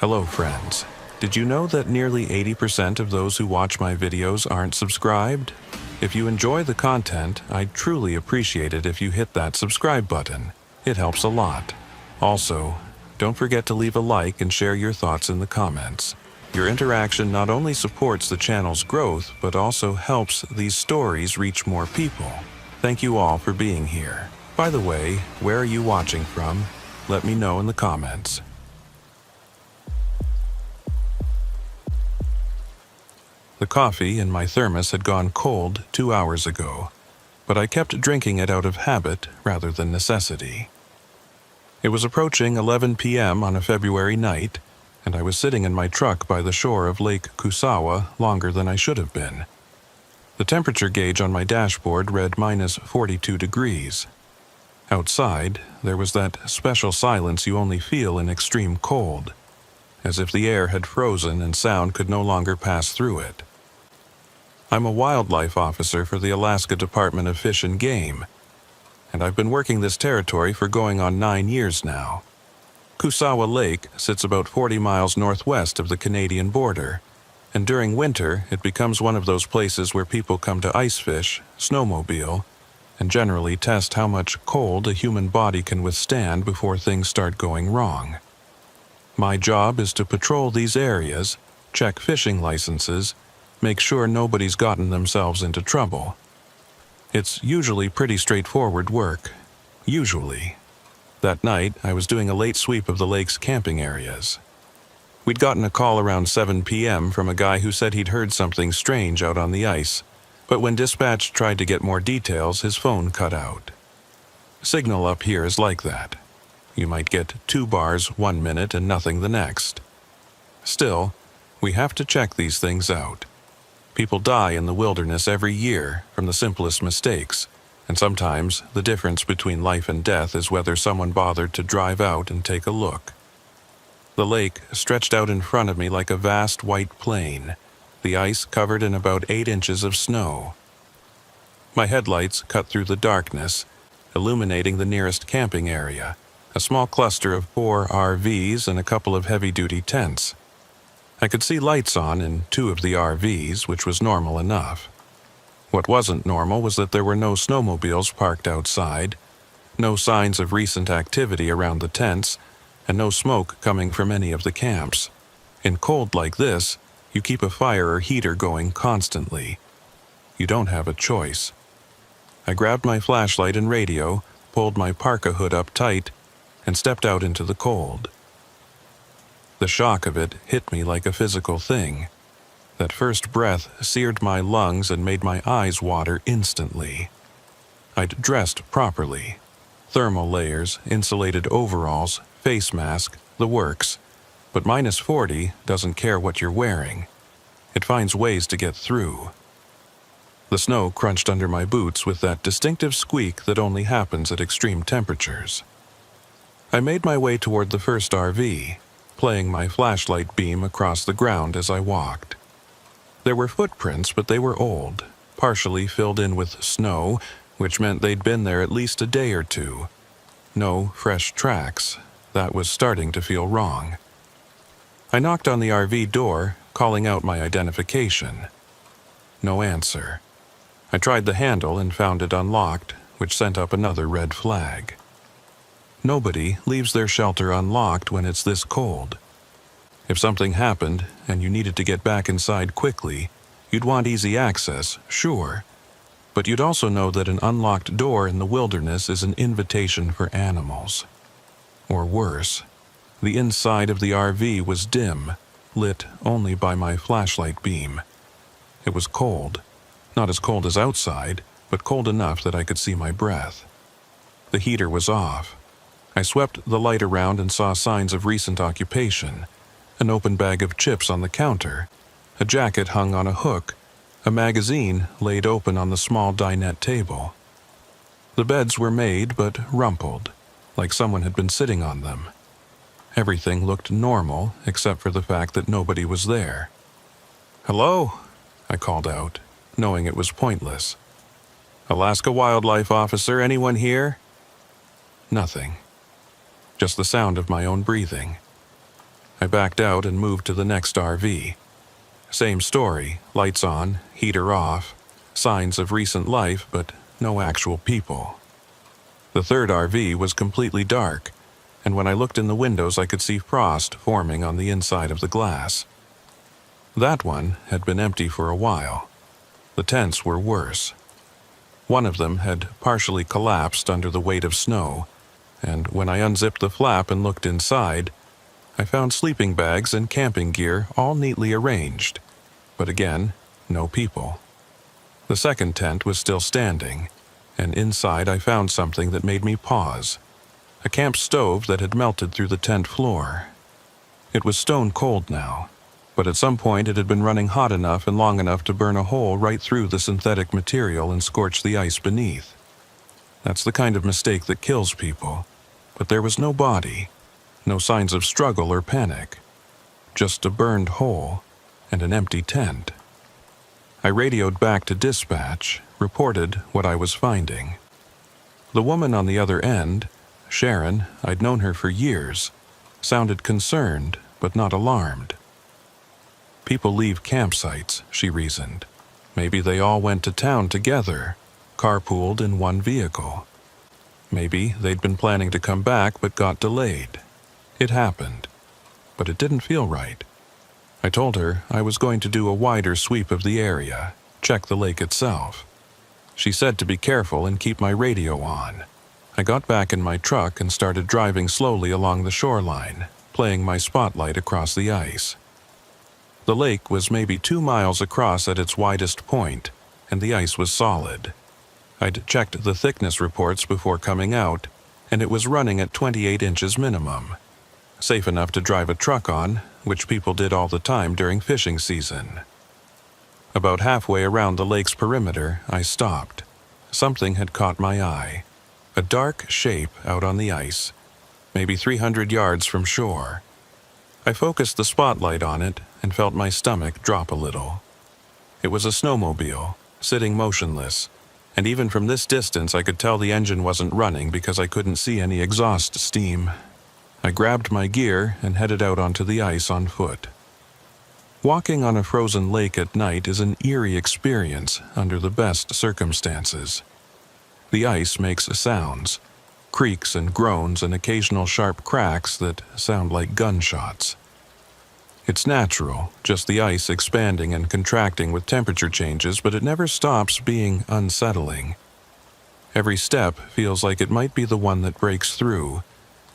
Hello friends. Did you know that nearly 80% of those who watch my videos aren't subscribed? If you enjoy the content, I'd truly appreciate it if you hit that subscribe button. It helps a lot. Also, don't forget to leave a like and share your thoughts in the comments. Your interaction not only supports the channel's growth, but also helps these stories reach more people. Thank you all for being here. By the way, where are you watching from? Let me know in the comments. The coffee in my thermos had gone cold 2 hours ago, but I kept drinking it out of habit rather than necessity. It was approaching 11 p.m. on a February night, and I was sitting in my truck by the shore of Lake Kusawa longer than I should have been. The temperature gauge on my dashboard read -42 degrees. Outside, there was that special silence you only feel in extreme cold, as if the air had frozen and sound could no longer pass through it. I'm a wildlife officer for the Alaska Department of Fish and Game, and I've been working this territory for going on 9 years now. Kusawa Lake sits about 40 miles northwest of the Canadian border, and during winter it becomes one of those places where people come to ice fish, snowmobile, and generally test how much cold a human body can withstand before things start going wrong. My job is to patrol these areas, check fishing licenses, make sure nobody's gotten themselves into trouble. It's usually pretty straightforward work. Usually. That night, I was doing a late sweep of the lake's camping areas. We'd gotten a call around 7 p.m. from a guy who said he'd heard something strange out on the ice, but when dispatch tried to get more details, his phone cut out. Signal up here is like that. You might get 2 bars 1 minute and nothing the next. Still, we have to check these things out. People die in the wilderness every year from the simplest mistakes, and sometimes the difference between life and death is whether someone bothered to drive out and take a look. The lake stretched out in front of me like a vast white plain, the ice covered in about 8 inches of snow. My headlights cut through the darkness, illuminating the nearest camping area, a small cluster of 4 RVs and a couple of heavy-duty tents. I could see lights on in 2 of the RVs, which was normal enough. What wasn't normal was that there were no snowmobiles parked outside, no signs of recent activity around the tents, and no smoke coming from any of the camps. In cold like this, you keep a fire or heater going constantly. You don't have a choice. I grabbed my flashlight and radio, pulled my parka hood up tight, and stepped out into the cold. The shock of it hit me like a physical thing. That first breath seared my lungs and made my eyes water instantly. I'd dressed properly. Thermal layers, insulated overalls, face mask, the works. But -40 doesn't care what you're wearing. It finds ways to get through. The snow crunched under my boots with that distinctive squeak that only happens at extreme temperatures. I made my way toward the first RV, playing my flashlight beam across the ground as I walked. There were footprints, but they were old, partially filled in with snow, which meant they'd been there at least a day or 2. No fresh tracks. That was starting to feel wrong. I knocked on the RV door, calling out my identification. No answer. I tried the handle and found it unlocked, which sent up another red flag. Nobody leaves their shelter unlocked when it's this cold. If something happened and you needed to get back inside quickly, you'd want easy access, sure. But you'd also know that an unlocked door in the wilderness is an invitation for animals. Or worse, the inside of the RV was dim, lit only by my flashlight beam. It was cold. Not as cold as outside, but cold enough that I could see my breath. The heater was off. I swept the light around and saw signs of recent occupation. An open bag of chips on the counter, a jacket hung on a hook, a magazine laid open on the small dinette table. The beds were made but rumpled, like someone had been sitting on them. Everything looked normal except for the fact that nobody was there. "Hello?" I called out, knowing it was pointless. "Alaska Wildlife Officer, anyone here?" Nothing. Just the sound of my own breathing. I backed out and moved to the next RV. Same story, lights on, heater off, signs of recent life, but no actual people. The third RV was completely dark, and when I looked in the windows I could see frost forming on the inside of the glass. That one had been empty for a while. The tents were worse. One of them had partially collapsed under the weight of snow, and when I unzipped the flap and looked inside, I found sleeping bags and camping gear all neatly arranged, but again, no people. The second tent was still standing, and inside I found something that made me pause. A camp stove that had melted through the tent floor. It was stone cold now, but at some point it had been running hot enough and long enough to burn a hole right through the synthetic material and scorch the ice beneath. That's the kind of mistake that kills people, but there was no body, no signs of struggle or panic, just a burned hole and an empty tent. I radioed back to dispatch, reported what I was finding. The woman on the other end, Sharon, I'd known her for years, sounded concerned but not alarmed. People leave campsites, she reasoned. Maybe they all went to town together, carpooled in one vehicle. Maybe they'd been planning to come back but got delayed. It happened, but it didn't feel right. I told her I was going to do a wider sweep of the area, check the lake itself. She said to be careful and keep my radio on. I got back in my truck and started driving slowly along the shoreline, playing my spotlight across the ice. The lake was maybe 2 miles across at its widest point, and the ice was solid. I'd checked the thickness reports before coming out, and it was running at 28 inches minimum. Safe enough to drive a truck on, which people did all the time during fishing season. About halfway around the lake's perimeter, I stopped. Something had caught my eye. A dark shape out on the ice, maybe 300 yards from shore. I focused the spotlight on it and felt my stomach drop a little. It was a snowmobile, sitting motionless, and even from this distance I could tell the engine wasn't running because I couldn't see any exhaust steam. I grabbed my gear and headed out onto the ice on foot. Walking on a frozen lake at night is an eerie experience under the best circumstances. The ice makes sounds, creaks and groans and occasional sharp cracks that sound like gunshots. It's natural, just the ice expanding and contracting with temperature changes, but it never stops being unsettling. Every step feels like it might be the one that breaks through,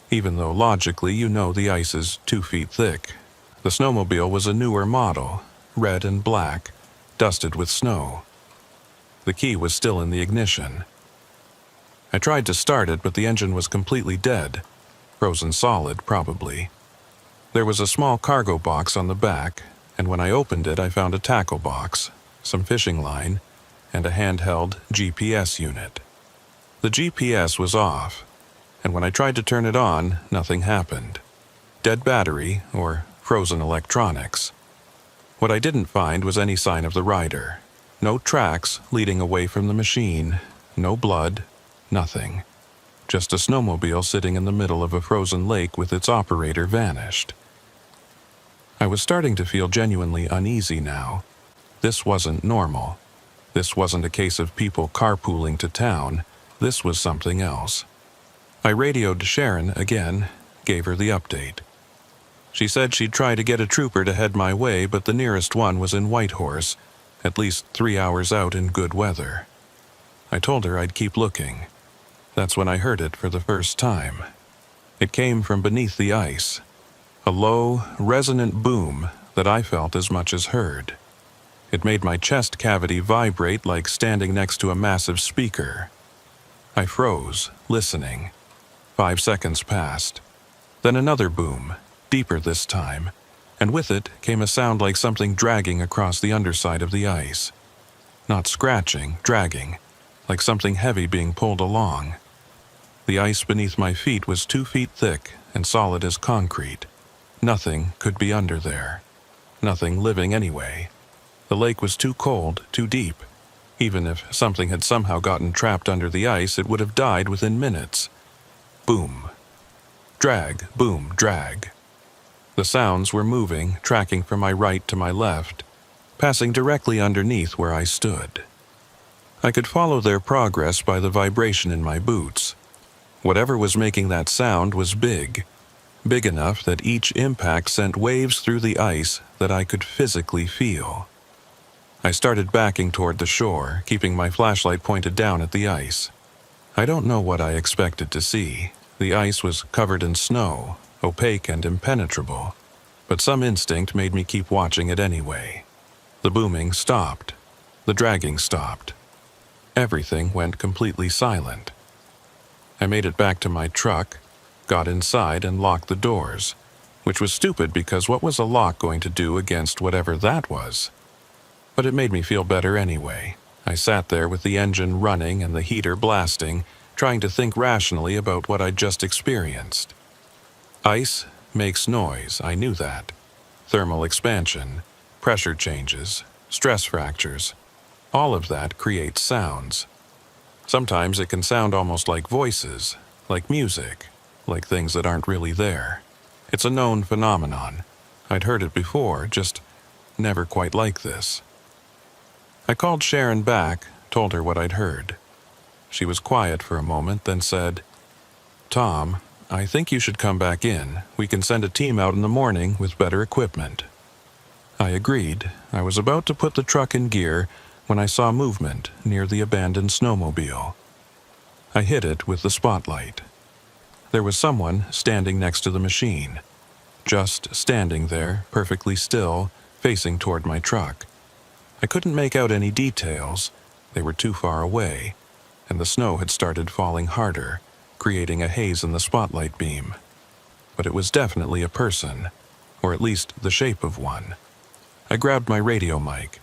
even though logically you know the ice is 2 feet thick. The snowmobile was a newer model, red and black, dusted with snow. The key was still in the ignition. I tried to start it, but the engine was completely dead, frozen solid probably. There was a small cargo box on the back, and when I opened it I found a tackle box, some fishing line, and a handheld GPS unit. The GPS was off, and when I tried to turn it on, nothing happened. Dead battery or frozen electronics. What I didn't find was any sign of the rider. No tracks leading away from the machine, no blood, nothing. Just a snowmobile sitting in the middle of a frozen lake with its operator vanished. I was starting to feel genuinely uneasy now. This wasn't normal. This wasn't a case of people carpooling to town. This was something else. I radioed Sharon again, gave her the update. She said she'd try to get a trooper to head my way, but the nearest one was in Whitehorse, at least 3 hours out in good weather. I told her I'd keep looking. That's when I heard it for the first time. It came from beneath the ice, a low, resonant boom that I felt as much as heard. It made my chest cavity vibrate like standing next to a massive speaker. I froze, listening. 5 seconds passed. Then another boom, deeper this time, and with it came a sound like something dragging across the underside of the ice. Not scratching, dragging, like something heavy being pulled along. The ice beneath my feet was 2 feet thick and solid as concrete. Nothing could be under there. Nothing living anyway. The lake was too cold, too deep. Even if something had somehow gotten trapped under the ice, it would have died within minutes. Boom. Drag, boom, drag. The sounds were moving, tracking from my right to my left, passing directly underneath where I stood. I could follow their progress by the vibration in my boots. Whatever was making that sound was big enough that each impact sent waves through the ice that I could physically feel. I started backing toward the shore, keeping my flashlight pointed down at the ice. I don't know what I expected to see. The ice was covered in snow, opaque and impenetrable, but some instinct made me keep watching it anyway. The booming stopped. The dragging stopped. Everything went completely silent. I made it back to my truck, got inside and locked the doors, which was stupid because what was a lock going to do against whatever that was? But it made me feel better anyway. I sat there with the engine running and the heater blasting, trying to think rationally about what I'd just experienced. Ice makes noise, I knew that. Thermal expansion, pressure changes, stress fractures, all of that creates sounds. Sometimes it can sound almost like voices, like music, like things that aren't really there. It's a known phenomenon. I'd heard it before, just never quite like this. I called Sharon back, told her what I'd heard. She was quiet for a moment, then said, "Tom, I think you should come back in. We can send a team out in the morning with better equipment." I agreed. I was about to put the truck in gear when I saw movement near the abandoned snowmobile. I hit it with the spotlight. There was someone standing next to the machine, just standing there, perfectly still, facing toward my truck. I couldn't make out any details. They were too far away, and the snow had started falling harder, creating a haze in the spotlight beam. But it was definitely a person, or at least the shape of one. I grabbed my radio mic.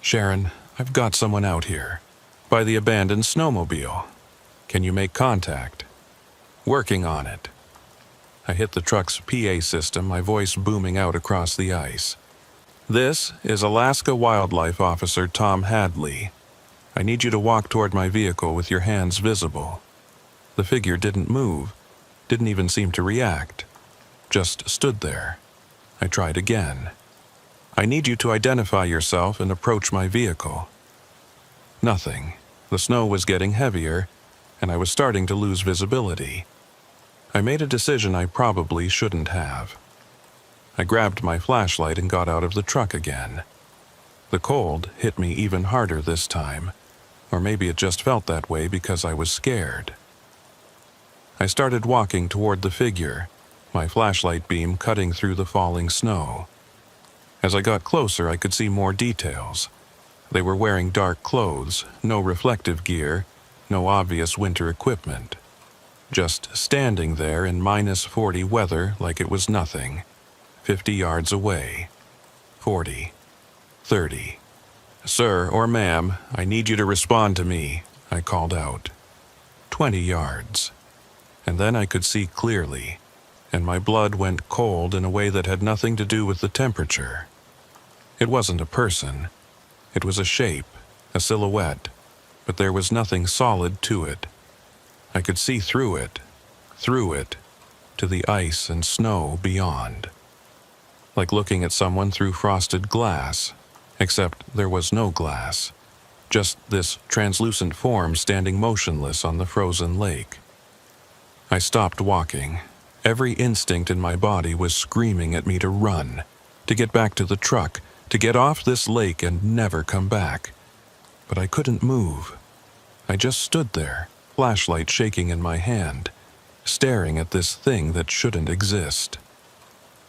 "Sharon, I've got someone out here, by the abandoned snowmobile. Can you make contact?" "Working on it." I hit the truck's PA system, my voice booming out across the ice. "This is Alaska Wildlife Officer Tom Hadley. I need you to walk toward my vehicle with your hands visible." The figure didn't move, didn't even seem to react, just stood there. I tried again. "I need you to identify yourself and approach my vehicle." Nothing. The snow was getting heavier, and I was starting to lose visibility. I made a decision I probably shouldn't have. I grabbed my flashlight and got out of the truck again. The cold hit me even harder this time, or maybe it just felt that way because I was scared. I started walking toward the figure, my flashlight beam cutting through the falling snow. As I got closer, I could see more details. They were wearing dark clothes, no reflective gear, no obvious winter equipment. Just standing there in -40 weather like it was nothing. 50 yards away. 40. 30. "Sir or ma'am, I need you to respond to me," I called out. 20 yards. And then I could see clearly, and my blood went cold in a way that had nothing to do with the temperature. It wasn't a person. It was a shape, a silhouette, but there was nothing solid to it. I could see through it, to the ice and snow beyond. Like looking at someone through frosted glass, except there was no glass, just this translucent form standing motionless on the frozen lake. I stopped walking. Every instinct in my body was screaming at me to run, to get back to the truck, to get off this lake and never come back. But I couldn't move. I just stood there, flashlight shaking in my hand, staring at this thing that shouldn't exist.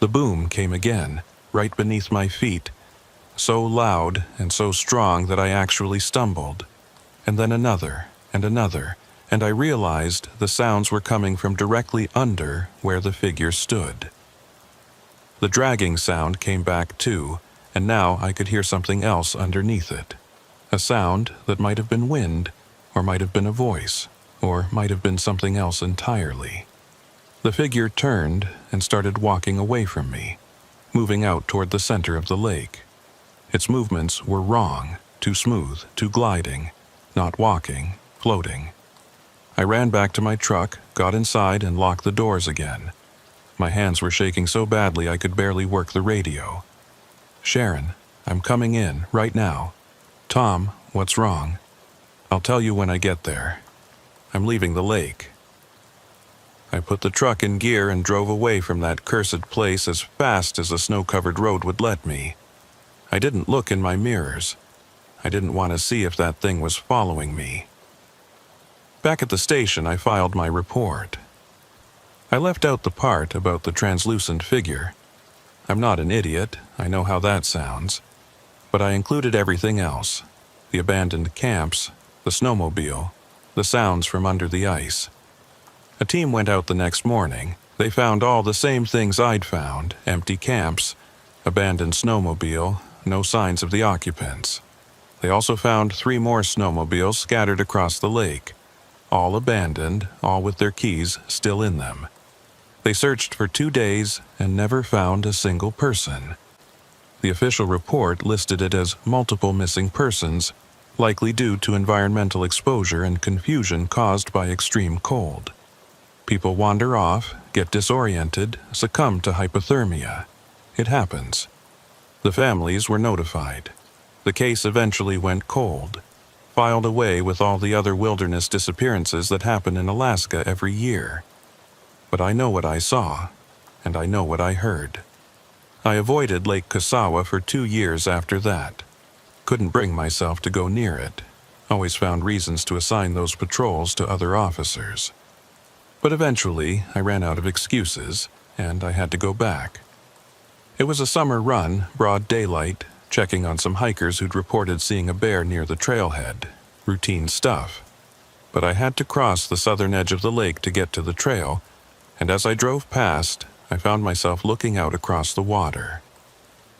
The boom came again, right beneath my feet, so loud and so strong that I actually stumbled. And then another, and I realized the sounds were coming from directly under where the figure stood. The dragging sound came back too, and now I could hear something else underneath it. A sound that might have been wind, or might have been a voice, or might have been something else entirely. The figure turned and started walking away from me, moving out toward the center of the lake. Its movements were wrong, too smooth, too gliding, not walking, floating. I ran back to my truck, got inside, and locked the doors again. My hands were shaking so badly I could barely work the radio. "Sharon, I'm coming in, right now." "Tom, what's wrong?" "I'll tell you when I get there. I'm leaving the lake." I put the truck in gear and drove away from that cursed place as fast as the snow-covered road would let me. I didn't look in my mirrors. I didn't want to see if that thing was following me. Back at the station, I filed my report. I left out the part about the translucent figure. I'm not an idiot, I know how that sounds. But I included everything else: the abandoned camps, the snowmobile, the sounds from under the ice. A team went out the next morning. They found all the same things I'd found: empty camps, abandoned snowmobile, no signs of the occupants. They also found 3 more snowmobiles scattered across the lake, all abandoned, all with their keys still in them. They searched for 2 days and never found a single person. The official report listed it as multiple missing persons, likely due to environmental exposure and confusion caused by extreme cold. People wander off, get disoriented, succumb to hypothermia. It happens. The families were notified. The case eventually went cold, filed away with all the other wilderness disappearances that happen in Alaska every year. But I know what I saw, and I know what I heard. I avoided Lake Kusawa for 2 years after that. Couldn't bring myself to go near it. Always found reasons to assign those patrols to other officers. But eventually, I ran out of excuses, and I had to go back. It was a summer run, broad daylight, checking on some hikers who'd reported seeing a bear near the trailhead. Routine stuff. But I had to cross the southern edge of the lake to get to the trail, and as I drove past, I found myself looking out across the water.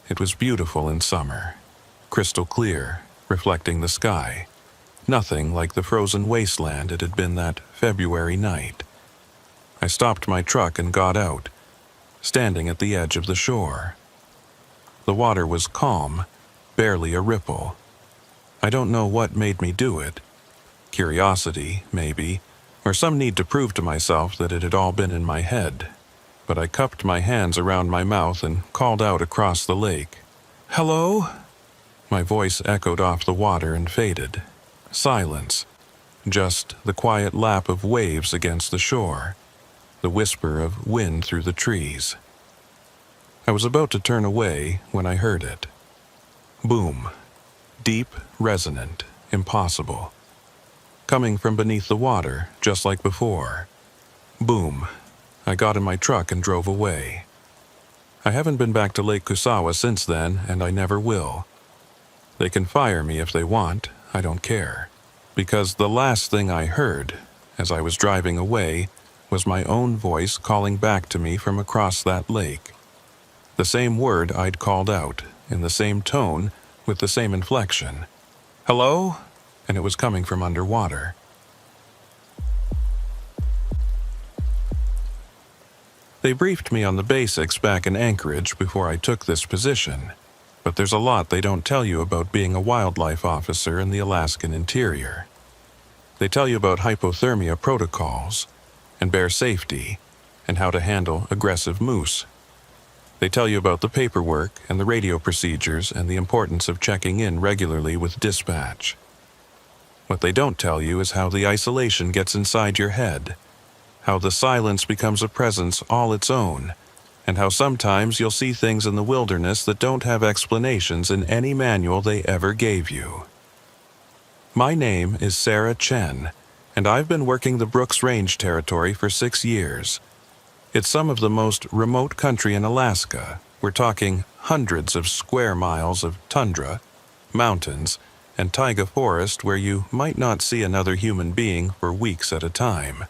It was beautiful in summer, crystal clear, reflecting the sky. Nothing like the frozen wasteland it had been that February night. I stopped my truck and got out, standing at the edge of the shore. The water was calm, barely a ripple. I don't know what made me do it. Curiosity, maybe, or some need to prove to myself that it had all been in my head. But I cupped my hands around my mouth and called out across the lake. "Hello?" My voice echoed off the water and faded. Silence. Just the quiet lap of waves against the shore. The whisper of wind through the trees. I was about to turn away when I heard it. Boom. Deep, resonant, impossible. Coming from beneath the water, just like before. Boom. I got in my truck and drove away. I haven't been back to Lake Kusawa since then, and I never will. They can fire me if they want, I don't care. Because the last thing I heard, as I was driving away, was my own voice calling back to me from across that lake. The same word I'd called out, in the same tone, with the same inflection. "Hello?" And it was coming from underwater. They briefed me on the basics back in Anchorage before I took this position, but there's a lot they don't tell you about being a wildlife officer in the Alaskan interior. They tell you about hypothermia protocols, and bear safety, and how to handle aggressive moose. They tell you about the paperwork and the radio procedures and the importance of checking in regularly with dispatch. What they don't tell you is how the isolation gets inside your head, how the silence becomes a presence all its own, and how sometimes you'll see things in the wilderness that don't have explanations in any manual they ever gave you. My name is Sarah Chen, and I've been working the Brooks Range territory for 6 years. It's some of the most remote country in Alaska. We're talking hundreds of square miles of tundra, mountains, and taiga forest where you might not see another human being for weeks at a time.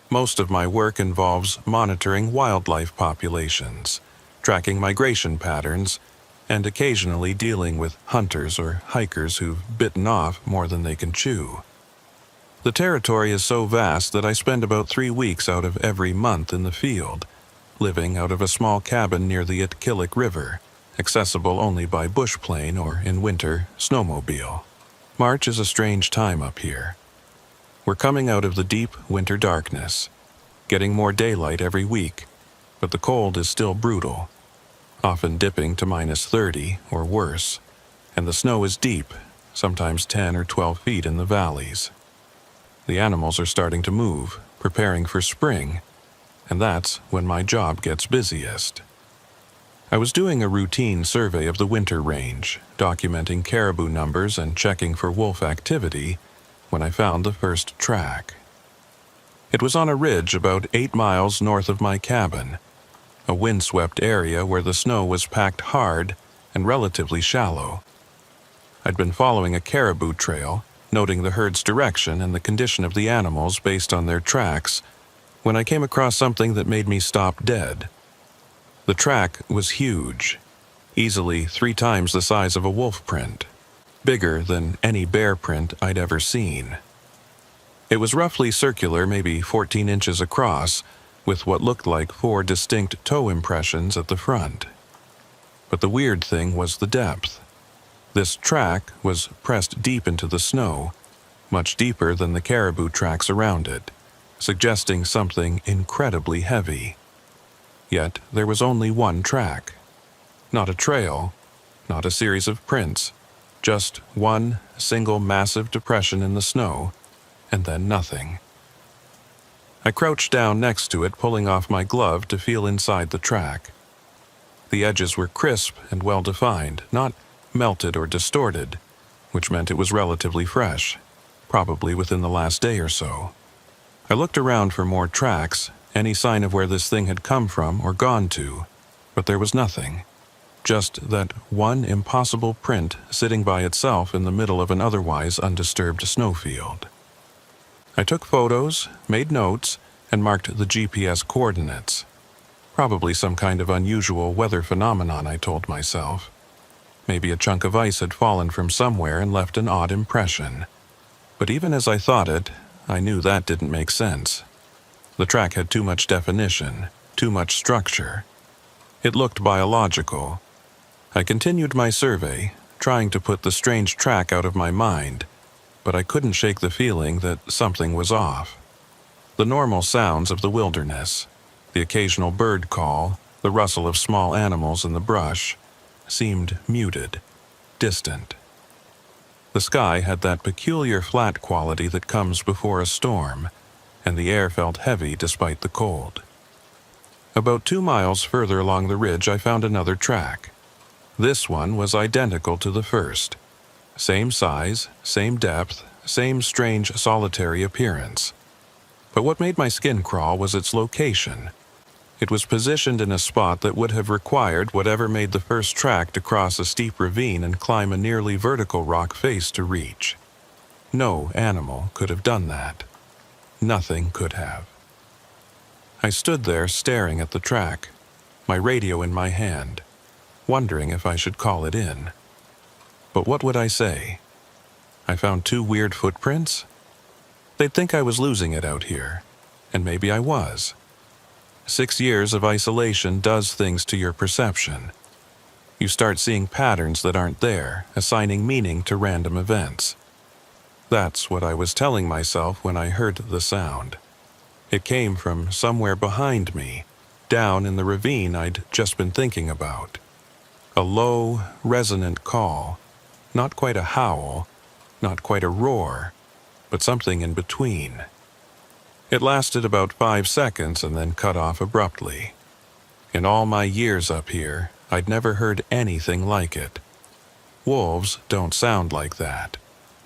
Most of my work involves monitoring wildlife populations, tracking migration patterns, and occasionally dealing with hunters or hikers who've bitten off more than they can chew. The territory is so vast that I spend about 3 weeks out of every month in the field, living out of a small cabin near the Itkilik River, accessible only by bush plane or, in winter, snowmobile. March is a strange time up here. We're coming out of the deep winter darkness, getting more daylight every week, but the cold is still brutal, often dipping to -30 or worse, and the snow is deep, sometimes 10 or 12 feet in the valleys. The animals are starting to move, preparing for spring, and that's when my job gets busiest. I was doing a routine survey of the winter range, documenting caribou numbers and checking for wolf activity, when I found the first track. It was on a ridge about 8 miles north of my cabin, a windswept area where the snow was packed hard and relatively shallow. I'd been following a caribou trail, noting the herd's direction and the condition of the animals based on their tracks, when I came across something that made me stop dead. The track was huge, easily 3 times the size of a wolf print, bigger than any bear print I'd ever seen. It was roughly circular, maybe 14 inches across, with what looked like 4 distinct toe impressions at the front. But the weird thing was the depth. This track was pressed deep into the snow, much deeper than the caribou tracks around it, suggesting something incredibly heavy. Yet there was only one track. Not a trail, not a series of prints, just one single massive depression in the snow, and then nothing. I crouched down next to it, pulling off my glove to feel inside the track. The edges were crisp and well-defined, not melted or distorted, which meant it was relatively fresh, probably within the last day or so. I looked around for more tracks, any sign of where this thing had come from or gone to, but there was nothing. Just that one impossible print sitting by itself in the middle of an otherwise undisturbed snowfield. I took photos, made notes, and marked the GPS coordinates. Probably some kind of unusual weather phenomenon, I told myself. Maybe a chunk of ice had fallen from somewhere and left an odd impression. But even as I thought it, I knew that didn't make sense. The track had too much definition, too much structure. It looked biological. I continued my survey, trying to put the strange track out of my mind, but I couldn't shake the feeling that something was off. The normal sounds of the wilderness, the occasional bird call, the rustle of small animals in the brush, seemed muted, distant. The sky had that peculiar flat quality that comes before a storm, and the air felt heavy despite the cold. About 2 miles further along the ridge, I found another track. This one was identical to the first. Same size, same depth, same strange solitary appearance. But what made my skin crawl was its location. It was positioned in a spot that would have required whatever made the first track to cross a steep ravine and climb a nearly vertical rock face to reach. No animal could have done that. Nothing could have. I stood there staring at the track, my radio in my hand, wondering if I should call it in. But what would I say? I found 2 weird footprints? They'd think I was losing it out here, and maybe I was. 6 years of isolation does things to your perception. You start seeing patterns that aren't there, assigning meaning to random events. That's what I was telling myself when I heard the sound. It came from somewhere behind me, down in the ravine I'd just been thinking about. A low, resonant call, not quite a howl, not quite a roar, but something in between. It lasted about 5 seconds and then cut off abruptly. In all my years up here, I'd never heard anything like it. Wolves don't sound like that.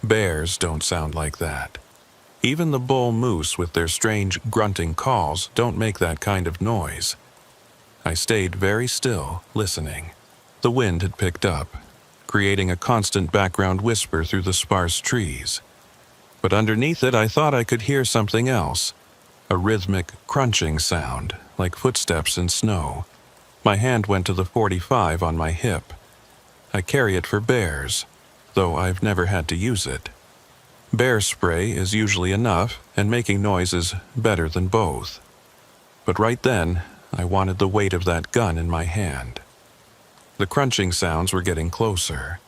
Bears don't sound like that. Even the bull moose with their strange grunting calls don't make that kind of noise. I stayed very still, listening. The wind had picked up, creating a constant background whisper through the sparse trees. But underneath it, I thought I could hear something else, a rhythmic crunching sound, like footsteps in snow. My hand went to the .45 on my hip. I carry it for bears, though I've never had to use it. Bear spray is usually enough, and making noise is better than both. But right then, I wanted the weight of that gun in my hand. The crunching sounds were getting closer.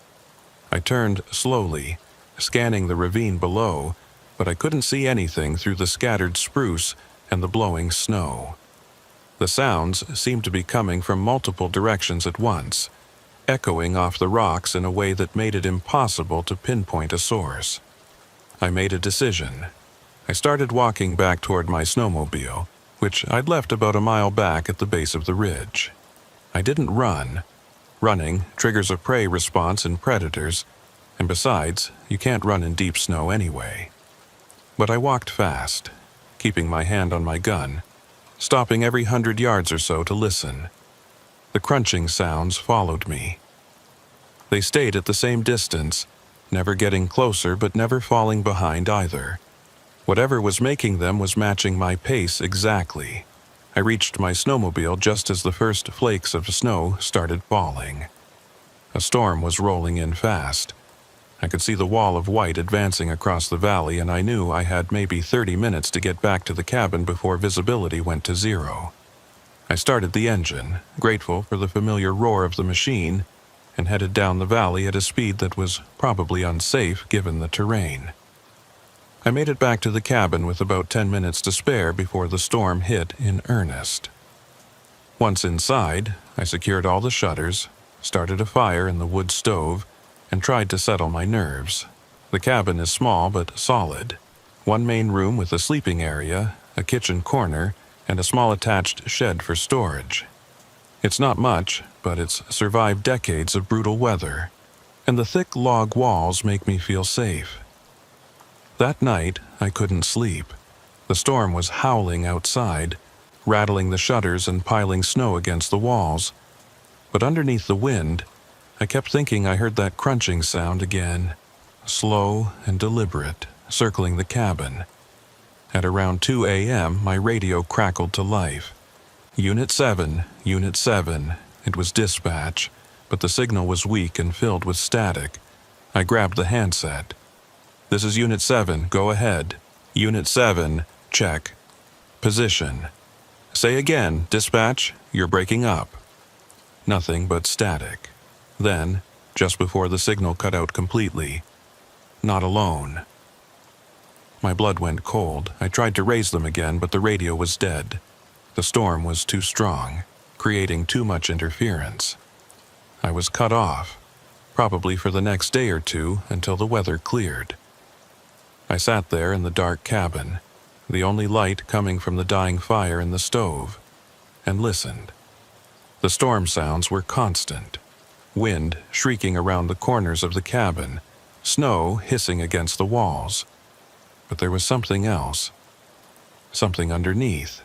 I turned slowly, scanning the ravine below, but I couldn't see anything through the scattered spruce and the blowing snow. The sounds seemed to be coming from multiple directions at once, echoing off the rocks in a way that made it impossible to pinpoint a source. I made a decision. I started walking back toward my snowmobile, which I'd left about a mile back at the base of the ridge. I didn't run. Running triggers a prey response in predators, and besides, you can't run in deep snow anyway. But I walked fast, keeping my hand on my gun, stopping every 100 yards or so to listen. The crunching sounds followed me. They stayed at the same distance, never getting closer but never falling behind either. Whatever was making them was matching my pace exactly. I reached my snowmobile just as the first flakes of snow started falling. A storm was rolling in fast. I could see the wall of white advancing across the valley, and I knew I had maybe 30 minutes to get back to the cabin before visibility went to zero. I started the engine, grateful for the familiar roar of the machine, and headed down the valley at a speed that was probably unsafe given the terrain. I made it back to the cabin with about 10 minutes to spare before the storm hit in earnest. Once inside, I secured all the shutters, started a fire in the wood stove, and tried to settle my nerves. The cabin is small but solid. One main room with a sleeping area, a kitchen corner, and a small attached shed for storage. It's not much, but it's survived decades of brutal weather, and the thick log walls make me feel safe. That night, I couldn't sleep. The storm was howling outside, rattling the shutters and piling snow against the walls. But underneath the wind, I kept thinking I heard that crunching sound again, slow and deliberate, circling the cabin. At around 2 a.m., my radio crackled to life. Unit 7, Unit 7. It was dispatch, but the signal was weak and filled with static. I grabbed the handset. This is Unit 7, go ahead. Unit 7, check. Position. Say again, dispatch, you're breaking up. Nothing but static. Then, just before the signal cut out completely, not alone. My blood went cold. I tried to raise them again, but the radio was dead. The storm was too strong, creating too much interference. I was cut off, probably for the next day or two until the weather cleared. I sat there in the dark cabin, the only light coming from the dying fire in the stove, and listened. The storm sounds were constant. Wind shrieking around the corners of the cabin, snow hissing against the walls. But there was something else. Something underneath.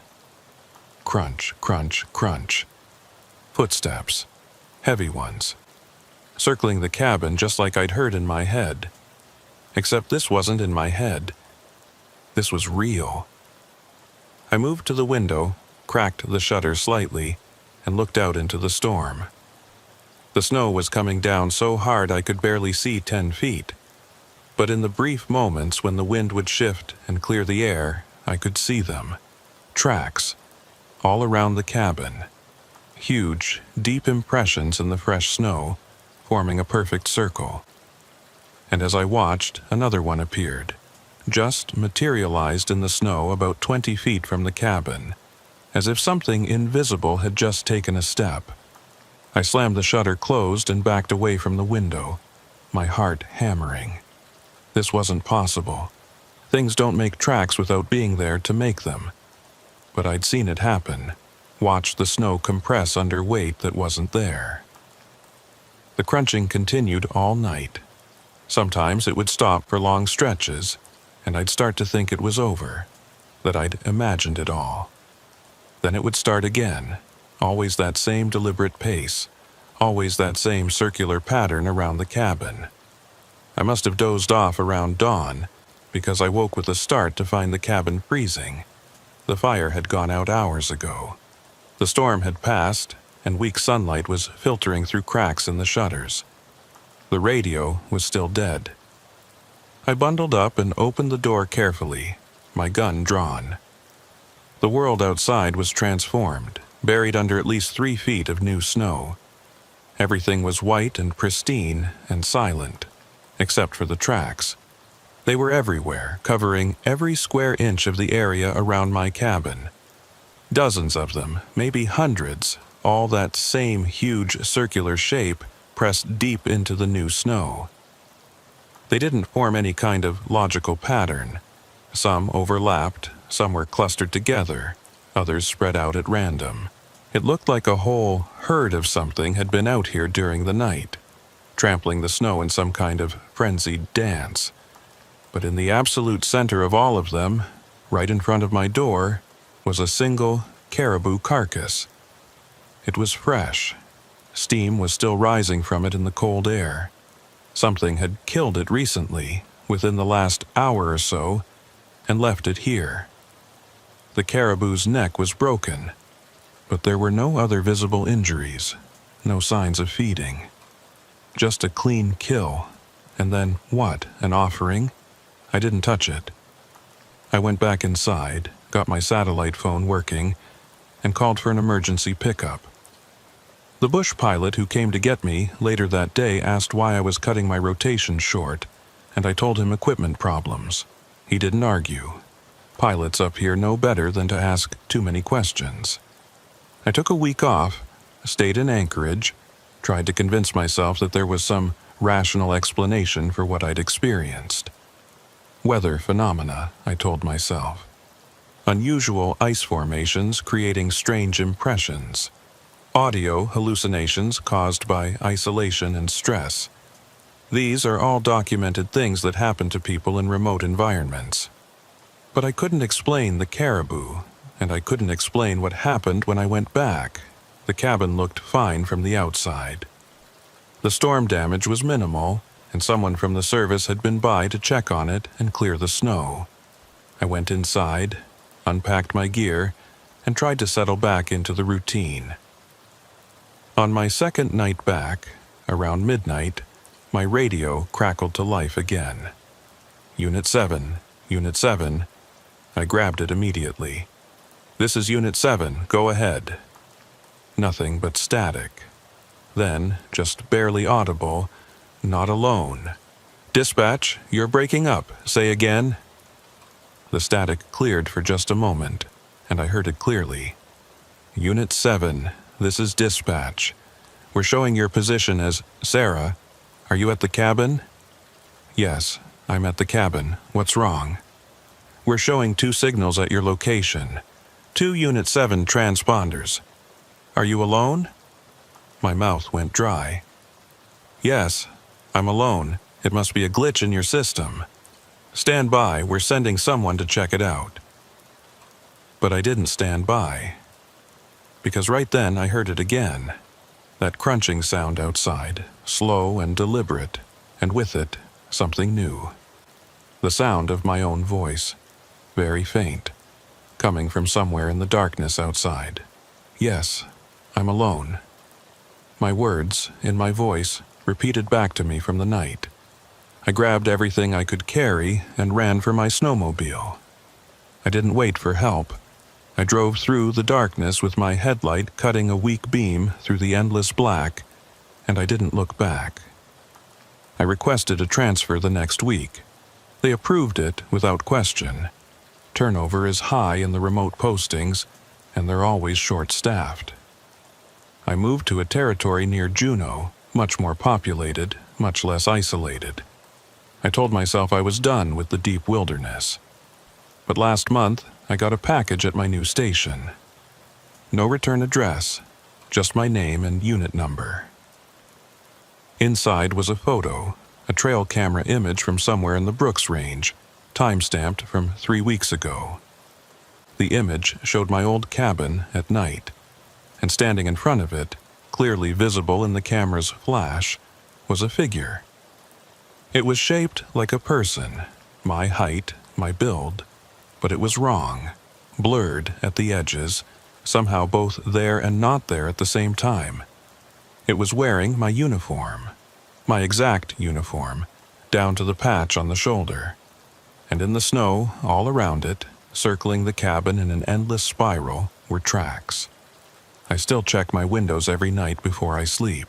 Crunch, crunch, crunch. Footsteps. Heavy ones. Circling the cabin just like I'd heard in my head. Except this wasn't in my head. This was real. I moved to the window, cracked the shutter slightly, and looked out into the storm. The snow was coming down so hard I could barely see 10 feet. But in the brief moments when the wind would shift and clear the air, I could see them. Tracks. All around the cabin. Huge, deep impressions in the fresh snow, forming a perfect circle. And as I watched, another one appeared, just materialized in the snow about 20 feet from the cabin, as if something invisible had just taken a step. I slammed the shutter closed and backed away from the window, my heart hammering. This wasn't possible. Things don't make tracks without being there to make them. But I'd seen it happen, watched the snow compress under weight that wasn't there. The crunching continued all night. Sometimes it would stop for long stretches, and I'd start to think it was over, that I'd imagined it all. Then it would start again, always that same deliberate pace, always that same circular pattern around the cabin. I must have dozed off around dawn, because I woke with a start to find the cabin freezing. The fire had gone out hours ago. The storm had passed, and weak sunlight was filtering through cracks in the shutters. The radio was still dead. I bundled up and opened the door carefully, my gun drawn. The world outside was transformed, buried under at least 3 feet of new snow. Everything was white and pristine and silent, except for the tracks. They were everywhere, covering every square inch of the area around my cabin. Dozens of them, maybe hundreds, all that same huge circular shape pressed deep into the new snow. They didn't form any kind of logical pattern. Some overlapped, some were clustered together, others spread out at random. It looked like a whole herd of something had been out here during the night, trampling the snow in some kind of frenzied dance. But in the absolute center of all of them, right in front of my door, was a single caribou carcass. It was fresh. Steam was still rising from it in the cold air. Something had killed it recently, within the last hour or so, and left it here. The caribou's neck was broken, but there were no other visible injuries, no signs of feeding. Just a clean kill, and then what, an offering? I didn't touch it. I went back inside, got my satellite phone working, and called for an emergency pickup. The bush pilot who came to get me later that day asked why I was cutting my rotation short, and I told him equipment problems. He didn't argue. Pilots up here know better than to ask too many questions. I took a week off, stayed in Anchorage, tried to convince myself that there was some rational explanation for what I'd experienced. Weather phenomena, I told myself. Unusual ice formations creating strange impressions. Audio hallucinations caused by isolation and stress. These are all documented things that happen to people in remote environments. But I couldn't explain the caribou, and I couldn't explain what happened when I went back. The cabin looked fine from the outside. The storm damage was minimal, and someone from the service had been by to check on it and clear the snow. I went inside, unpacked my gear, and tried to settle back into the routine. On my second night back, around midnight, my radio crackled to life again. Unit 7, Unit 7. I grabbed it immediately. This is Unit 7, go ahead. Nothing but static. Then, just barely audible, not alone. Dispatch, you're breaking up. Say again. The static cleared for just a moment, and I heard it clearly. Unit 7, this is dispatch. We're showing your position as Sarah. Are you at the cabin? Yes, I'm at the cabin. What's wrong? We're showing 2 signals at your location. 2 Unit 7 transponders. Are you alone? My mouth went dry. Yes, I'm alone. It must be a glitch in your system. Stand by, we're sending someone to check it out. But I didn't stand by. Because right then I heard it again. That crunching sound outside, slow and deliberate, and with it, something new. The sound of my own voice, very faint, coming from somewhere in the darkness outside. Yes, I'm alone. My words, in my voice, repeated back to me from the night. I grabbed everything I could carry and ran for my snowmobile. I didn't wait for help. I drove through the darkness with my headlight cutting a weak beam through the endless black, and I didn't look back. I requested a transfer the next week. They approved it without question. Turnover is high in the remote postings, and they're always short-staffed. I moved to a territory near Juneau, much more populated, much less isolated. I told myself I was done with the deep wilderness. But last month, I got a package at my new station. No return address, just my name and unit number. Inside was a photo, a trail camera image from somewhere in the Brooks Range, time-stamped from 3 weeks ago. The image showed my old cabin at night, and standing in front of it, clearly visible in the camera's flash, was a figure. It was shaped like a person, my height, my build, but it was wrong, blurred at the edges, somehow both there and not there at the same time. It was wearing my uniform, my exact uniform, down to the patch on the shoulder. And in the snow, all around it, circling the cabin in an endless spiral, were tracks. I still check my windows every night before I sleep.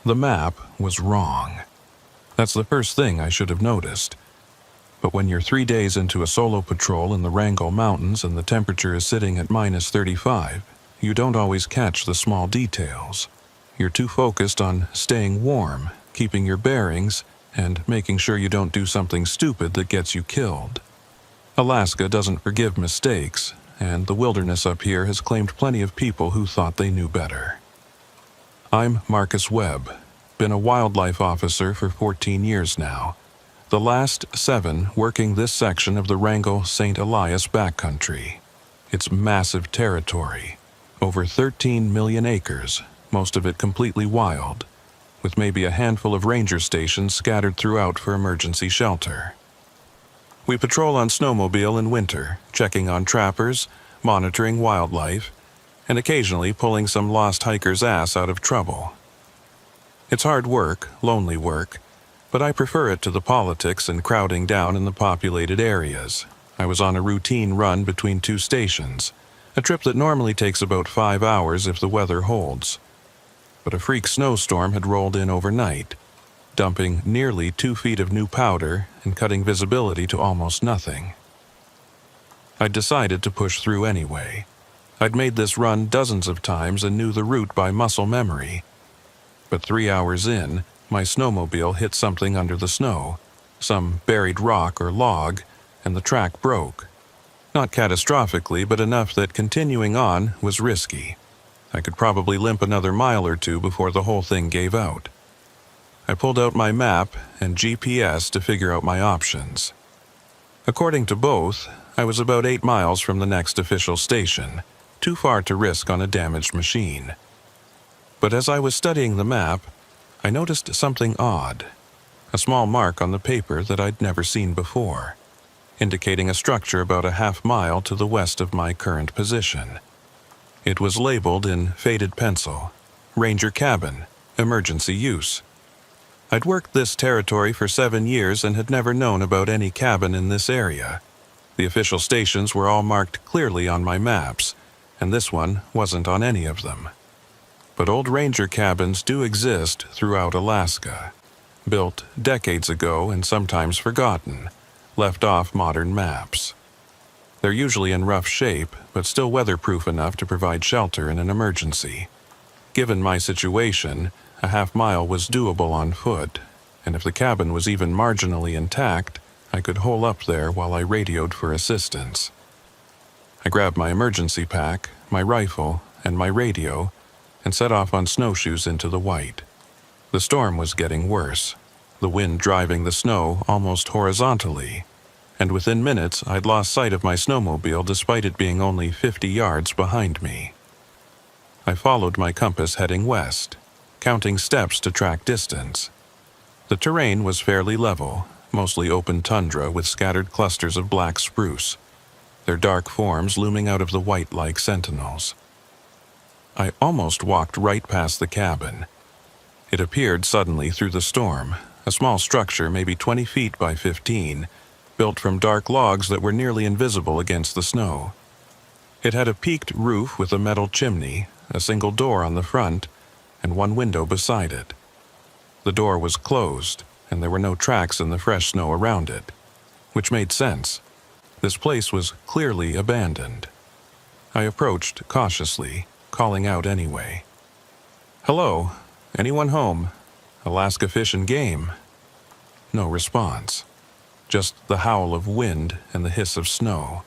The map was wrong. That's the first thing I should have noticed. But when you're 3 days into a solo patrol in the Wrangell Mountains and the temperature is sitting at -35, you don't always catch the small details. You're too focused on staying warm, keeping your bearings, and making sure you don't do something stupid that gets you killed. Alaska doesn't forgive mistakes, and the wilderness up here has claimed plenty of people who thought they knew better. I'm Marcus Webb, been a wildlife officer for 14 years now, the last 7 working this section of the Wrangell-St. Elias backcountry. It's massive territory, over 13 million acres, most of it completely wild, with maybe a handful of ranger stations scattered throughout for emergency shelter. We patrol on snowmobile in winter, checking on trappers, monitoring wildlife, and occasionally pulling some lost hiker's ass out of trouble. It's hard work, lonely work, but I prefer it to the politics and crowding down in the populated areas. I was on a routine run between 2 stations, a trip that normally takes about 5 hours if the weather holds. But a freak snowstorm had rolled in overnight, dumping nearly 2 feet of new powder and cutting visibility to almost nothing. I decided to push through anyway. I'd made this run dozens of times and knew the route by muscle memory. But 3 hours in, my snowmobile hit something under the snow, some buried rock or log, and the track broke. Not catastrophically, but enough that continuing on was risky. I could probably limp another mile or 2 before the whole thing gave out. I pulled out my map and GPS to figure out my options. According to both, I was about 8 miles from the next official station, too far to risk on a damaged machine. But as I was studying the map, I noticed something odd, a small mark on the paper that I'd never seen before, indicating a structure about a half mile to the west of my current position. It was labeled in faded pencil, Ranger Cabin, Emergency Use. I'd worked this territory for 7 years and had never known about any cabin in this area. The official stations were all marked clearly on my maps, and this one wasn't on any of them. But old ranger cabins do exist throughout Alaska, built decades ago and sometimes forgotten, left off modern maps. They're usually in rough shape, but still weatherproof enough to provide shelter in an emergency. Given my situation, a half mile was doable on foot, and if the cabin was even marginally intact, I could hole up there while I radioed for assistance. I grabbed my emergency pack, my rifle, and my radio, and set off on snowshoes into the white. The storm was getting worse, the wind driving the snow almost horizontally, and within minutes I'd lost sight of my snowmobile despite it being only 50 yards behind me. I followed my compass heading west, counting steps to track distance. The terrain was fairly level, mostly open tundra with scattered clusters of black spruce, their dark forms looming out of the white-like sentinels. I almost walked right past the cabin. It appeared suddenly through the storm, a small structure maybe 20 feet by 15, built from dark logs that were nearly invisible against the snow. It had a peaked roof with a metal chimney, a single door on the front, and one window beside it. The door was closed, and there were no tracks in the fresh snow around it, which made sense. This place was clearly abandoned. I approached cautiously, calling out anyway. "Hello, anyone home? Alaska Fish and Game?" No response. Just the howl of wind and the hiss of snow.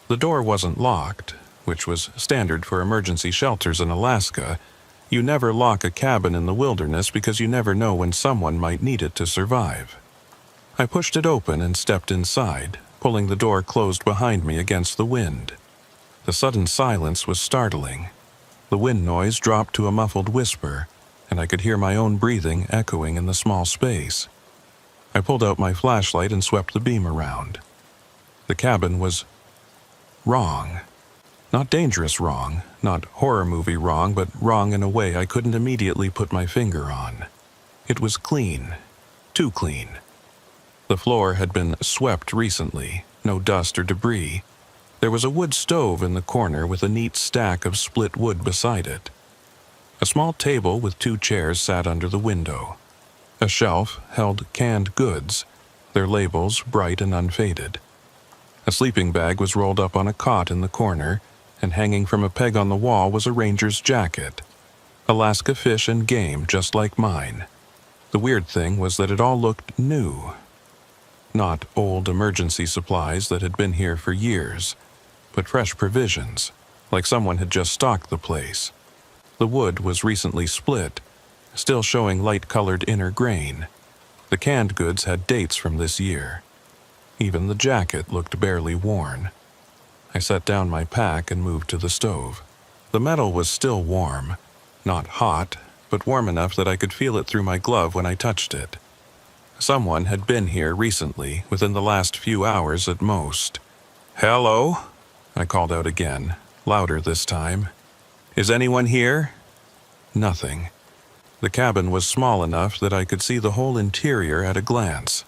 The door wasn't locked, which was standard for emergency shelters in Alaska. You never lock a cabin in the wilderness because you never know when someone might need it to survive. I pushed it open and stepped inside, pulling the door closed behind me against the wind. The sudden silence was startling. The wind noise dropped to a muffled whisper, and I could hear my own breathing echoing in the small space. I pulled out my flashlight and swept the beam around. The cabin was wrong. Not dangerous wrong, not horror movie wrong, but wrong in a way I couldn't immediately put my finger on. It was clean. Too clean. The floor had been swept recently, no dust or debris. There was a wood stove in the corner with a neat stack of split wood beside it. A small table with 2 chairs sat under the window. A shelf held canned goods, their labels bright and unfaded. A sleeping bag was rolled up on a cot in the corner, and hanging from a peg on the wall was a ranger's jacket. Alaska fish and game just like mine. The weird thing was that it all looked new. Not old emergency supplies that had been here for years, but fresh provisions, like someone had just stocked the place. The wood was recently split, still showing light-colored inner grain. The canned goods had dates from this year. Even the jacket looked barely worn. I set down my pack and moved to the stove. The metal was still warm, not hot, but warm enough that I could feel it through my glove when I touched it. Someone had been here recently, within the last few hours at most. "Hello?" I called out again, louder this time. "Is anyone here?" Nothing. The cabin was small enough that I could see the whole interior at a glance.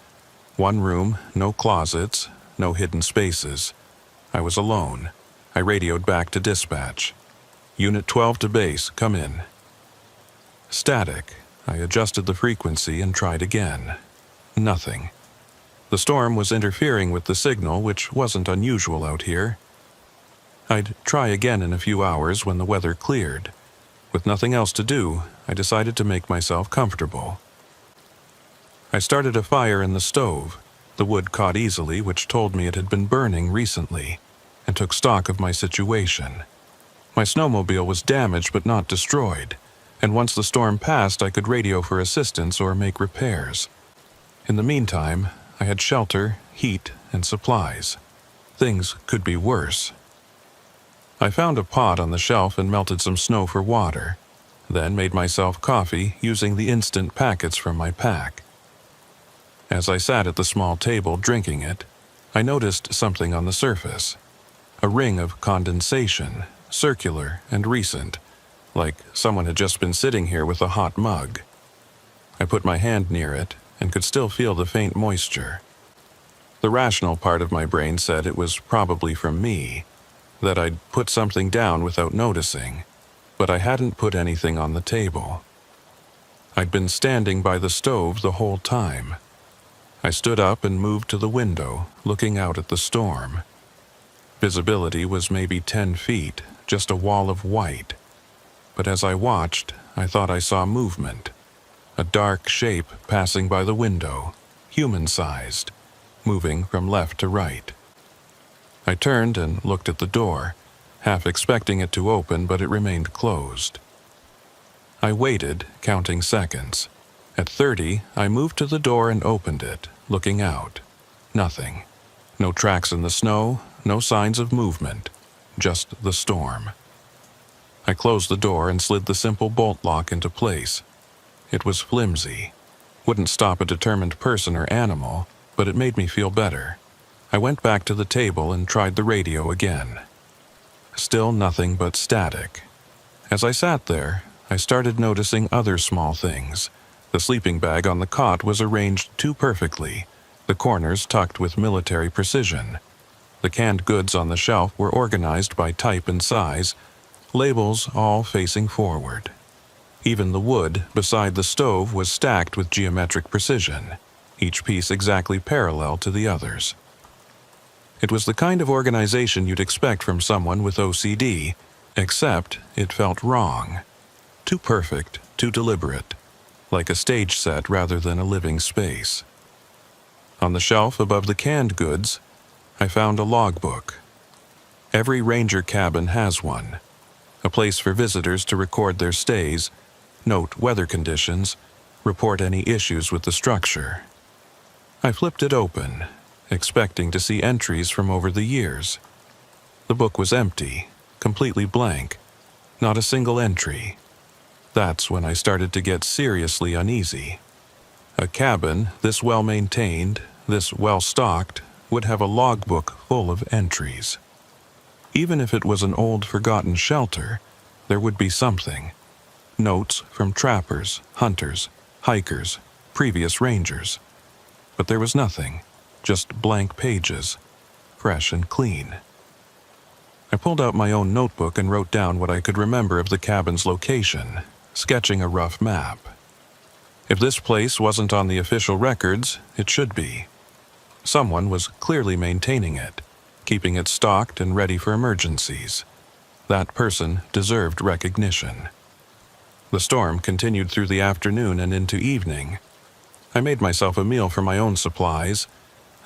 One room, no closets, no hidden spaces. I was alone. I radioed back to dispatch. "Unit 12 to base, come in." Static. I adjusted the frequency and tried again. Nothing. The storm was interfering with the signal, which wasn't unusual out here. I'd try again in a few hours when the weather cleared. With nothing else to do, I decided to make myself comfortable. I started a fire in the stove. The wood caught easily, which told me it had been burning recently, and took stock of my situation. My snowmobile was damaged but not destroyed, and once the storm passed I could radio for assistance or make repairs. In the meantime, I had shelter, heat, and supplies. Things could be worse. I found a pot on the shelf and melted some snow for water, then made myself coffee using the instant packets from my pack. As I sat at the small table drinking it, I noticed something on the surface. A ring of condensation, circular and recent, like someone had just been sitting here with a hot mug. I put my hand near it and could still feel the faint moisture. The rational part of my brain said it was probably from me, that I'd put something down without noticing, but I hadn't put anything on the table. I'd been standing by the stove the whole time. I stood up and moved to the window, looking out at the storm. Visibility was maybe 10 feet, just a wall of white. But as I watched, I thought I saw movement. A dark shape passing by the window, human-sized, moving from left to right. I turned and looked at the door, half expecting it to open, but it remained closed. I waited, counting seconds. At 30, I moved to the door and opened it, looking out. Nothing. No tracks in the snow, no signs of movement, just the storm. I closed the door and slid the simple bolt lock into place. It was flimsy. Wouldn't stop a determined person or animal, but it made me feel better. I went back to the table and tried the radio again. Still nothing but static. As I sat there, I started noticing other small things. The sleeping bag on the cot was arranged too perfectly, the corners tucked with military precision. The canned goods on the shelf were organized by type and size, labels all facing forward. Even the wood beside the stove was stacked with geometric precision, each piece exactly parallel to the others. It was the kind of organization you'd expect from someone with OCD, except it felt wrong. Too perfect, too deliberate, like a stage set rather than a living space. On the shelf above the canned goods, I found a logbook. Every ranger cabin has one, a place for visitors to record their stays, note weather conditions, report any issues with the structure. I flipped it open, expecting to see entries from over the years. The book was empty, completely blank, not a single entry. That's when I started to get seriously uneasy. A cabin this well-maintained, this well-stocked, would have a logbook full of entries. Even if it was an old forgotten shelter, there would be something. Notes from trappers, hunters, hikers, previous rangers. But there was nothing, just blank pages, fresh and clean. I pulled out my own notebook and wrote down what I could remember of the cabin's location, sketching a rough map. If this place wasn't on the official records, it should be. Someone was clearly maintaining it, keeping it stocked and ready for emergencies. That person deserved recognition. The storm continued through the afternoon and into evening. I made myself a meal from my own supplies.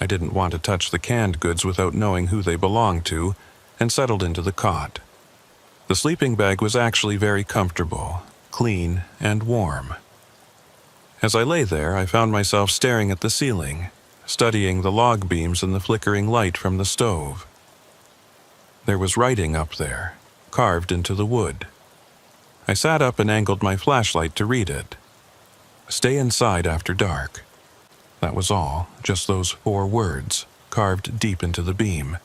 I didn't want to touch the canned goods without knowing who they belonged to, and settled into the cot. The sleeping bag was actually very comfortable, clean, and warm. As I lay there, I found myself staring at the ceiling, studying the log beams and the flickering light from the stove. There was writing up there, carved into the wood. I sat up and angled my flashlight to read it. "Stay inside after dark." That was all, just those 4 words, carved deep into the beam.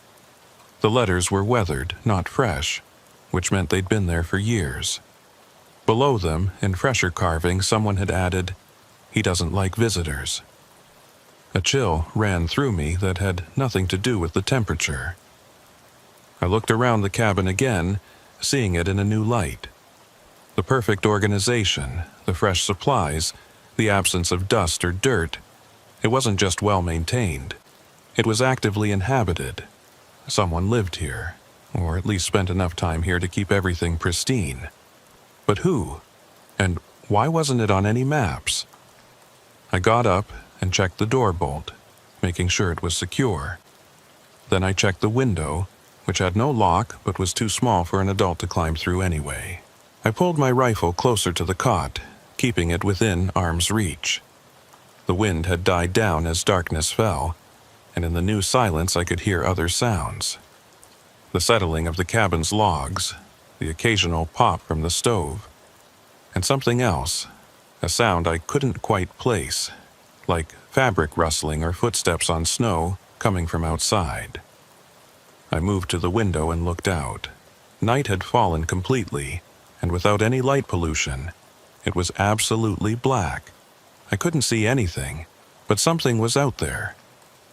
The letters were weathered, not fresh, which meant they'd been there for years. Below them, in fresher carving, someone had added, "He doesn't like visitors." A chill ran through me that had nothing to do with the temperature. I looked around the cabin again, seeing it in a new light. The perfect organization, the fresh supplies, the absence of dust or dirt. It wasn't just well maintained. It was actively inhabited. Someone lived here, or at least spent enough time here to keep everything pristine. But who? And why wasn't it on any maps? I got up and checked the door bolt, making sure it was secure. Then I checked the window, which had no lock but was too small for an adult to climb through anyway. I pulled my rifle closer to the cot, keeping it within arm's reach. The wind had died down as darkness fell, and in the new silence I could hear other sounds. The settling of the cabin's logs, the occasional pop from the stove, and something else, a sound I couldn't quite place, like fabric rustling or footsteps on snow coming from outside. I moved to the window and looked out. Night had fallen completely, and without any light pollution, it was absolutely black. I couldn't see anything, but something was out there.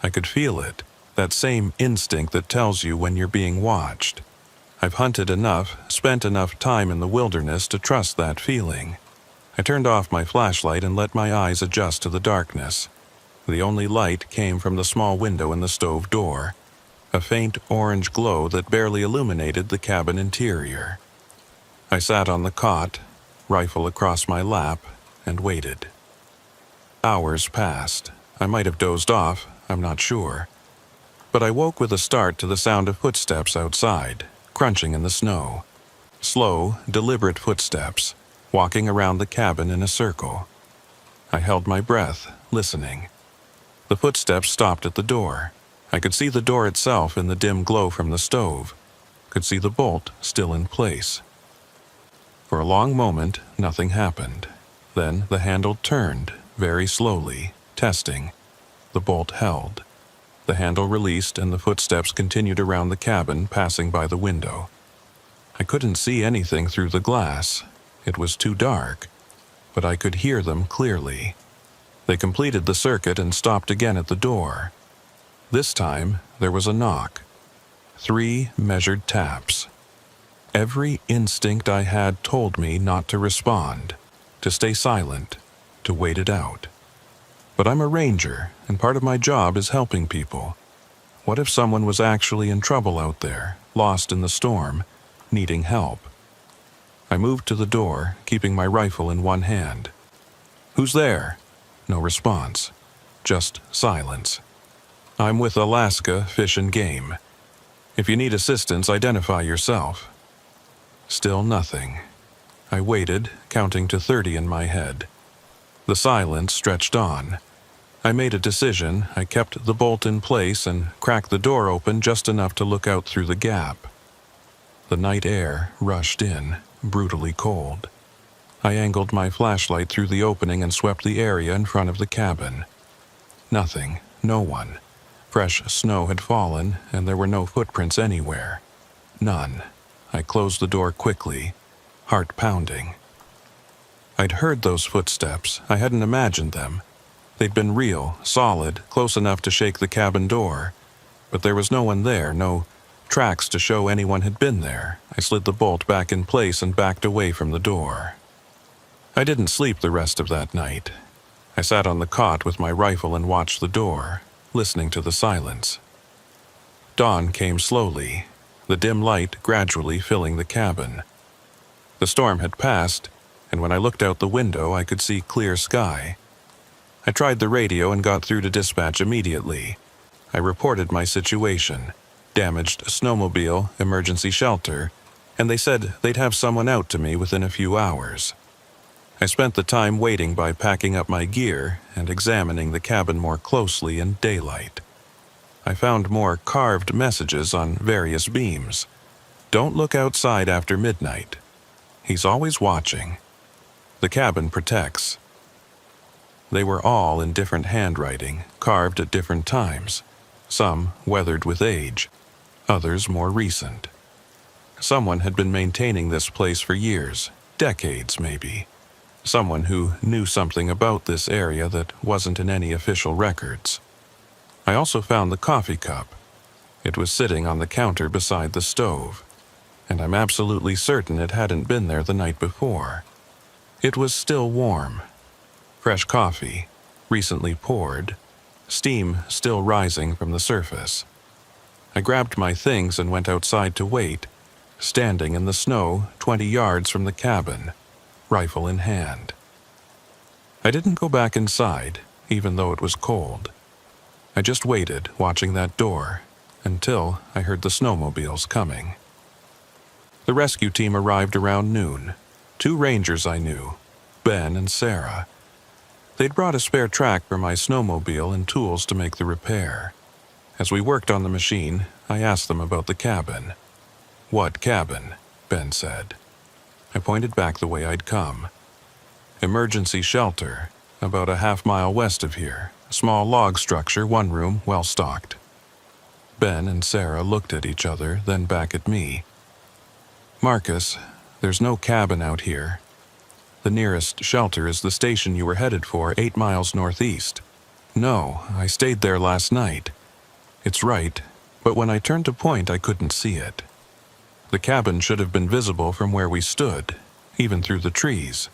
I could feel it, that same instinct that tells you when you're being watched. I've hunted enough, spent enough time in the wilderness to trust that feeling. I turned off my flashlight and let my eyes adjust to the darkness. The only light came from the small window in the stove door, a faint orange glow that barely illuminated the cabin interior. I sat on the cot, rifle across my lap, and waited. Hours passed. I might have dozed off, I'm not sure. But I woke with a start to the sound of footsteps outside, crunching in the snow. Slow, deliberate footsteps, walking around the cabin in a circle. I held my breath, listening. The footsteps stopped at the door. I could see the door itself in the dim glow from the stove, could see the bolt still in place. For a long moment, nothing happened. Then the handle turned, very slowly, testing. The bolt held. The handle released and the footsteps continued around the cabin, passing by the window. I couldn't see anything through the glass. It was too dark, but I could hear them clearly. They completed the circuit and stopped again at the door. This time, there was a knock. 3 measured taps. Every instinct I had told me not to respond, to stay silent, to wait it out. But I'm a ranger, and part of my job is helping people. What if someone was actually in trouble out there, lost in the storm, needing help? I moved to the door, keeping my rifle in one hand. "Who's there?" No response, just silence. "I'm with Alaska Fish and Game. If you need assistance, identify yourself." Still nothing. I waited, counting to 30 in my head. The silence stretched on. I made a decision. I kept the bolt in place and cracked the door open just enough to look out through the gap. The night air rushed in, brutally cold. I angled my flashlight through the opening and swept the area in front of the cabin. Nothing, no one. Fresh snow had fallen, and there were no footprints anywhere. None. I closed the door quickly, heart pounding. I'd heard those footsteps. I hadn't imagined them. They'd been real, solid, close enough to shake the cabin door. But there was no one there, no tracks to show anyone had been there. I slid the bolt back in place and backed away from the door. I didn't sleep the rest of that night. I sat on the cot with my rifle and watched the door. listening to the silence. Dawn came slowly, the dim light gradually filling the cabin. The storm had passed, and when I looked out the window, I could see clear sky. I tried the radio and got through to dispatch immediately. I reported my situation, damaged snowmobile, emergency shelter, and they said they'd have someone out to me within a few hours. I spent the time waiting by packing up my gear and examining the cabin more closely in daylight. I found more carved messages on various beams. Don't look outside after midnight. He's always watching. The cabin protects. They were all in different handwriting, carved at different times. Some weathered with age, others more recent. Someone had been maintaining this place for years, decades maybe. Someone who knew something about this area that wasn't in any official records. I also found the coffee cup. It was sitting on the counter beside the stove, and I'm absolutely certain it hadn't been there the night before. It was still warm. Fresh coffee, recently poured, steam still rising from the surface. I grabbed my things and went outside to wait, standing in the snow 20 yards from the cabin, rifle in hand. I didn't go back inside, even though it was cold. I just waited, watching that door, until I heard the snowmobiles coming. The rescue team arrived around noon. 2 rangers I knew, Ben and Sarah. They'd brought a spare track for my snowmobile and tools to make the repair. As we worked on the machine, I asked them about the cabin. "What cabin?" Ben said. I pointed back the way I'd come. "Emergency shelter, about a half-mile west of here. A small log structure, 1 room, well stocked." Ben and Sarah looked at each other, then back at me. "Marcus, there's no cabin out here. The nearest shelter is the station you were headed for, 8 miles northeast. No, I stayed there last night. It's right, but when I turned to point, I couldn't see it. The cabin should have been visible from where we stood, even through the trees.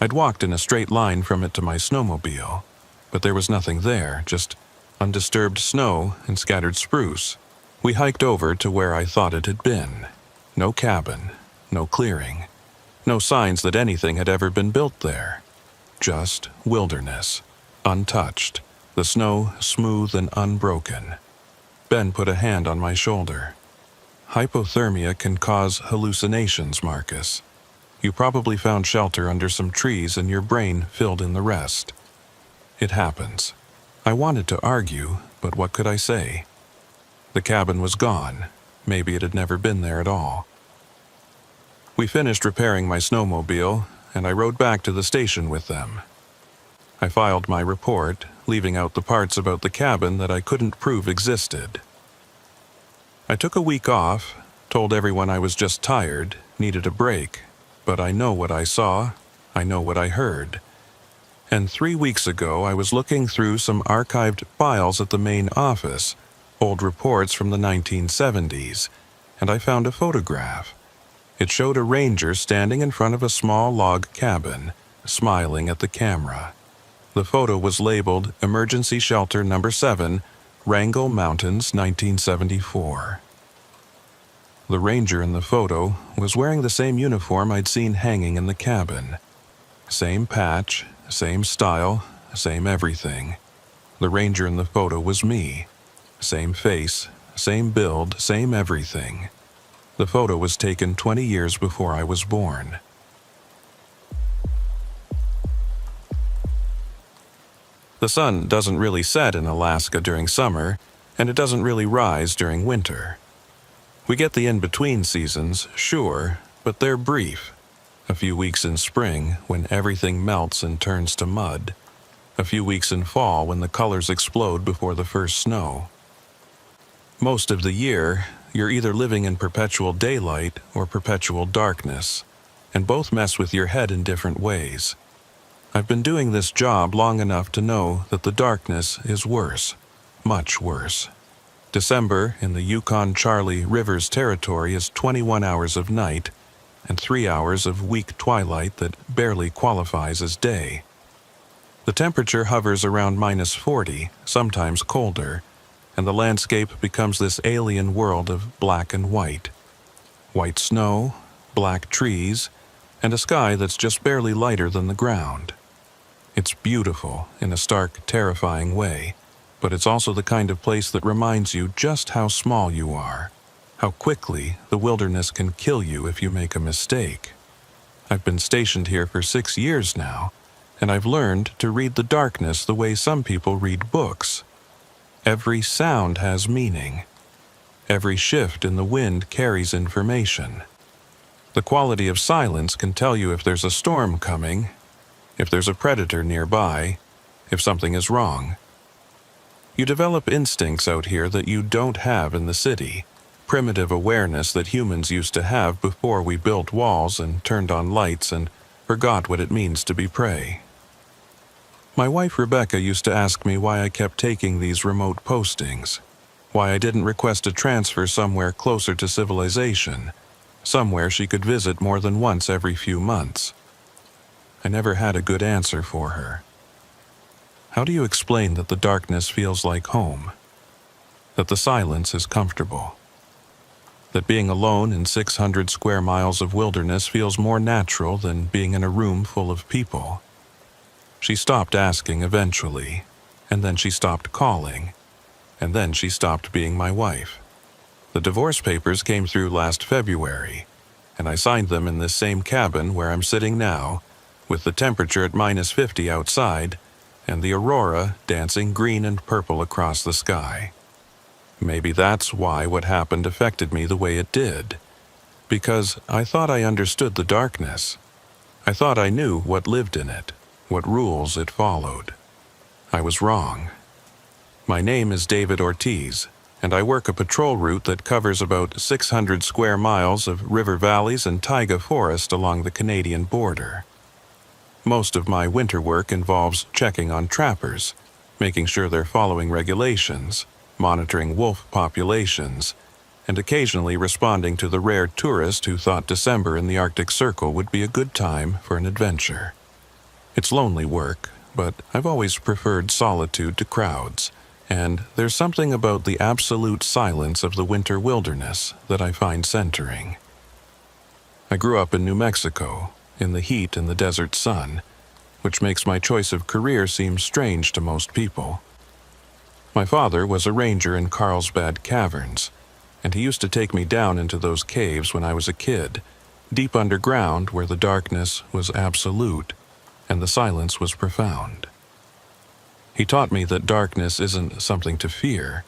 I'd walked in a straight line from it to my snowmobile, but there was nothing there, just undisturbed snow and scattered spruce. We hiked over to where I thought it had been. No cabin, no clearing, no signs that anything had ever been built there. Just wilderness, untouched, the snow smooth and unbroken." Ben put a hand on my shoulder. "Hypothermia can cause hallucinations, Marcus. You probably found shelter under some trees and your brain filled in the rest. It happens." I wanted to argue, but what could I say? The cabin was gone. Maybe it had never been there at all. We finished repairing my snowmobile, and I rode back to the station with them. I filed my report, leaving out the parts about the cabin that I couldn't prove existed. I took a week off, told everyone I was just tired, needed a break, but I know what I saw, I know what I heard. And 3 weeks ago, I was looking through some archived files at the main office, old reports from the 1970s, and I found a photograph. It showed a ranger standing in front of a small log cabin, smiling at the camera. The photo was labeled Emergency Shelter Number 7, Wrangell Mountains, 1974. The ranger in the photo was wearing the same uniform I'd seen hanging in the cabin. Same patch, same style, same everything. The ranger in the photo was me. Same face, same build, same everything. The photo was taken 20 years before I was born. The sun doesn't really set in Alaska during summer, and it doesn't really rise during winter. We get the in-between seasons, sure, but they're brief. A few weeks in spring, when everything melts and turns to mud. A few weeks in fall, when the colors explode before the first snow. Most of the year, you're either living in perpetual daylight or perpetual darkness, and both mess with your head in different ways. I've been doing this job long enough to know that the darkness is worse, much worse. December in the Yukon-Charlie Rivers territory is 21 hours of night and 3 hours of weak twilight that barely qualifies as day. The temperature hovers around -40, sometimes colder, and the landscape becomes this alien world of black and white. White snow, black trees, and a sky that's just barely lighter than the ground. It's beautiful in a stark, terrifying way, but it's also the kind of place that reminds you just how small you are, how quickly the wilderness can kill you if you make a mistake. I've been stationed here for 6 years now, and I've learned to read the darkness the way some people read books. Every sound has meaning. Every shift in the wind carries information. The quality of silence can tell you if there's a storm coming, if there's a predator nearby, if something is wrong. You develop instincts out here that you don't have in the city, primitive awareness that humans used to have before we built walls and turned on lights and forgot what it means to be prey. My wife Rebecca used to ask me why I kept taking these remote postings, why I didn't request a transfer somewhere closer to civilization, somewhere she could visit more than once every few months. I never had a good answer for her. How do you explain that the darkness feels like home? That the silence is comfortable? That being alone in 600 square miles of wilderness feels more natural than being in a room full of people? She stopped asking eventually, and then she stopped calling, and then she stopped being my wife. The divorce papers came through last February, and I signed them in this same cabin where I'm sitting now, with the temperature at -50 outside, and the aurora dancing green and purple across the sky. Maybe that's why what happened affected me the way it did, because I thought I understood the darkness. I thought I knew what lived in it, what rules it followed. I was wrong. My name is David Ortiz, and I work a patrol route that covers about 600 square miles of river valleys and taiga forest along the Canadian border. Most of my winter work involves checking on trappers, making sure they're following regulations, monitoring wolf populations, and occasionally responding to the rare tourist who thought December in the Arctic Circle would be a good time for an adventure. It's lonely work, but I've always preferred solitude to crowds, and there's something about the absolute silence of the winter wilderness that I find centering. I grew up in New Mexico, in the heat and the desert sun, which makes my choice of career seem strange to most people. My father was a ranger in Carlsbad Caverns, and he used to take me down into those caves when I was a kid, deep underground where the darkness was absolute and the silence was profound. He taught me that darkness isn't something to fear.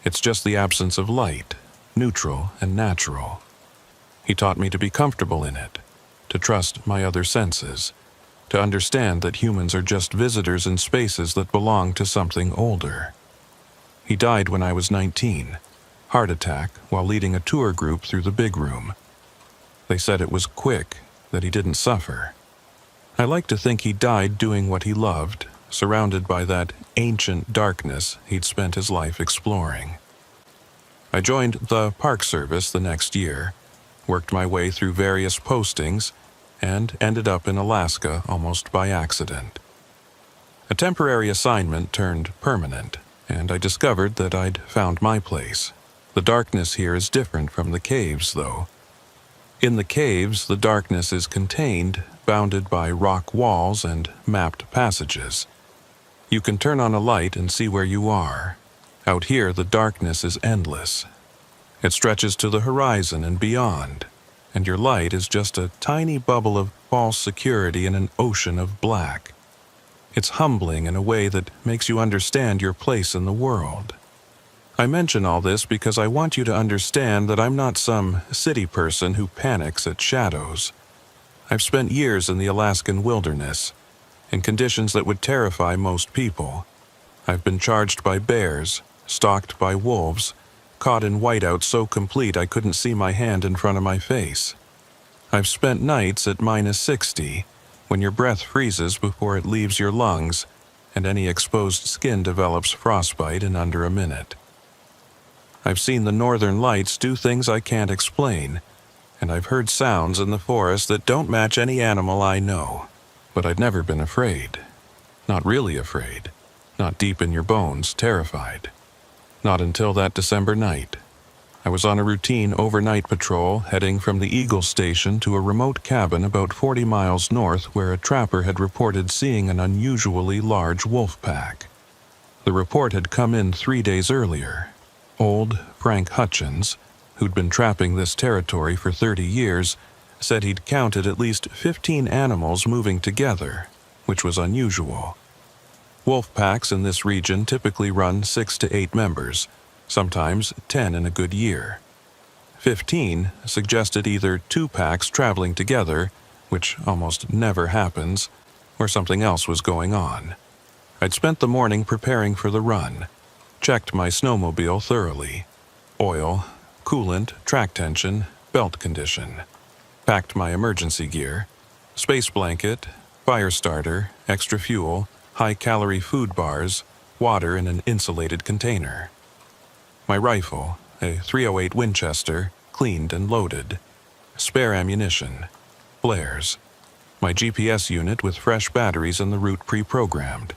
It's just the absence of light, neutral and natural. He taught me to be comfortable in it, to trust my other senses, to understand that humans are just visitors in spaces that belong to something older. He died when I was 19, heart attack while leading a tour group through the big room. They said it was quick, that he didn't suffer. I like to think he died doing what he loved, surrounded by that ancient darkness he'd spent his life exploring. I joined the Park Service the next year, worked my way through various postings, and ended up in Alaska almost by accident. A temporary assignment turned permanent, and I discovered that I'd found my place. The darkness here is different from the caves, though. In the caves, the darkness is contained, bounded by rock walls and mapped passages. You can turn on a light and see where you are. Out here, the darkness is endless. It stretches to the horizon and beyond, and your light is just a tiny bubble of false security in an ocean of black. It's humbling in a way that makes you understand your place in the world. I mention all this because I want you to understand that I'm not some city person who panics at shadows. I've spent years in the Alaskan wilderness, in conditions that would terrify most people. I've been charged by bears, stalked by wolves, caught in whiteout so complete I couldn't see my hand in front of my face. I've spent nights at -60, when your breath freezes before it leaves your lungs, and any exposed skin develops frostbite in under a minute. I've seen the northern lights do things I can't explain, and I've heard sounds in the forest that don't match any animal I know, but I'd never been afraid. Not really afraid. Not deep in your bones, terrified. Not until that December night. I was on a routine overnight patrol heading from the Eagle Station to a remote cabin about 40 miles north where a trapper had reported seeing an unusually large wolf pack. The report had come in 3 days earlier. Old Frank Hutchins, who'd been trapping this territory for 30 years, said he'd counted at least 15 animals moving together, which was unusual. Wolf packs in this region typically run 6 to 8 members, sometimes 10 in a good year. 15 suggested either 2 packs traveling together, which almost never happens, or something else was going on. I'd spent the morning preparing for the run, checked my snowmobile thoroughly. Oil, coolant, track tension, belt condition. Packed my emergency gear, space blanket, fire starter, extra fuel, high-calorie food bars, water in an insulated container. My rifle, a .308 Winchester, cleaned and loaded. Spare ammunition. Flares. My GPS unit with fresh batteries and the route pre-programmed.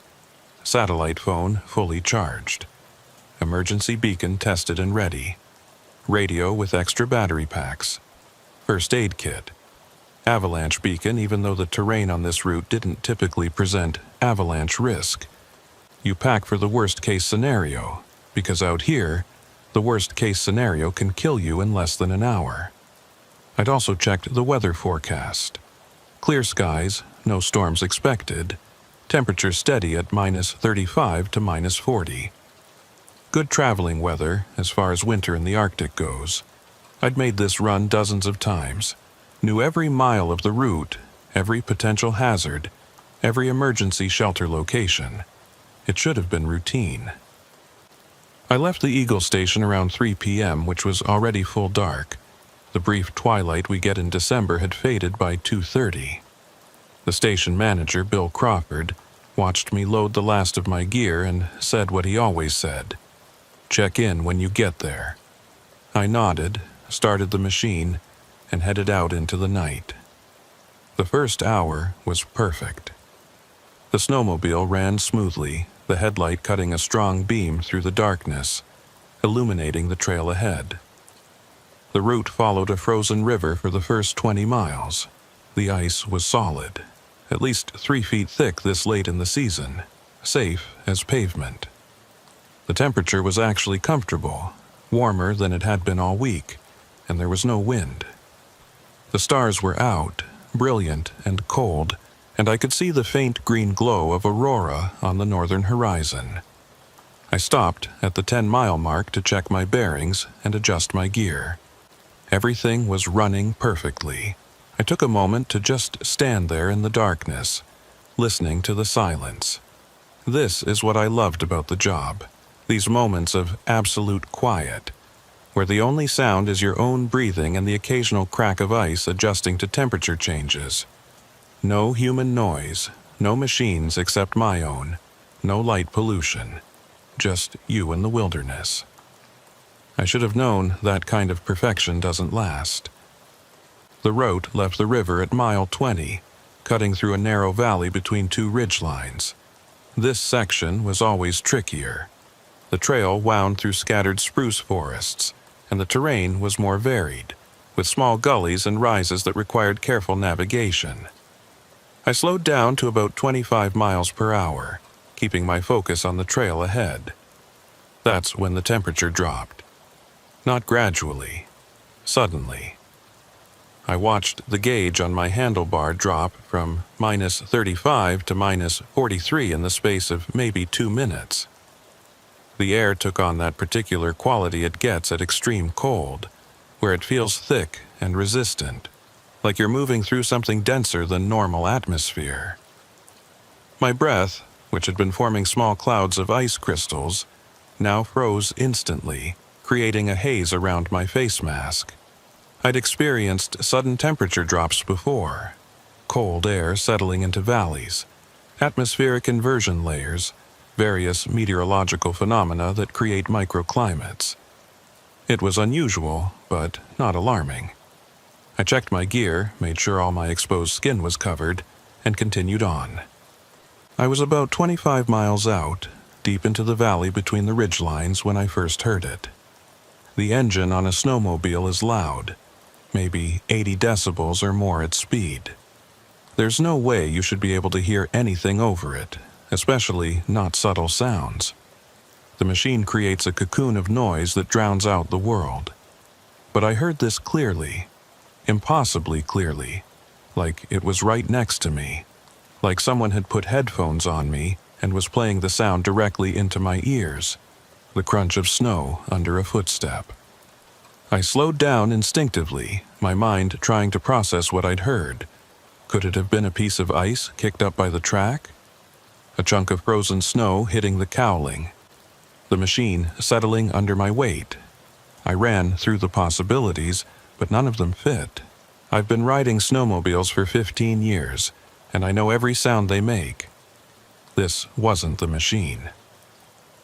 Satellite phone fully charged. Emergency beacon tested and ready. Radio with extra battery packs. First aid kit. Avalanche beacon even though the terrain on this route didn't typically present avalanche risk. You pack for the worst-case scenario, because out here, the worst-case scenario can kill you in less than an hour. I'd also checked the weather forecast. Clear skies, no storms expected. Temperature steady at -35 to -40. Good traveling weather as far as winter in the Arctic goes. I'd made this run dozens of times. Knew every mile of the route, every potential hazard, every emergency shelter location. It should have been routine. I left the Eagle Station around 3 p.m., which was already full dark. The brief twilight we get in December had faded by 2:30. The station manager, Bill Crawford, watched me load the last of my gear and said what he always said. "Check in when you get there." I nodded, started the machine, and headed out into the night. The first hour was perfect. The snowmobile ran smoothly, the headlight cutting a strong beam through the darkness, illuminating the trail ahead. The route followed a frozen river for the first 20 miles. The ice was solid, at least 3 feet thick this late in the season, safe as pavement. The temperature was actually comfortable, warmer than it had been all week, and there was no wind. The stars were out, brilliant and cold, and I could see the faint green glow of aurora on the northern horizon. I stopped at the 10-mile mark to check my bearings and adjust my gear. Everything was running perfectly. I took a moment to just stand there in the darkness, listening to the silence. This is what I loved about the job, these moments of absolute quiet, where the only sound is your own breathing and the occasional crack of ice adjusting to temperature changes. No human noise, no machines except my own, no light pollution, just you in the wilderness. I should have known that kind of perfection doesn't last. The route left the river at mile 20, cutting through a narrow valley between 2 ridgelines. This section was always trickier. The trail wound through scattered spruce forests, and the terrain was more varied, with small gullies and rises that required careful navigation. I slowed down to about 25 miles per hour, keeping my focus on the trail ahead. That's when the temperature dropped. Not gradually, suddenly. I watched the gauge on my handlebar drop from -35 to -43 in the space of maybe 2 minutes. The air took on that particular quality it gets at extreme cold, where it feels thick and resistant, like you're moving through something denser than normal atmosphere. My breath, which had been forming small clouds of ice crystals, now froze instantly, creating a haze around my face mask. I'd experienced sudden temperature drops before, cold air settling into valleys, atmospheric inversion layers, various meteorological phenomena that create microclimates. It was unusual, but not alarming. I checked my gear, made sure all my exposed skin was covered, and continued on. I was about 25 miles out, deep into the valley between the ridgelines when I first heard it. The engine on a snowmobile is loud, maybe 80 decibels or more at speed. There's no way you should be able to hear anything over it, especially not subtle sounds. The machine creates a cocoon of noise that drowns out the world. But I heard this clearly, impossibly clearly, like it was right next to me, like someone had put headphones on me and was playing the sound directly into my ears, the crunch of snow under a footstep. I slowed down instinctively, my mind trying to process what I'd heard. Could it have been a piece of ice kicked up by the track? A chunk of frozen snow hitting the cowling? The machine settling under my weight? I ran through the possibilities, but none of them fit. I've been riding snowmobiles for 15 years, and I know every sound they make. This wasn't the machine.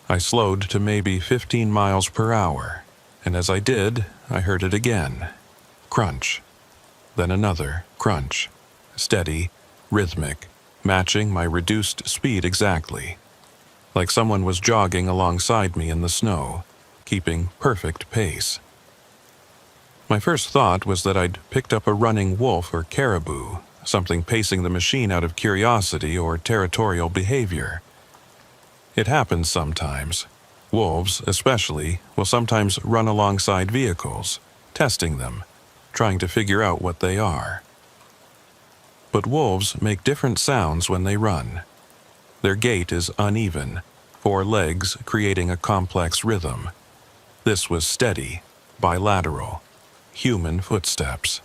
I slowed to maybe 15 miles per hour, and as I did, I heard it again. Crunch. Then another crunch. Steady, rhythmic, matching my reduced speed exactly. Like someone was jogging alongside me in the snow, keeping perfect pace. My first thought was that I'd picked up a running wolf or caribou, something pacing the machine out of curiosity or territorial behavior. It happens sometimes. Wolves, especially, will sometimes run alongside vehicles, testing them, trying to figure out what they are. But wolves make different sounds when they run. Their gait is uneven, 4 legs creating a complex rhythm. This was steady, bilateral, human footsteps.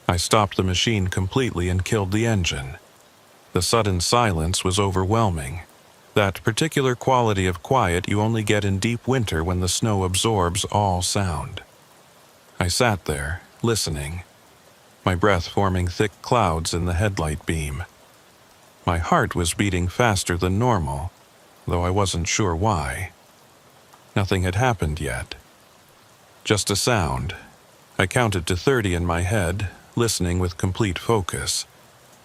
I stopped the machine completely and killed the engine. The sudden silence was overwhelming. That particular quality of quiet you only get in deep winter when the snow absorbs all sound. I sat there, listening, my breath forming thick clouds in the headlight beam. My heart was beating faster than normal, though I wasn't sure why. Nothing had happened yet. Just a sound. I counted to 30 in my head, listening with complete focus.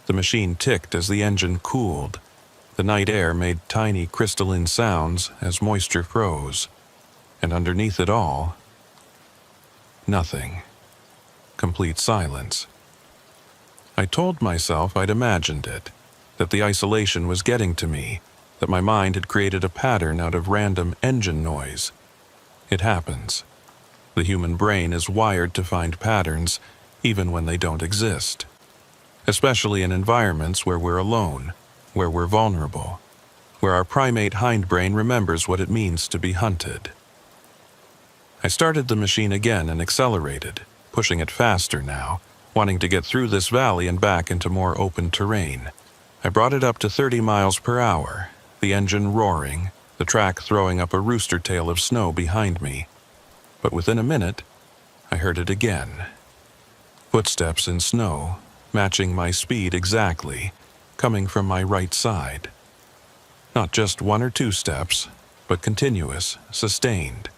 The machine ticked as the engine cooled. The night air made tiny crystalline sounds as moisture froze. And underneath it all, nothing. Complete silence. I told myself I'd imagined it, that the isolation was getting to me, that my mind had created a pattern out of random engine noise. It happens. The human brain is wired to find patterns, even when they don't exist. Especially in environments where we're alone, where we're vulnerable, where our primate hindbrain remembers what it means to be hunted. I started the machine again and accelerated, pushing it faster now, wanting to get through this valley and back into more open terrain. I brought it up to 30 miles per hour, the engine roaring, the track throwing up a rooster tail of snow behind me. But within a minute, I heard it again. Footsteps in snow, matching my speed exactly, coming from my right side. Not just 1 or 2 steps, but continuous, sustained,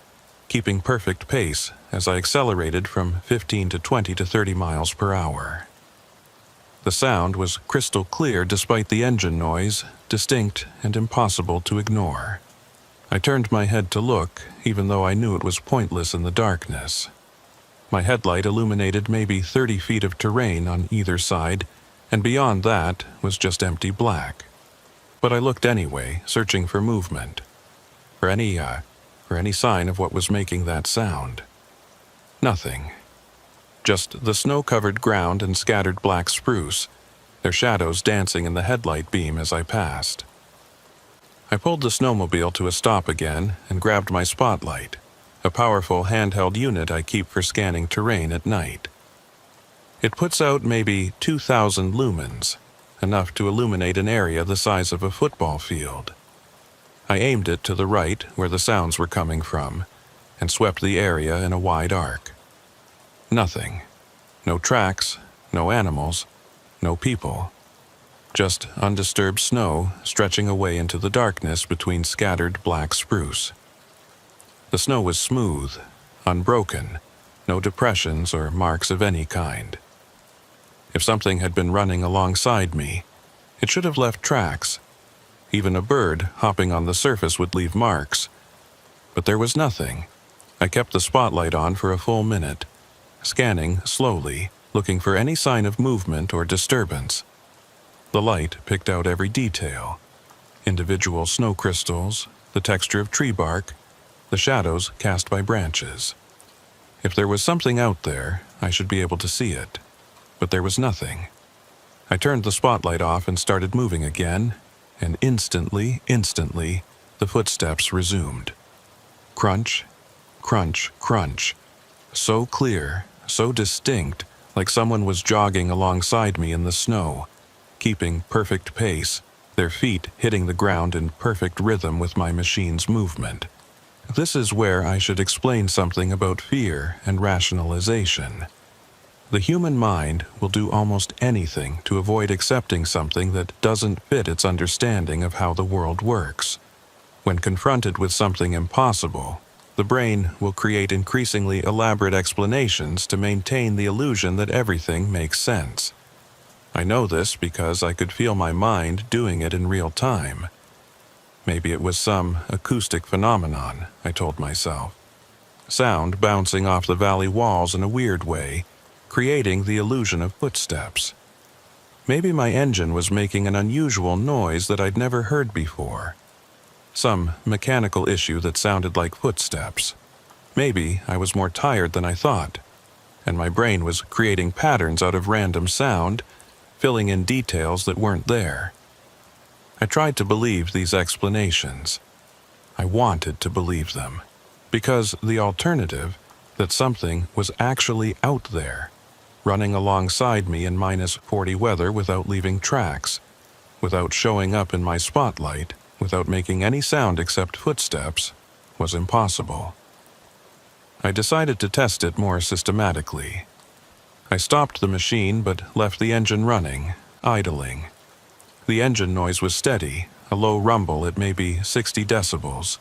keeping perfect pace as I accelerated from 15 to 20 to 30 miles per hour. The sound was crystal clear despite the engine noise, distinct and impossible to ignore. I turned my head to look, even though I knew it was pointless in the darkness. My headlight illuminated maybe 30 feet of terrain on either side, and beyond that was just empty black. But I looked anyway, searching for movement, for any sign of what was making that sound. Nothing. Just the snow-covered ground and scattered black spruce, their shadows dancing in the headlight beam as I passed. I pulled the snowmobile to a stop again and grabbed my spotlight, a powerful handheld unit I keep for scanning terrain at night. It puts out maybe 2,000 lumens, enough to illuminate an area the size of a football field. I aimed it to the right where the sounds were coming from, and swept the area in a wide arc. Nothing. No tracks, no animals, no people. Just undisturbed snow stretching away into the darkness between scattered black spruce. The snow was smooth, unbroken, no depressions or marks of any kind. If something had been running alongside me, it should have left tracks, Even a bird hopping on the surface would leave marks. But there was nothing. I kept the spotlight on for a full minute, scanning slowly, looking for any sign of movement or disturbance. The light picked out every detail: individual snow crystals, the texture of tree bark, the shadows cast by branches. If there was something out there, I should be able to see it. But there was nothing. I turned the spotlight off and started moving again, and instantly, the footsteps resumed. Crunch, crunch, crunch. So clear, so distinct, like someone was jogging alongside me in the snow, keeping perfect pace, their feet hitting the ground in perfect rhythm with my machine's movement. This is where I should explain something about fear and rationalization. The human mind will do almost anything to avoid accepting something that doesn't fit its understanding of how the world works. When confronted with something impossible, the brain will create increasingly elaborate explanations to maintain the illusion that everything makes sense. I know this because I could feel my mind doing it in real time. Maybe it was some acoustic phenomenon, I told myself. Sound bouncing off the valley walls in a weird way, creating the illusion of footsteps. Maybe my engine was making an unusual noise that I'd never heard before. Some mechanical issue that sounded like footsteps. Maybe I was more tired than I thought, and my brain was creating patterns out of random sound, filling in details that weren't there. I tried to believe these explanations. I wanted to believe them, because the alternative, that something was actually out there, running alongside me in -40 weather without leaving tracks, without showing up in my spotlight, without making any sound except footsteps, was impossible. I decided to test it more systematically. I stopped the machine but left the engine running, idling. The engine noise was steady, a low rumble at maybe 60 decibels.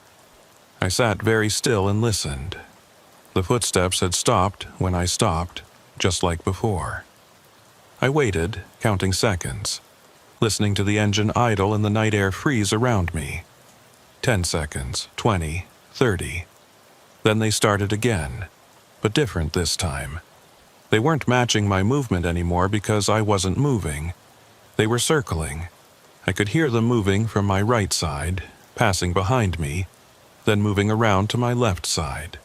I sat very still and listened. The footsteps had stopped when I stopped, just like before. I waited, counting seconds, listening to the engine idle and the night air freeze around me. 10 seconds, 20, 30. Then they started again, but different this time. They weren't matching my movement anymore because I wasn't moving. They were circling. I could hear them moving from my right side, passing behind me, then moving around to my left side.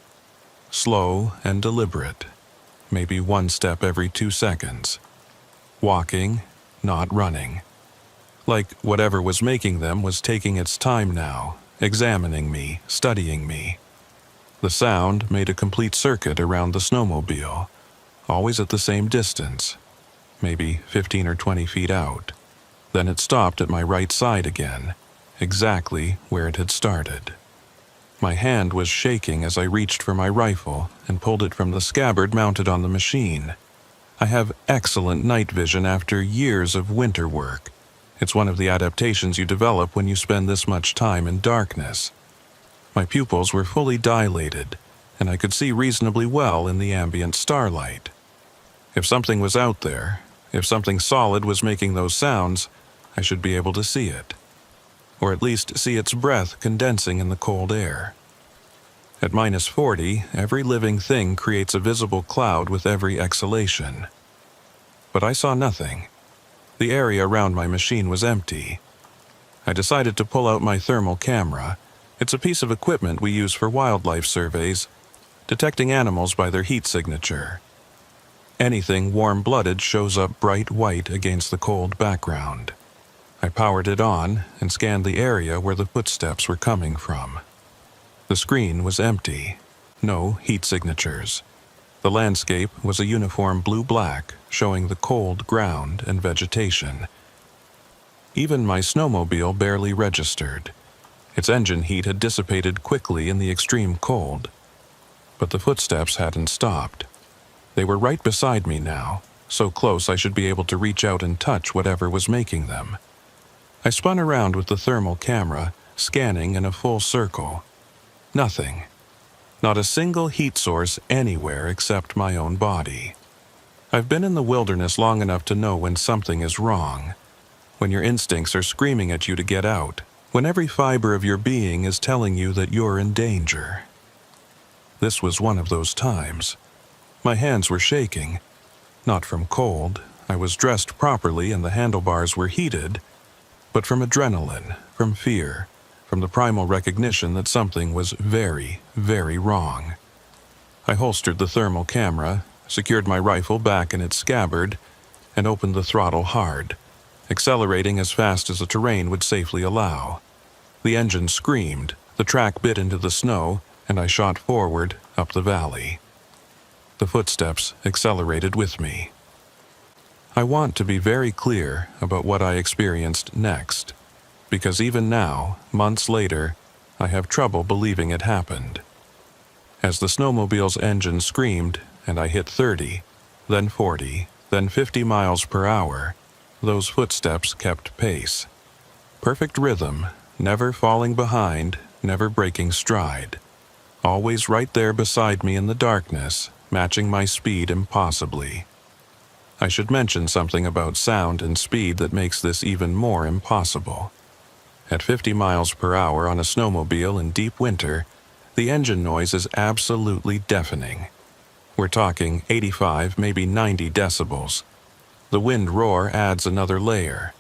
Slow and deliberate, maybe one step every 2 seconds. Walking, not running. Like whatever was making them was taking its time now, examining me, studying me. The sound made a complete circuit around the snowmobile, always at the same distance, maybe 15 or 20 feet out. Then it stopped at my right side again, exactly where it had started. My hand was shaking as I reached for my rifle and pulled it from the scabbard mounted on the machine. I have excellent night vision after years of winter work. It's one of the adaptations you develop when you spend this much time in darkness. My pupils were fully dilated, and I could see reasonably well in the ambient starlight. If something was out there, if something solid was making those sounds, I should be able to see it. Or at least see its breath condensing in the cold air. At -40, every living thing creates a visible cloud with every exhalation. But I saw nothing. The area around my machine was empty. I decided to pull out my thermal camera. It's a piece of equipment we use for wildlife surveys, detecting animals by their heat signature. Anything warm-blooded shows up bright white against the cold background. I powered it on and scanned the area where the footsteps were coming from. The screen was empty. No heat signatures. The landscape was a uniform blue-black, showing the cold ground and vegetation. Even my snowmobile barely registered. Its engine heat had dissipated quickly in the extreme cold. But the footsteps hadn't stopped. They were right beside me now, so close I should be able to reach out and touch whatever was making them. I spun around with the thermal camera, scanning in a full circle. Nothing. Not a single heat source anywhere except my own body. I've been in the wilderness long enough to know when something is wrong, when your instincts are screaming at you to get out, when every fiber of your being is telling you that you're in danger. This was one of those times. My hands were shaking, not from cold. I was dressed properly and the handlebars were heated, but from adrenaline, from fear, from the primal recognition that something was very, very wrong. I holstered the thermal camera, secured my rifle back in its scabbard, and opened the throttle hard, accelerating as fast as the terrain would safely allow. The engine screamed, the track bit into the snow, and I shot forward up the valley. The footsteps accelerated with me. I want to be very clear about what I experienced next, because even now, months later, I have trouble believing it happened. As the snowmobile's engine screamed and I hit 30, then 40, then 50 miles per hour, those footsteps kept pace. Perfect rhythm, never falling behind, never breaking stride. Always right there beside me in the darkness, matching my speed impossibly. I should mention something about sound and speed that makes this even more impossible. At 50 miles per hour on a snowmobile in deep winter, the engine noise is absolutely deafening. We're talking 85, maybe 90 decibels. The wind roar adds another layer.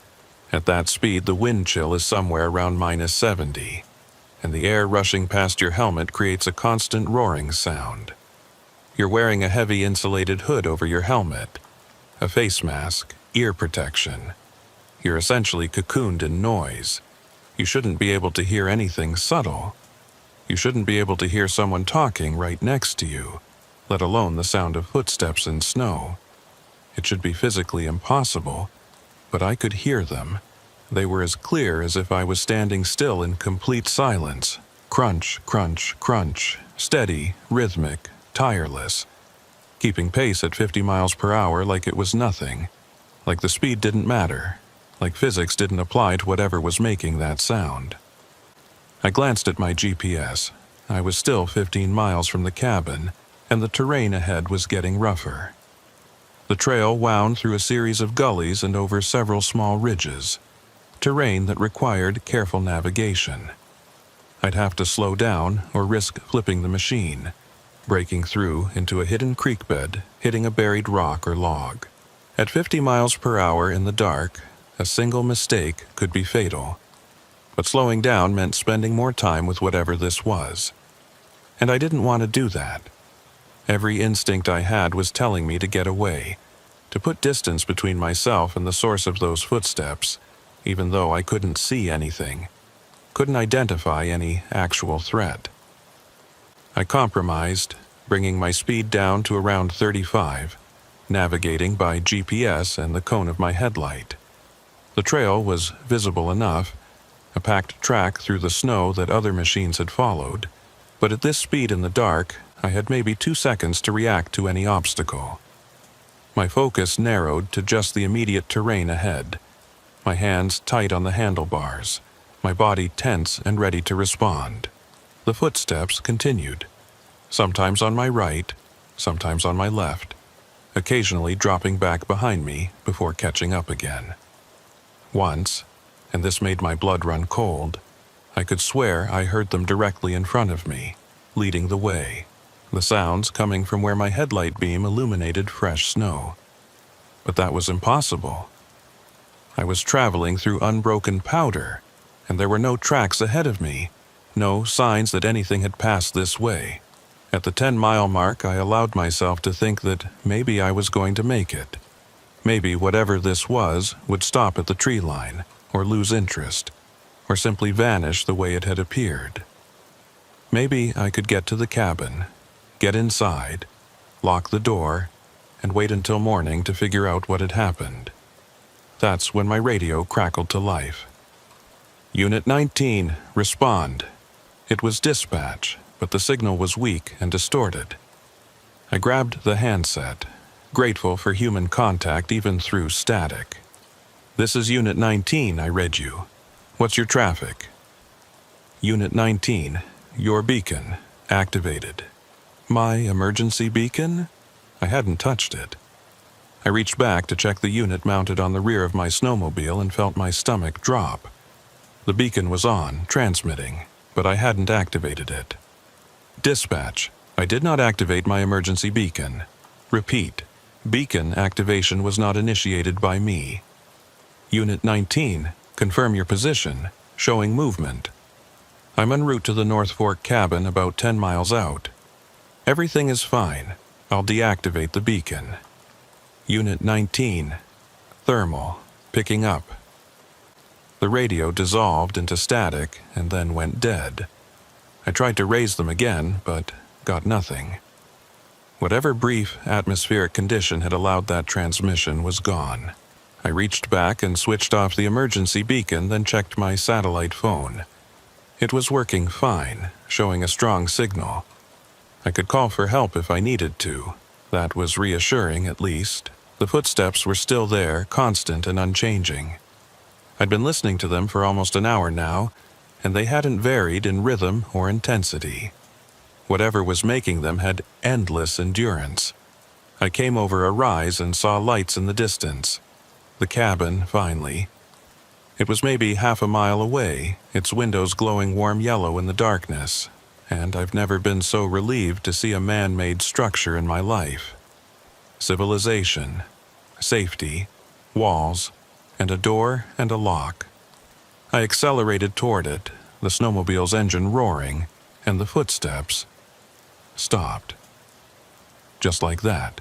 At that speed, the wind chill is somewhere around -70, and the air rushing past your helmet creates a constant roaring sound. You're wearing a heavy insulated hood over your helmet, a face mask, ear protection. You're essentially cocooned in noise. You shouldn't be able to hear anything subtle. You shouldn't be able to hear someone talking right next to you, let alone the sound of footsteps in snow. It should be physically impossible, but I could hear them. They were as clear as if I was standing still in complete silence. Crunch, crunch, crunch, steady, rhythmic, tireless, keeping pace at 50 miles per hour like it was nothing, like the speed didn't matter, like physics didn't apply to whatever was making that sound. I glanced at my GPS. I was still 15 miles from the cabin, and the terrain ahead was getting rougher. The trail wound through a series of gullies and over several small ridges, terrain that required careful navigation. I'd have to slow down or risk flipping the machine, breaking through into a hidden creek bed, hitting a buried rock or log. At 50 miles per hour in the dark, a single mistake could be fatal. But slowing down meant spending more time with whatever this was. And I didn't want to do that. Every instinct I had was telling me to get away, to put distance between myself and the source of those footsteps, even though I couldn't see anything, couldn't identify any actual threat. I compromised, bringing my speed down to around 35, navigating by GPS and the cone of my headlight. The trail was visible enough, a packed track through the snow that other machines had followed, but at this speed in the dark, I had maybe 2 seconds to react to any obstacle. My focus narrowed to just the immediate terrain ahead, my hands tight on the handlebars, my body tense and ready to respond. The footsteps continued, sometimes on my right, sometimes on my left, occasionally dropping back behind me before catching up again. Once, and this made my blood run cold, I could swear I heard them directly in front of me, leading the way, the sounds coming from where my headlight beam illuminated fresh snow. But that was impossible. I was traveling through unbroken powder, and there were no tracks ahead of me, no signs that anything had passed this way. At the 10-mile mark, I allowed myself to think that maybe I was going to make it. Maybe whatever this was would stop at the tree line, or lose interest, or simply vanish the way it had appeared. Maybe I could get to the cabin, get inside, lock the door, and wait until morning to figure out what had happened. That's when my radio crackled to life. Unit 19, respond. It was dispatch, but the signal was weak and distorted. I grabbed the handset, grateful for human contact even through static. This is Unit 19, I read you. What's your traffic? Unit 19, your beacon, activated. My emergency beacon? I hadn't touched it. I reached back to check the unit mounted on the rear of my snowmobile and felt my stomach drop. The beacon was on, transmitting, but I hadn't activated it. Dispatch, I did not activate my emergency beacon. Repeat, beacon activation was not initiated by me. Unit 19, confirm your position, showing movement. I'm en route to the North Fork cabin about 10 miles out. Everything is fine. I'll deactivate the beacon. Unit 19, thermal, picking up. The radio dissolved into static and then went dead. I tried to raise them again, but got nothing. Whatever brief atmospheric condition had allowed that transmission was gone. I reached back and switched off the emergency beacon, then checked my satellite phone. It was working fine, showing a strong signal. I could call for help if I needed to. That was reassuring, at least. The footsteps were still there, constant and unchanging. I'd been listening to them for almost an hour now, and they hadn't varied in rhythm or intensity. Whatever was making them had endless endurance. I came over a rise and saw lights in the distance. The cabin, finally. It was maybe half a mile away, its windows glowing warm yellow in the darkness, and I've never been so relieved to see a man-made structure in my life. Civilization, safety, walls, and a door and a lock. I accelerated toward it, the snowmobile's engine roaring, and the footsteps stopped. Just like that.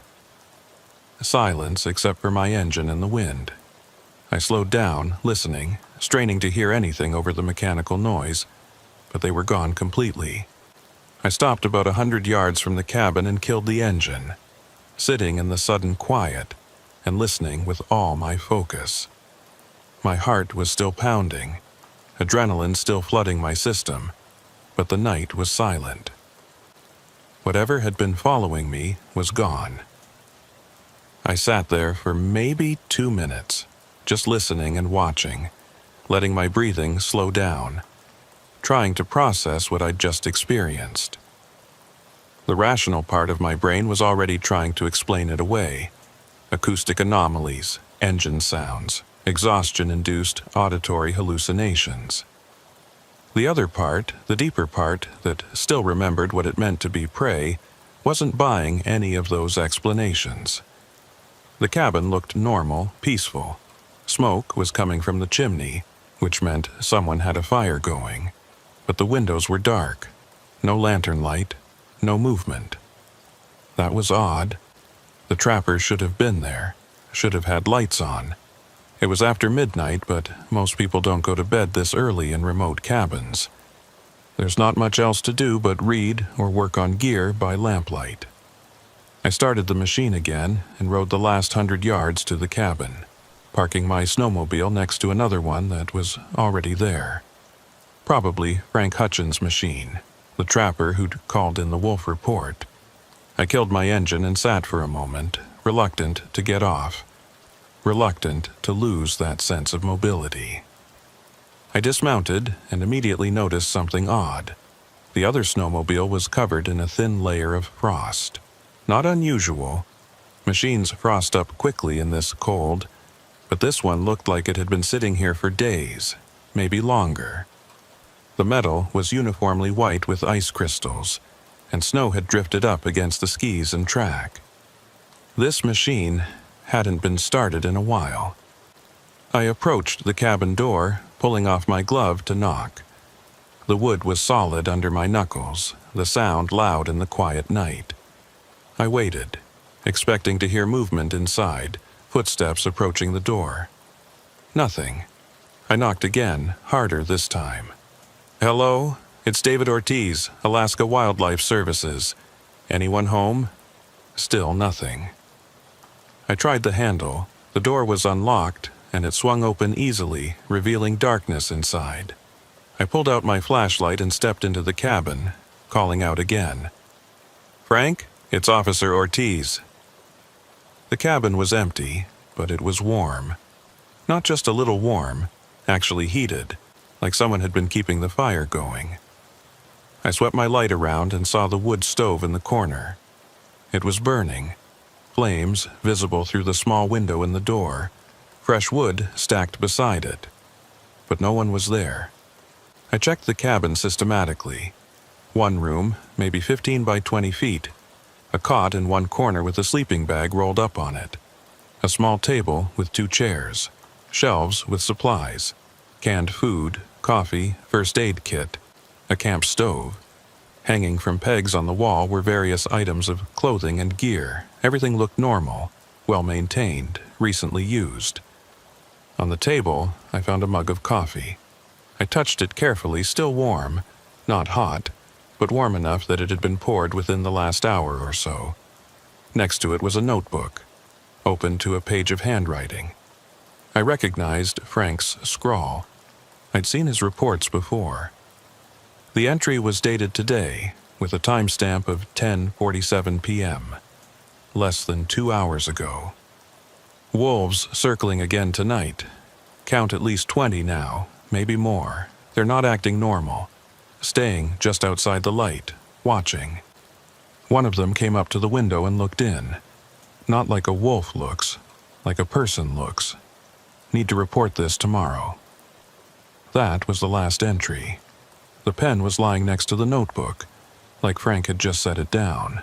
Silence except for my engine and the wind. I slowed down, listening, straining to hear anything over the mechanical noise, but they were gone completely. I stopped about 100 yards from the cabin and killed the engine, sitting in the sudden quiet and listening with all my focus. My heart was still pounding, adrenaline still flooding my system, but the night was silent. Whatever had been following me was gone. I sat there for maybe 2 minutes, just listening and watching, letting my breathing slow down, trying to process what I'd just experienced. The rational part of my brain was already trying to explain it away. Acoustic anomalies, engine sounds, exhaustion-induced auditory hallucinations. The other part, the deeper part that still remembered what it meant to be prey, wasn't buying any of those explanations. The cabin looked normal, peaceful. Smoke was coming from the chimney, which meant someone had a fire going. But the windows were dark. No lantern light, no movement. That was odd. The trappers should have been there, should have had lights on. It was after midnight, but most people don't go to bed this early in remote cabins. There's not much else to do but read or work on gear by lamplight. I started the machine again and rode the last 100 yards to the cabin, parking my snowmobile next to another one that was already there. Probably Frank Hutchins' machine, the trapper who'd called in the wolf report. I killed my engine and sat for a moment, reluctant to get off, reluctant to lose that sense of mobility. I dismounted and immediately noticed something odd. The other snowmobile was covered in a thin layer of frost. Not unusual. Machines frost up quickly in this cold, but this one looked like it had been sitting here for days, maybe longer. The metal was uniformly white with ice crystals, and snow had drifted up against the skis and track. This machine hadn't been started in a while. I approached the cabin door, pulling off my glove to knock. The wood was solid under my knuckles, the sound loud in the quiet night. I waited, expecting to hear movement inside, footsteps approaching the door. Nothing. I knocked again, harder this time. "Hello? It's David Ortiz, Alaska Wildlife Services. Anyone home?" Still nothing. I tried the handle. The door was unlocked, and it swung open easily, revealing darkness inside. I pulled out my flashlight and stepped into the cabin, calling out again. "Frank, it's Officer Ortiz." The cabin was empty, but it was warm. Not just a little warm, actually heated, like someone had been keeping the fire going. I swept my light around and saw the wood stove in the corner. It was burning, flames visible through the small window in the door, fresh wood stacked beside it. but no one was there. I checked the cabin systematically. One room, maybe 15 by 20 feet, a cot in one corner with a sleeping bag rolled up on it, a small table with 2 chairs, shelves with supplies, canned food, coffee, first aid kit, a camp stove. Hanging from pegs on the wall were various items of clothing and gear. Everything looked normal, well-maintained, recently used. On the table, I found a mug of coffee. I touched it carefully, still warm, not hot, but warm enough that it had been poured within the last hour or so. Next to it was a notebook, open to a page of handwriting. I recognized Frank's scrawl. I'd seen his reports before. The entry was dated today, with a timestamp of 10:47 p.m., less than 2 hours ago. Wolves circling again tonight. Count at least 20 now, maybe more. They're not acting normal, staying just outside the light, watching. One of them came up to the window and looked in. Not like a wolf looks, like a person looks. Need to report this tomorrow. That was the last entry. The pen was lying next to the notebook, like Frank had just set it down.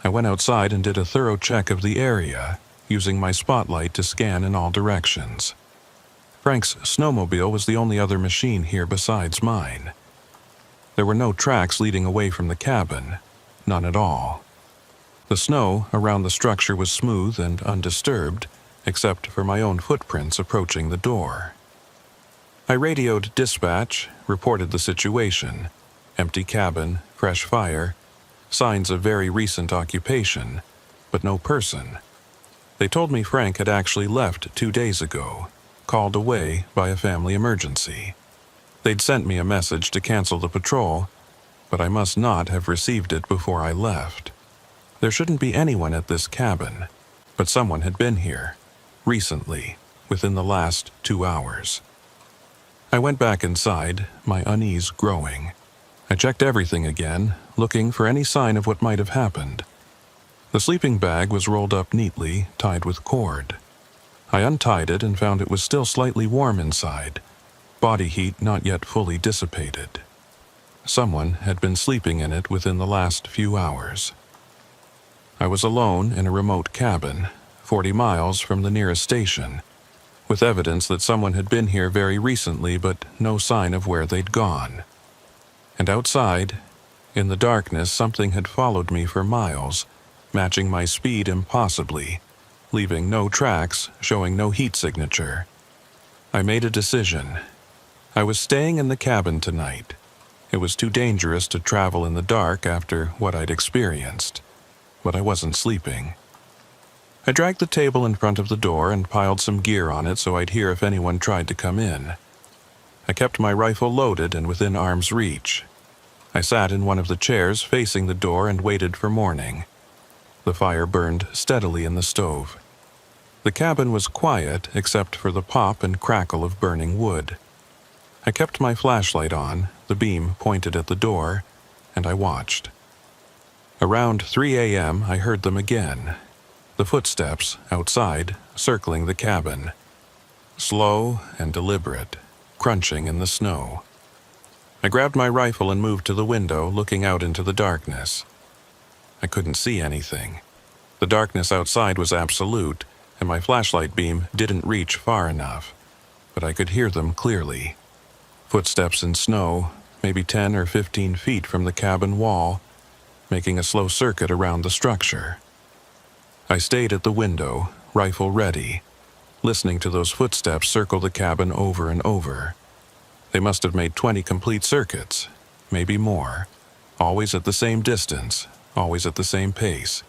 I went outside and did a thorough check of the area, using my spotlight to scan in all directions. Frank's snowmobile was the only other machine here besides mine. There were no tracks leading away from the cabin, none at all. The snow around the structure was smooth and undisturbed, except for my own footprints approaching the door. I radioed dispatch, reported the situation. Empty cabin, fresh fire, signs of very recent occupation, but no person. They told me Frank had actually left 2 days ago, called away by a family emergency. They'd sent me a message to cancel the patrol, but I must not have received it before I left. There shouldn't be anyone at this cabin, but someone had been here, recently, within the last 2 hours. I went back inside, my unease growing. I checked everything again, looking for any sign of what might have happened. The sleeping bag was rolled up neatly, tied with cord. I untied it and found it was still slightly warm inside, body heat not yet fully dissipated. Someone had been sleeping in it within the last few hours. I was alone in a remote cabin, 40 miles from the nearest station, with evidence that someone had been here very recently but no sign of where they'd gone. And outside, in the darkness, something had followed me for miles, matching my speed impossibly, leaving no tracks, showing no heat signature. I made a decision. I was staying in the cabin tonight. It was too dangerous to travel in the dark after what I'd experienced, but I wasn't sleeping. I dragged the table in front of the door and piled some gear on it so I'd hear if anyone tried to come in. I kept my rifle loaded and within arm's reach. I sat in one of the chairs facing the door and waited for morning. The fire burned steadily in the stove. The cabin was quiet except for the pop and crackle of burning wood. I kept my flashlight on, the beam pointed at the door, and I watched. Around 3 a.m. I heard them again. The footsteps, outside, circling the cabin. Slow and deliberate, crunching in the snow. I grabbed my rifle and moved to the window, looking out into the darkness. I couldn't see anything. The darkness outside was absolute, and my flashlight beam didn't reach far enough, but I could hear them clearly. Footsteps in snow, maybe 10 or 15 feet from the cabin wall, making a slow circuit around the structure. I stayed at the window, rifle ready, listening to those footsteps circle the cabin over and over. They must have made 20 complete circuits, maybe more, always at the same distance, always at the same pace.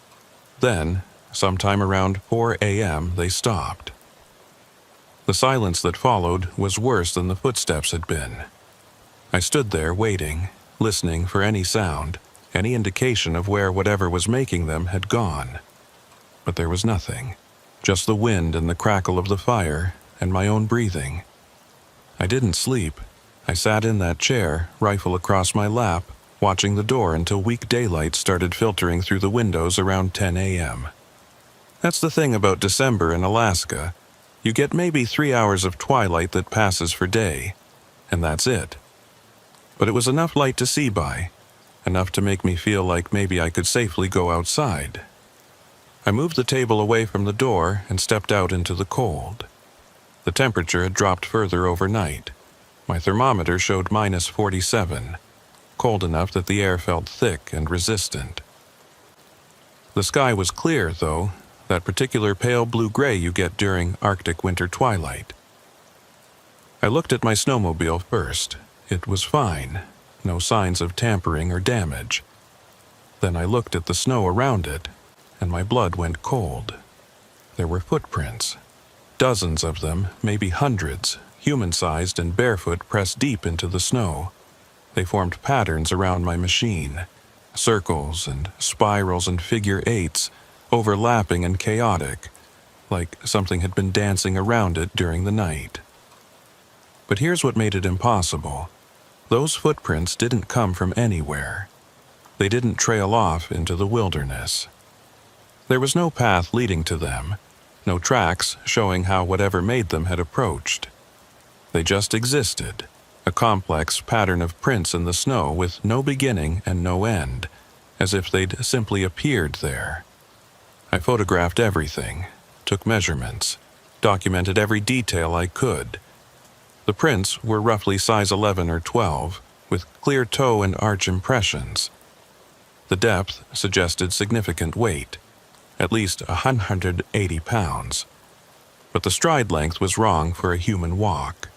Then, sometime around 4 a.m., they stopped. The silence that followed was worse than the footsteps had been. I stood there waiting, listening for any sound, any indication of where whatever was making them had gone. But there was nothing, just the wind and the crackle of the fire and my own breathing. I didn't sleep. I sat in that chair, rifle across my lap, watching the door until weak daylight started filtering through the windows around 10 a.m. That's the thing about December in Alaska. You get maybe 3 hours of twilight that passes for day, and that's it. But it was enough light to see by, enough to make me feel like maybe I could safely go outside. I moved the table away from the door and stepped out into the cold. The temperature had dropped further overnight. My thermometer showed -47, cold enough that the air felt thick and resistant. The sky was clear, though, that particular pale blue-gray you get during Arctic winter twilight. I looked at my snowmobile first. It was fine, no signs of tampering or damage. Then I looked at the snow around it, and my blood went cold. There were footprints, dozens of them, maybe hundreds, human-sized and barefoot, pressed deep into the snow. They formed patterns around my machine, circles and spirals and figure eights, overlapping and chaotic, like something had been dancing around it during the night. But here's what made it impossible. Those footprints didn't come from anywhere. They didn't trail off into the wilderness. There was no path leading to them, no tracks showing how whatever made them had approached. They just existed, a complex pattern of prints in the snow with no beginning and no end, as if they'd simply appeared there. I photographed everything, took measurements, documented every detail I could. The prints were roughly size 11 or 12, with clear toe and arch impressions. The depth suggested significant weight, at least 180 pounds. But the stride length was wrong for a human walk.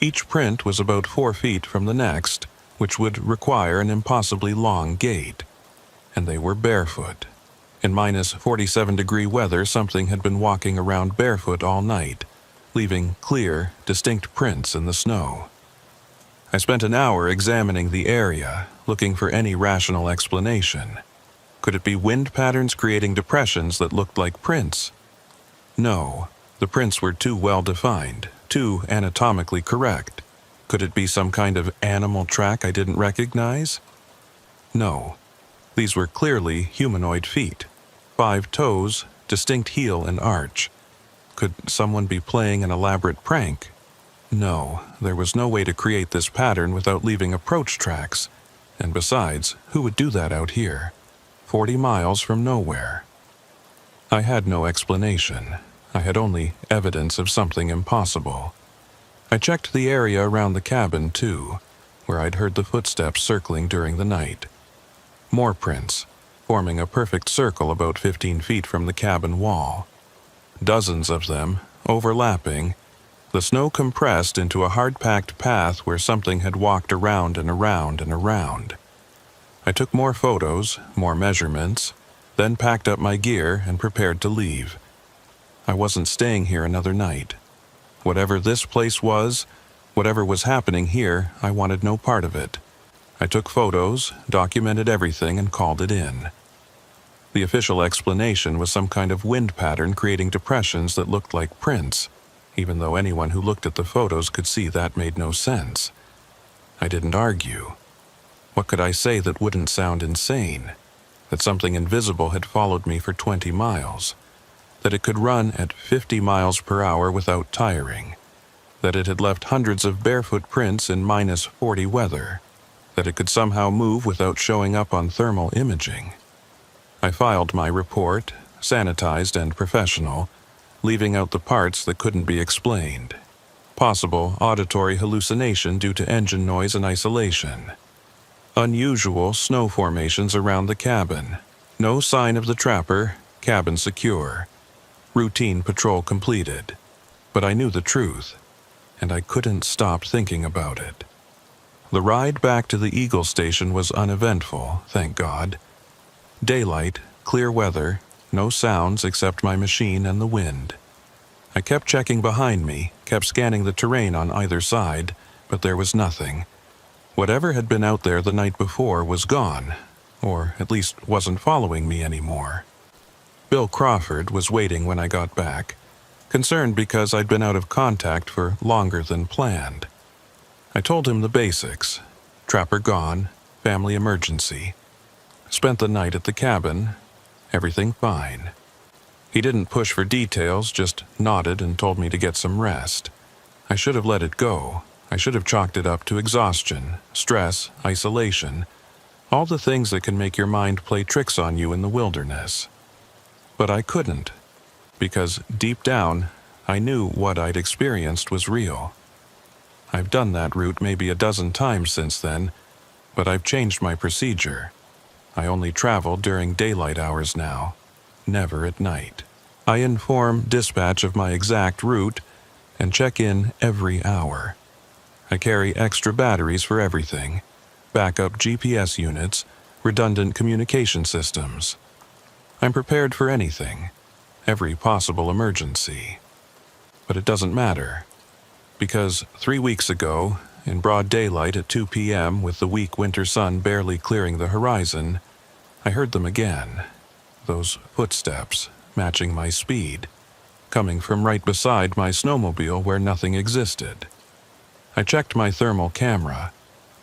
Each print was about 4 feet from the next, which would require an impossibly long gait. And they were barefoot. In -47-degree weather, something had been walking around barefoot all night, leaving clear, distinct prints in the snow. I spent an hour examining the area, looking for any rational explanation. Could it be wind patterns creating depressions that looked like prints? No, the prints were too well defined, too anatomically correct. Could it be some kind of animal track I didn't recognize? No, these were clearly humanoid feet. 5 toes, distinct heel and arch. Could someone be playing an elaborate prank? No, there was no way to create this pattern without leaving approach tracks. And besides, who would do that out here? 40 miles from nowhere. I had no explanation. I had only evidence of something impossible. I checked the area around the cabin, too, where I'd heard the footsteps circling during the night. More prints, forming a perfect circle about 15 feet from the cabin wall. Dozens of them, overlapping, the snow compressed into a hard-packed path where something had walked around and around and around. I took more photos, more measurements, then packed up my gear and prepared to leave. I wasn't staying here another night. Whatever this place was, whatever was happening here, I wanted no part of it. I took photos, documented everything, and called it in. The official explanation was some kind of wind pattern creating depressions that looked like prints, even though anyone who looked at the photos could see that made no sense. I didn't argue. What could I say that wouldn't sound insane? That something invisible had followed me for 20 miles. That it could run at 50 miles per hour without tiring. That it had left hundreds of barefoot prints in -40 weather. That it could somehow move without showing up on thermal imaging. I filed my report, sanitized and professional, leaving out the parts that couldn't be explained. Possible auditory hallucination due to engine noise and isolation. Unusual snow formations around the cabin. No sign of the trapper, cabin secure. Routine patrol completed. But I knew the truth, and I couldn't stop thinking about it. The ride back to the Eagle Station was uneventful, thank God. Daylight, clear weather, no sounds except my machine and the wind. I kept checking behind me, kept scanning the terrain on either side, but there was nothing. Whatever had been out there the night before was gone, or at least wasn't following me anymore. Bill Crawford was waiting when I got back, concerned because I'd been out of contact for longer than planned. I told him the basics. Trapper gone, family emergency. Spent the night at the cabin, everything fine. He didn't push for details, just nodded and told me to get some rest. I should have let it go. I should have chalked it up to exhaustion, stress, isolation, all the things that can make your mind play tricks on you in the wilderness. But I couldn't, because deep down, I knew what I'd experienced was real. I've done that route maybe a dozen times since then, but I've changed my procedure. I only travel during daylight hours now, never at night. I inform dispatch of my exact route and check in every hour. I carry extra batteries for everything, backup GPS units, redundant communication systems. I'm prepared for anything, every possible emergency. But it doesn't matter, because 3 weeks ago, in broad daylight at 2 p.m. with the weak winter sun barely clearing the horizon, I heard them again, those footsteps matching my speed, coming from right beside my snowmobile where nothing existed. I checked my thermal camera.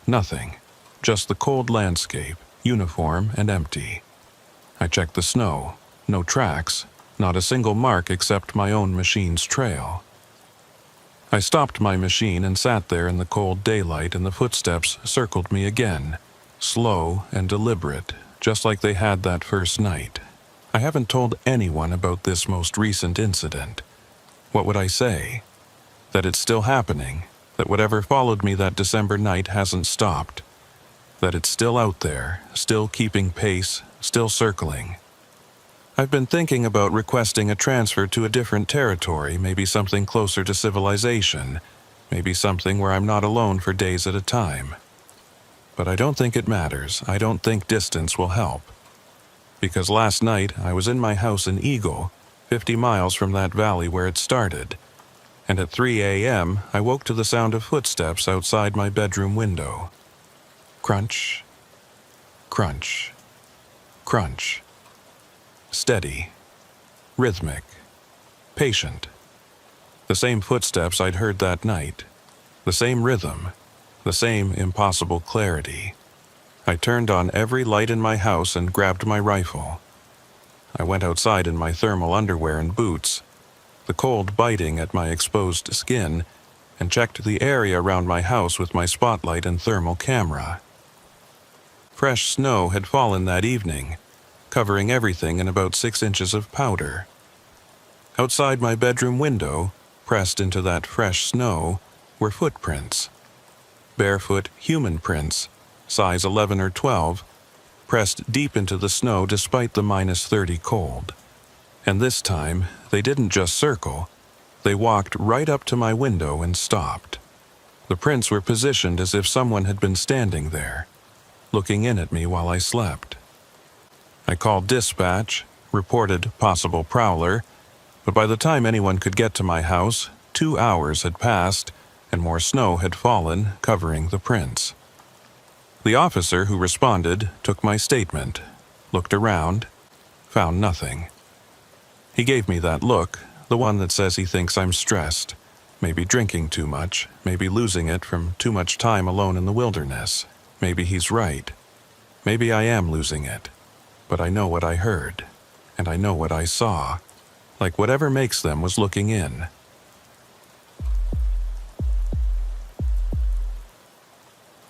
Nothing, just the cold landscape, uniform and empty. I checked the snow, no tracks, not a single mark except my own machine's trail. I stopped my machine and sat there in the cold daylight, and the footsteps circled me again, slow and deliberate, just like they had that first night. I haven't told anyone about this most recent incident. What would I say? That it's still happening, that whatever followed me that December night hasn't stopped, that it's still out there, still keeping pace, still circling. I've been thinking about requesting a transfer to a different territory, maybe something closer to civilization, maybe something where I'm not alone for days at a time. But I don't think it matters. I don't think distance will help. Because last night I was in my house in Eagle, 50 miles from that valley where it started, and at 3 a.m. I woke to the sound of footsteps outside my bedroom window. Crunch, crunch, crunch. Steady, rhythmic, patient. The same footsteps I'd heard that night, the same rhythm, the same impossible clarity. I turned on every light in my house and grabbed my rifle. I went outside in my thermal underwear and boots, the cold biting at my exposed skin, and checked the area around my house with my spotlight and thermal camera. Fresh snow had fallen that evening, covering everything in about 6 inches of powder. Outside my bedroom window, pressed into that fresh snow, were footprints. Barefoot human prints, size 11 or 12, pressed deep into the snow despite the -30 cold. And this time, they didn't just circle, they walked right up to my window and stopped. The prints were positioned as if someone had been standing there, looking in at me while I slept. I called dispatch, reported possible prowler, but by the time anyone could get to my house, 2 hours had passed and more snow had fallen, covering the prints. The officer who responded took my statement, looked around, found nothing. He gave me that look, the one that says he thinks I'm stressed, maybe drinking too much, maybe losing it from too much time alone in the wilderness. Maybe he's right. Maybe I am losing it. But I know what I heard, and I know what I saw, like whatever makes them was looking in.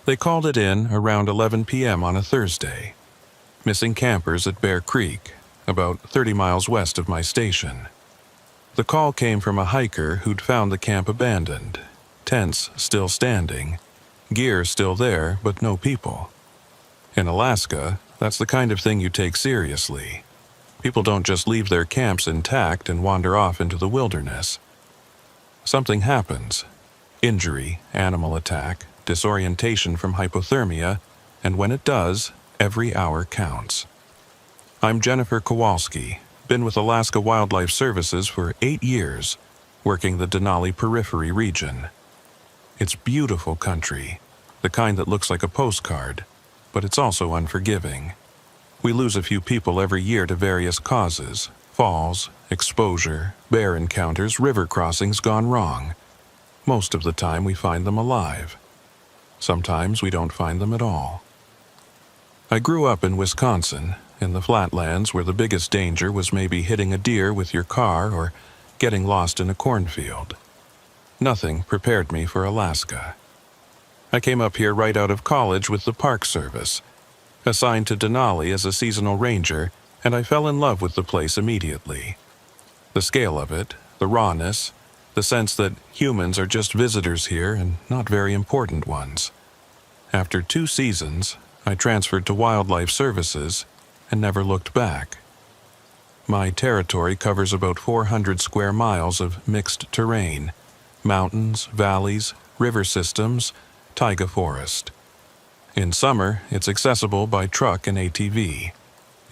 They called it in around 11 p.m. on a Thursday. Missing campers at Bear Creek, about 30 miles west of my station. The call came from a hiker who'd found the camp abandoned, tents still standing, gear still there, but no people. In Alaska, that's the kind of thing you take seriously. People don't just leave their camps intact and wander off into the wilderness. Something happens. Injury, animal attack, disorientation from hypothermia, and when it does, every hour counts. I'm Jennifer Kowalski, been with Alaska Wildlife Services for 8 years, working the Denali Periphery region. It's beautiful country, the kind that looks like a postcard, but it's also unforgiving. We lose a few people every year to various causes: falls, exposure, bear encounters, river crossings gone wrong. Most of the time we find them alive. Sometimes we don't find them at all. I grew up in Wisconsin, in the flatlands where the biggest danger was maybe hitting a deer with your car or getting lost in a cornfield. Nothing prepared me for Alaska. I came up here right out of college with the Park Service, assigned to Denali as a seasonal ranger, and I fell in love with the place immediately. The scale of it, the rawness, the sense that humans are just visitors here and not very important ones. After 2 seasons, I transferred to Wildlife Services and never looked back. My territory covers about 400 square miles of mixed terrain, mountains, valleys, river systems, taiga forest. In summer, it's accessible by truck and ATV.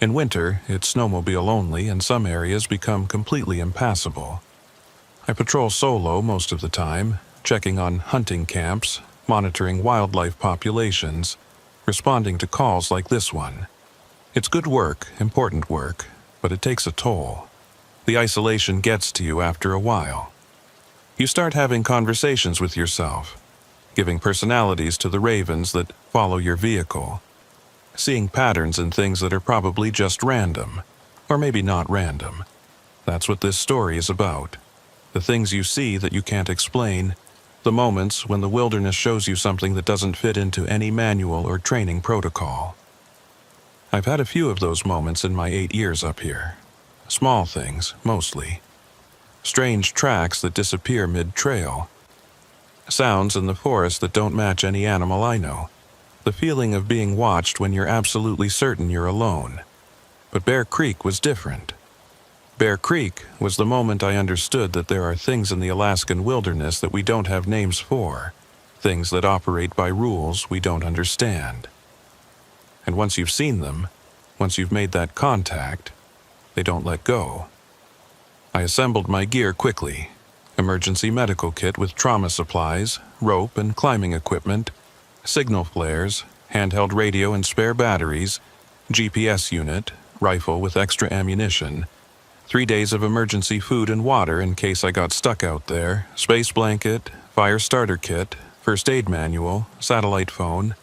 In winter, it's snowmobile only and some areas become completely impassable. I patrol solo most of the time, checking on hunting camps, monitoring wildlife populations, responding to calls like this one. It's good work, important work, but it takes a toll. The isolation gets to you after a while. You start having conversations with yourself, giving personalities to the ravens that follow your vehicle, seeing patterns in things that are probably just random, or maybe not random. That's what this story is about. The things you see that you can't explain, the moments when the wilderness shows you something that doesn't fit into any manual or training protocol. I've had a few of those moments in my 8 years up here. Small things, mostly. Strange tracks that disappear mid-trail. Sounds in the forest that don't match any animal I know. The feeling of being watched when you're absolutely certain you're alone. But Bear Creek was different. Bear Creek was the moment I understood that there are things in the Alaskan wilderness that we don't have names for, things that operate by rules we don't understand. And once you've seen them, once you've made that contact, they don't let go. I assembled my gear quickly. Emergency medical kit with trauma supplies, rope and climbing equipment, signal flares, handheld radio and spare batteries, GPS unit, rifle with extra ammunition, 3 days of emergency food and water in case I got stuck out there, space blanket, fire starter kit, first aid manual, satellite phone.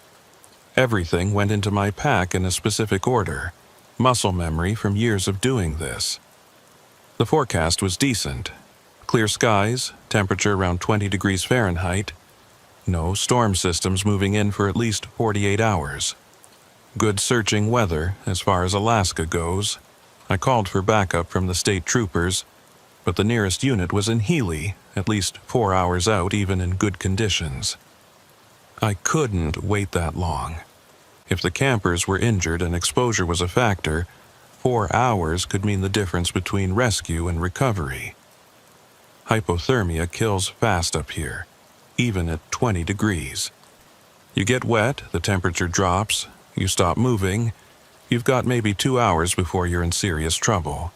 Everything went into my pack in a specific order, muscle memory from years of doing this. The forecast was decent. Clear skies, temperature around 20 degrees Fahrenheit, no storm systems moving in for at least 48 hours. Good searching weather as far as Alaska goes. I called for backup from the state troopers, but the nearest unit was in Healy, at least 4 hours out even in good conditions. I couldn't wait that long. If the campers were injured and exposure was a factor, 4 hours could mean the difference between rescue and recovery. Hypothermia kills fast up here, even at 20 degrees. You get wet, the temperature drops, you stop moving, you've got maybe 2 hours before you're in serious trouble.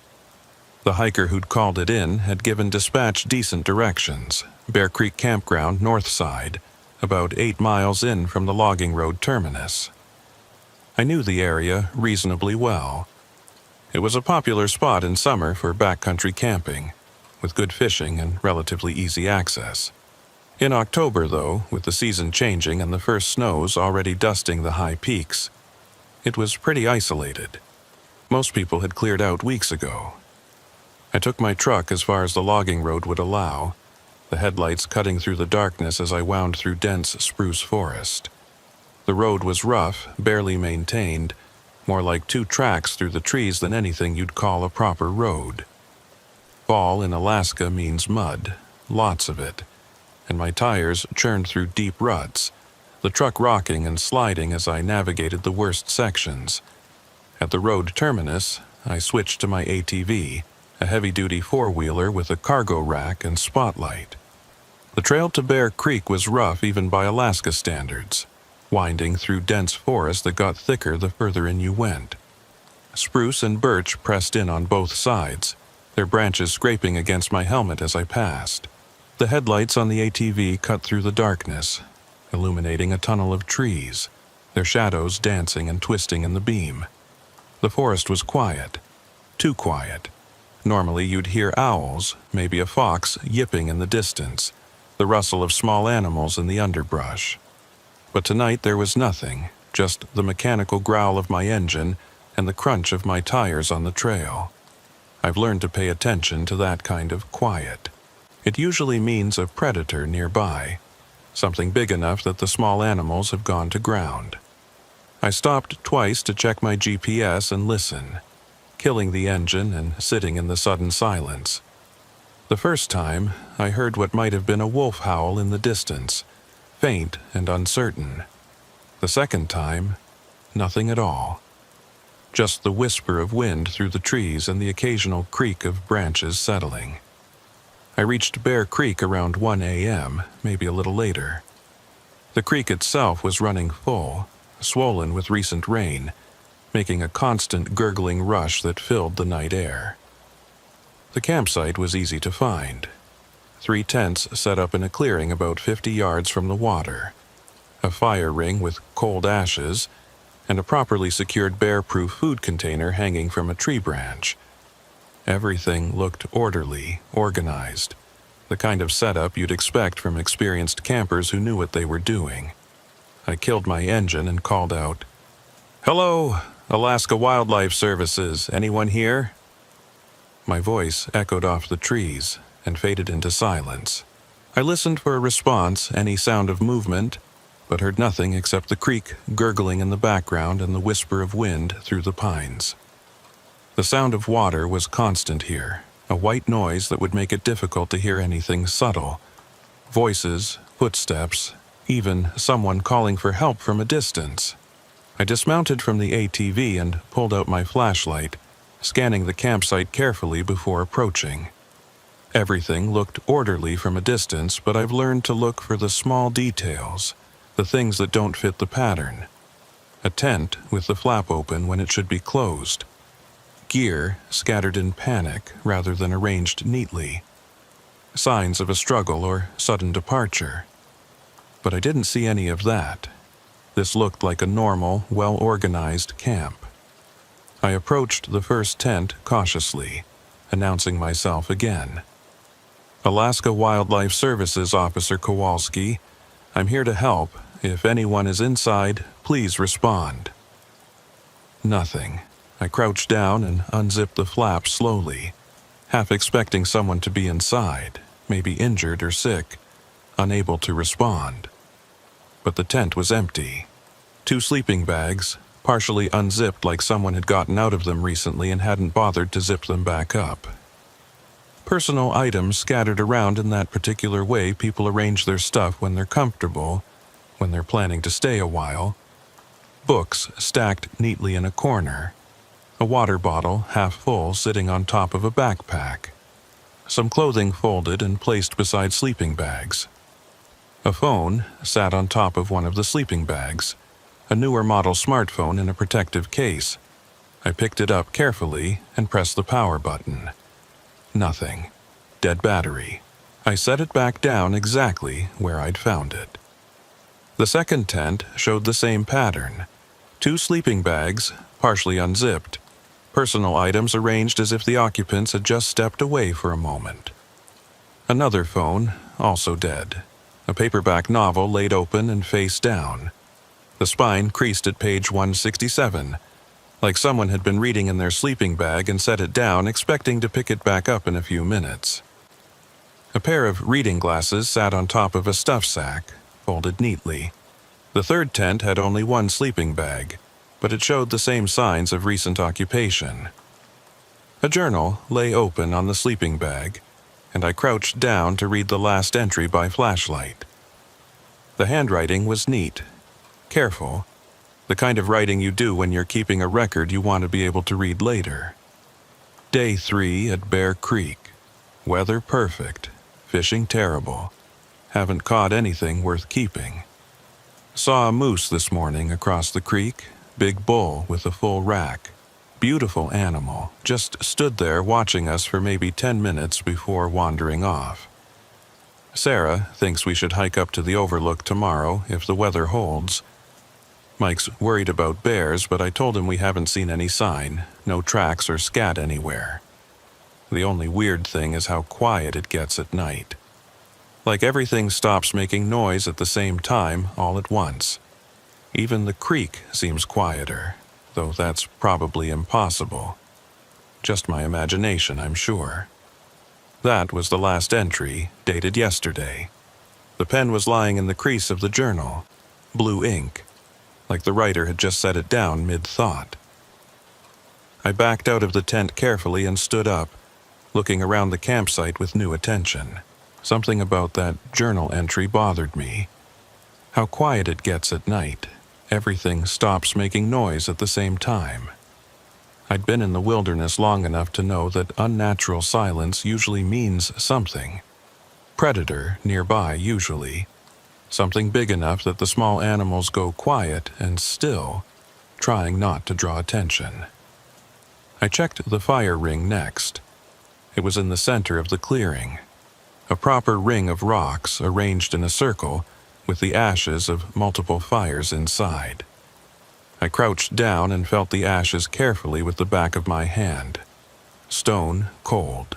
The hiker who'd called it in had given dispatch decent directions, Bear Creek Campground north side, about 8 miles in from the logging road terminus. I knew the area reasonably well. It was a popular spot in summer for backcountry camping, with good fishing and relatively easy access. In October, though, with the season changing and the first snows already dusting the high peaks, it was pretty isolated. Most people had cleared out weeks ago. I took my truck as far as the logging road would allow, the headlights cutting through the darkness as I wound through dense spruce forest. The road was rough, barely maintained, more like 2 tracks through the trees than anything you'd call a proper road. Fall in Alaska means mud, lots of it, and my tires churned through deep ruts, the truck rocking and sliding as I navigated the worst sections. At the road terminus, I switched to my ATV, a heavy-duty four-wheeler with a cargo rack and spotlight. The trail to Bear Creek was rough even by Alaska standards, winding through dense forest that got thicker the further in you went. Spruce and birch pressed in on both sides, their branches scraping against my helmet as I passed. The headlights on the ATV cut through the darkness, illuminating a tunnel of trees, their shadows dancing and twisting in the beam. The forest was quiet, too quiet. Normally you'd hear owls, maybe a fox yipping in the distance, the rustle of small animals in the underbrush. But tonight there was nothing, just the mechanical growl of my engine and the crunch of my tires on the trail. I've learned to pay attention to that kind of quiet. It usually means a predator nearby, something big enough that the small animals have gone to ground. I stopped twice to check my GPS and listen, killing the engine and sitting in the sudden silence. The first time, I heard what might have been a wolf howl in the distance, faint and uncertain. The second time, nothing at all. Just the whisper of wind through the trees and the occasional creak of branches settling. I reached Bear Creek around 1 a.m., maybe a little later. The creek itself was running full, swollen with recent rain, making a constant gurgling rush that filled the night air. The campsite was easy to find. 3 tents set up in a clearing about 50 yards from the water, a fire ring with cold ashes, and a properly secured bear-proof food container hanging from a tree branch. Everything looked orderly, organized, the kind of setup you'd expect from experienced campers who knew what they were doing. I killed my engine and called out, "Hello, Alaska Wildlife Services, anyone here?" My voice echoed off the trees and faded into silence. I listened for a response, any sound of movement, but heard nothing except the creek gurgling in the background and the whisper of wind through the pines. The sound of water was constant here, a white noise that would make it difficult to hear anything subtle. Voices, footsteps, even someone calling for help from a distance. I dismounted from the ATV and pulled out my flashlight, scanning the campsite carefully before approaching. Everything looked orderly from a distance, but I've learned to look for the small details, the things that don't fit the pattern. A tent with the flap open when it should be closed. Gear scattered in panic rather than arranged neatly. Signs of a struggle or sudden departure. But I didn't see any of that. This looked like a normal, well-organized camp. I approached the first tent cautiously, announcing myself again. "Alaska Wildlife Services Officer Kowalski. I'm here to help. If anyone is inside, please respond." Nothing. I crouched down and unzipped the flap slowly, half expecting someone to be inside, maybe injured or sick, unable to respond. But the tent was empty. 2 sleeping bags, partially unzipped like someone had gotten out of them recently and hadn't bothered to zip them back up. Personal items scattered around in that particular way people arrange their stuff when they're comfortable, when they're planning to stay a while. Books stacked neatly in a corner. A water bottle, half full, sitting on top of a backpack. Some clothing folded and placed beside sleeping bags. A phone sat on top of one of the sleeping bags, a newer model smartphone in a protective case. I picked it up carefully and pressed the power button. Nothing. Dead battery. I set it back down exactly where I'd found it. The second tent showed the same pattern. 2 sleeping bags, partially unzipped. Personal items arranged as if the occupants had just stepped away for a moment. Another phone, also dead. A paperback novel laid open and face down. The spine creased at page 167, like someone had been reading in their sleeping bag and set it down, expecting to pick it back up in a few minutes. A pair of reading glasses sat on top of a stuff sack, folded neatly. The third tent had only 1 sleeping bag, but it showed the same signs of recent occupation. A journal lay open on the sleeping bag, and I crouched down to read the last entry by flashlight. The handwriting was neat, careful, the kind of writing you do when you're keeping a record you want to be able to read later. Day 3 at Bear Creek. Weather perfect, fishing terrible. Haven't caught anything worth keeping. Saw a moose this morning across the creek, big bull with a full rack. Beautiful animal, just stood there watching us for maybe 10 minutes before wandering off. Sarah thinks we should hike up to the overlook tomorrow if the weather holds. Mike's worried about bears, but I told him we haven't seen any sign, no tracks or scat anywhere. The only weird thing is how quiet it gets at night. Like everything stops making noise at the same time all at once. Even the creek seems quieter, though that's probably impossible. Just my imagination, I'm sure. That was the last entry, dated yesterday. The pen was lying in the crease of the journal, blue ink, like the writer had just set it down mid-thought. I backed out of the tent carefully and stood up, looking around the campsite with new attention. Something about that journal entry bothered me. How quiet it gets at night. Everything stops making noise at the same time. I'd been in the wilderness long enough to know that unnatural silence usually means something. Predator nearby, usually. Something big enough that the small animals go quiet and still, trying not to draw attention. I checked the fire ring next. It was in the center of the clearing. A proper ring of rocks arranged in a circle with the ashes of multiple fires inside. I crouched down and felt the ashes carefully with the back of my hand. Stone cold.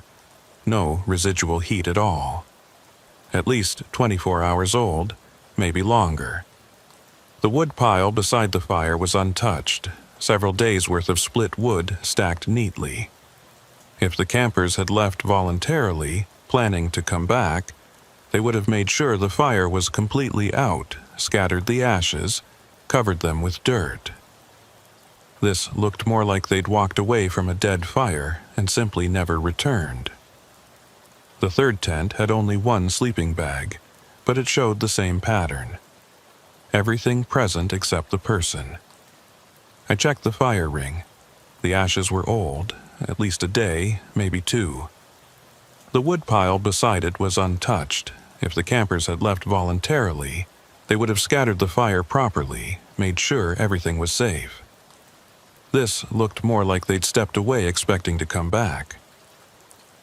No residual heat at all. At least 24 hours old, maybe longer. The wood pile beside the fire was untouched, several days' worth of split wood stacked neatly. If the campers had left voluntarily, planning to come back, they would have made sure the fire was completely out, scattered the ashes, covered them with dirt. This looked more like they'd walked away from a dead fire and simply never returned. The third tent had only one sleeping bag, but it showed the same pattern. Everything present except the person. I checked the fire ring. The ashes were old, at least a day, maybe two. The wood pile beside it was untouched. If the campers had left voluntarily, they would have scattered the fire properly, made sure everything was safe. This looked more like they'd stepped away expecting to come back.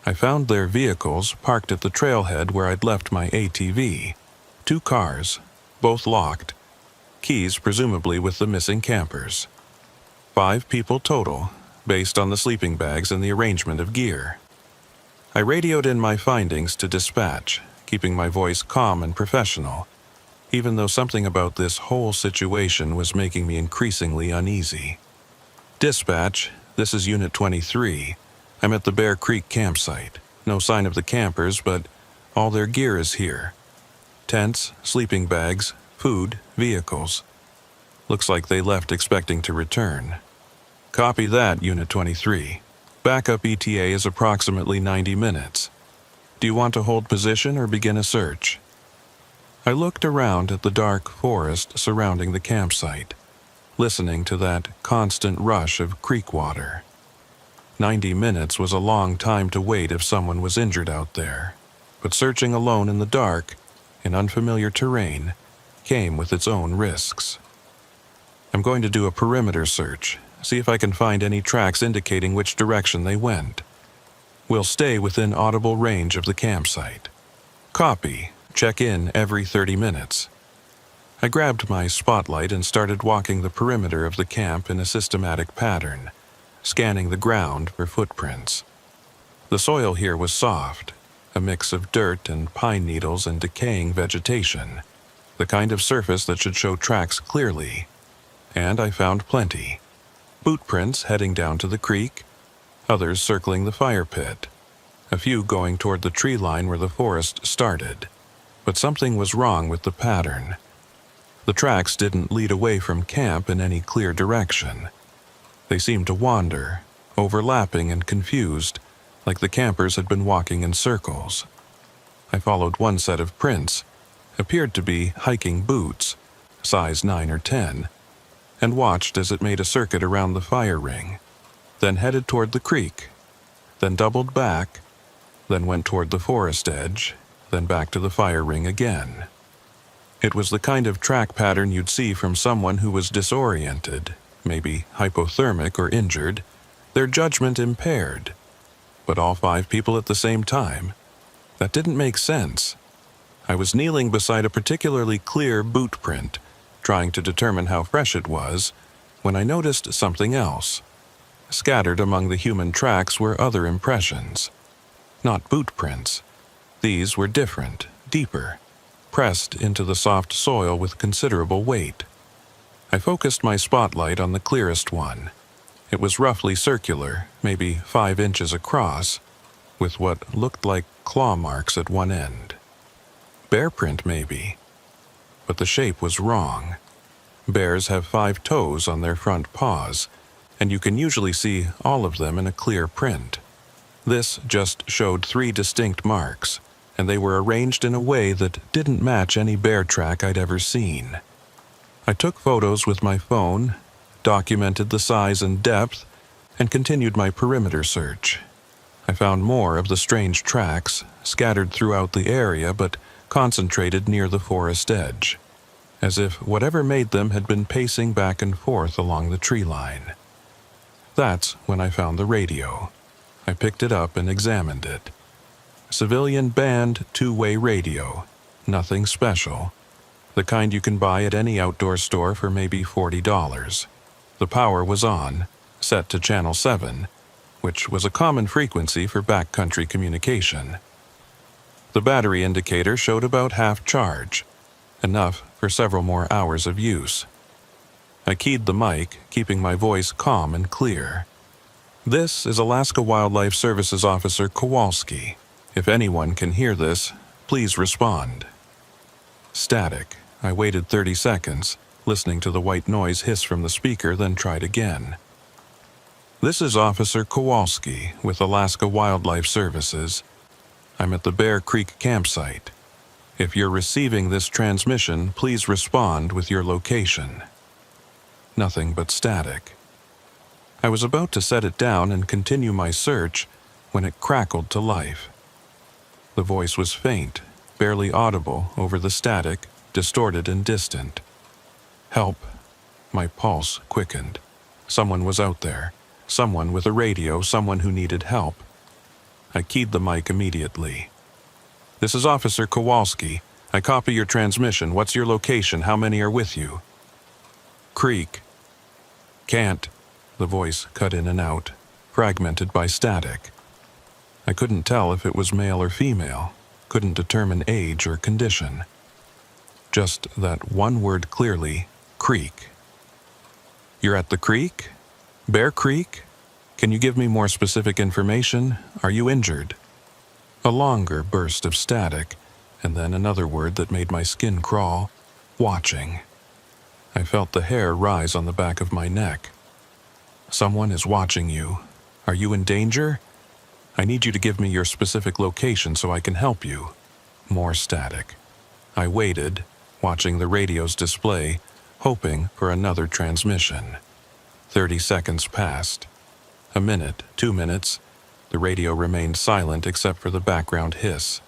I found their vehicles parked at the trailhead where I'd left my ATV. 2 cars, both locked, keys presumably with the missing campers. 5 people total, based on the sleeping bags and the arrangement of gear. I radioed in my findings to dispatch, keeping my voice calm and professional, even though something about this whole situation was making me increasingly uneasy. Dispatch, this is Unit 23. I'm at the Bear Creek campsite. No sign of the campers, but all their gear is here. Tents, sleeping bags, food, vehicles. Looks like they left expecting to return. Copy that, Unit 23. Backup ETA is approximately 90 minutes. Do you want to hold position or begin a search? I looked around at the dark forest surrounding the campsite, listening to that constant rush of creek water. 90 minutes was a long time to wait if someone was injured out there, but searching alone in the dark, in unfamiliar terrain, came with its own risks. I'm going to do a perimeter search, see if I can find any tracks indicating which direction they went. We'll stay within audible range of the campsite. Copy. Check in every 30 minutes. I grabbed my spotlight and started walking the perimeter of the camp in a systematic pattern, scanning the ground for footprints. The soil here was soft, a mix of dirt and pine needles and decaying vegetation, the kind of surface that should show tracks clearly. And I found plenty. Boot prints heading down to the creek, others circling the fire pit, a few going toward the tree line where the forest started. But something was wrong with the pattern. The tracks didn't lead away from camp in any clear direction. They seemed to wander, overlapping and confused, like the campers had been walking in circles. I followed one set of prints, appeared to be hiking boots, size 9 or 10, and watched as it made a circuit around the fire ring, then headed toward the creek, then doubled back, then went toward the forest edge, then back to the fire ring again. It was the kind of track pattern you'd see from someone who was disoriented, maybe hypothermic or injured, their judgment impaired. But all 5 people at the same time? That didn't make sense. I was kneeling beside a particularly clear boot print, trying to determine how fresh it was, when I noticed something else. Scattered among the human tracks were other impressions. Not boot prints. These were different, deeper, pressed into the soft soil with considerable weight. I focused my spotlight on the clearest one. It was roughly circular, maybe 5 inches across, with what looked like claw marks at one end. Bear print, maybe. But the shape was wrong. Bears have 5 toes on their front paws, and you can usually see all of them in a clear print. This just showed 3 distinct marks, and they were arranged in a way that didn't match any bear track I'd ever seen. I took photos with my phone, documented the size and depth, and continued my perimeter search. I found more of the strange tracks, scattered throughout the area but concentrated near the forest edge, as if whatever made them had been pacing back and forth along the tree line. That's when I found the radio. I picked it up and examined it. Civilian band 2-way radio, nothing special. The kind you can buy at any outdoor store for maybe $40. The power was on, set to channel 7, which was a common frequency for backcountry communication. The battery indicator showed about half charge, enough for several more hours of use. I keyed the mic, keeping my voice calm and clear. This is Alaska Wildlife Services Officer Kowalski. If anyone can hear this, please respond. Static. I waited 30 seconds, listening to the white noise hiss from the speaker, then tried again. This is Officer Kowalski with Alaska Wildlife Services. I'm at the Bear Creek campsite. If you're receiving this transmission, please respond with your location. Nothing but static. I was about to set it down and continue my search when it crackled to life. The voice was faint, barely audible over the static, distorted and distant. Help. My pulse quickened. Someone was out there. Someone with a radio, someone who needed help. I keyed the mic immediately. This is Officer Kowalski. I copy your transmission. What's your location? How many are with you? Creek. Can't. The voice cut in and out, fragmented by static. I couldn't tell if it was male or female, couldn't determine age or condition. Just that one word clearly, creek. You're at the creek? Bear Creek? Can you give me more specific information? Are you injured? A longer burst of static, and then another word that made my skin crawl, watching. I felt the hair rise on the back of my neck. Someone is watching you. Are you in danger? I need you to give me your specific location so I can help you. More static. I waited, watching the radio's display, hoping for another transmission. 30 seconds passed. A minute, 2 minutes. The radio remained silent except for the background hiss.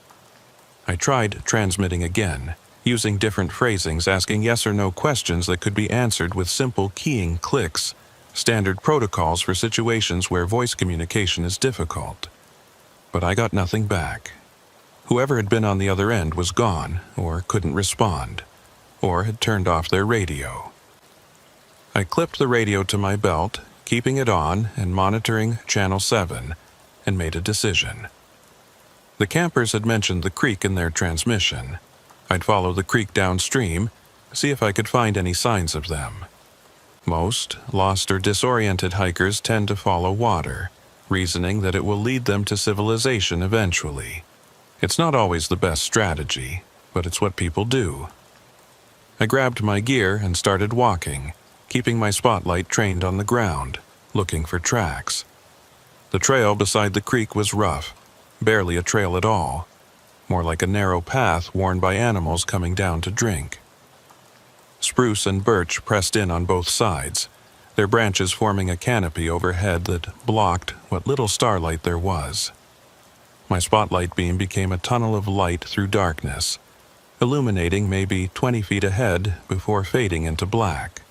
I tried transmitting again, using different phrasings, asking yes or no questions that could be answered with simple keying clicks, standard protocols for situations where voice communication is difficult. But I got nothing back. Whoever had been on the other end was gone, or couldn't respond, or had turned off their radio. I clipped the radio to my belt, keeping it on and monitoring Channel 7, and made a decision. The campers had mentioned the creek in their transmission. I'd follow the creek downstream, see if I could find any signs of them. Most lost or disoriented hikers tend to follow water, reasoning that it will lead them to civilization eventually. It's not always the best strategy, but it's what people do. I grabbed my gear and started walking, keeping my spotlight trained on the ground, looking for tracks. The trail beside the creek was rough, barely a trail at all, more like a narrow path worn by animals coming down to drink. Spruce and birch pressed in on both sides, their branches forming a canopy overhead that blocked what little starlight there was. My spotlight beam became a tunnel of light through darkness, illuminating maybe 20 feet ahead before fading into black.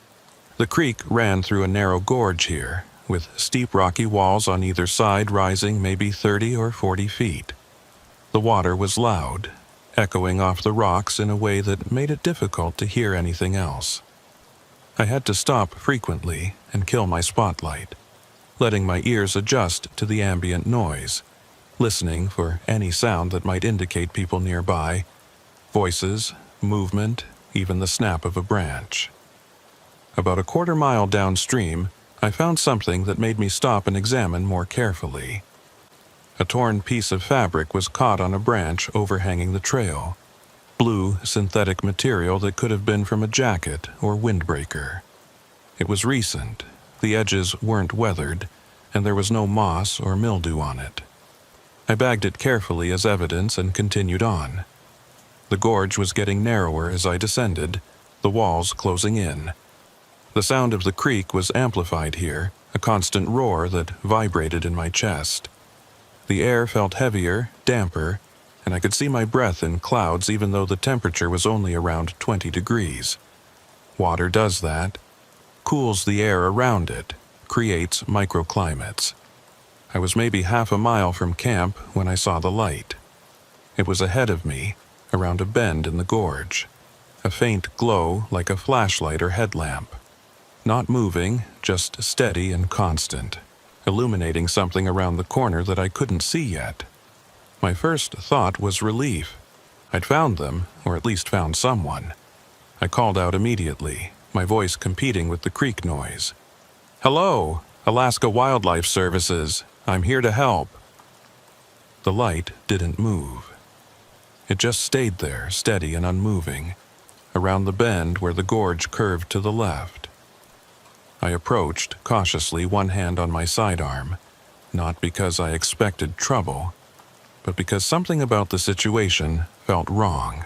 The creek ran through a narrow gorge here, with steep rocky walls on either side rising maybe 30 or 40 feet. The water was loud, echoing off the rocks in a way that made it difficult to hear anything else. I had to stop frequently and kill my spotlight, letting my ears adjust to the ambient noise, listening for any sound that might indicate people nearby, voices, movement, even the snap of a branch. About a quarter-mile downstream, I found something that made me stop and examine more carefully. A torn piece of fabric was caught on a branch overhanging the trail. Blue, synthetic material that could have been from a jacket or windbreaker. It was recent, the edges weren't weathered, and there was no moss or mildew on it. I bagged it carefully as evidence and continued on. The gorge was getting narrower as I descended, the walls closing in. The sound of the creek was amplified here, a constant roar that vibrated in my chest. The air felt heavier, damper, and I could see my breath in clouds even though the temperature was only around 20 degrees. Water does that, cools the air around it, creates microclimates. I was maybe half a mile from camp when I saw the light. It was ahead of me, around a bend in the gorge. A faint glow like a flashlight or headlamp. Not moving, just steady and constant, illuminating something around the corner that I couldn't see yet. My first thought was relief. I'd found them, or at least found someone. I called out immediately, my voice competing with the creek noise. "Hello, Alaska Wildlife Services. I'm here to help." The light didn't move. It just stayed there, steady and unmoving, around the bend where the gorge curved to the left. I approached, cautiously, one hand on my sidearm, not because I expected trouble, but because something about the situation felt wrong.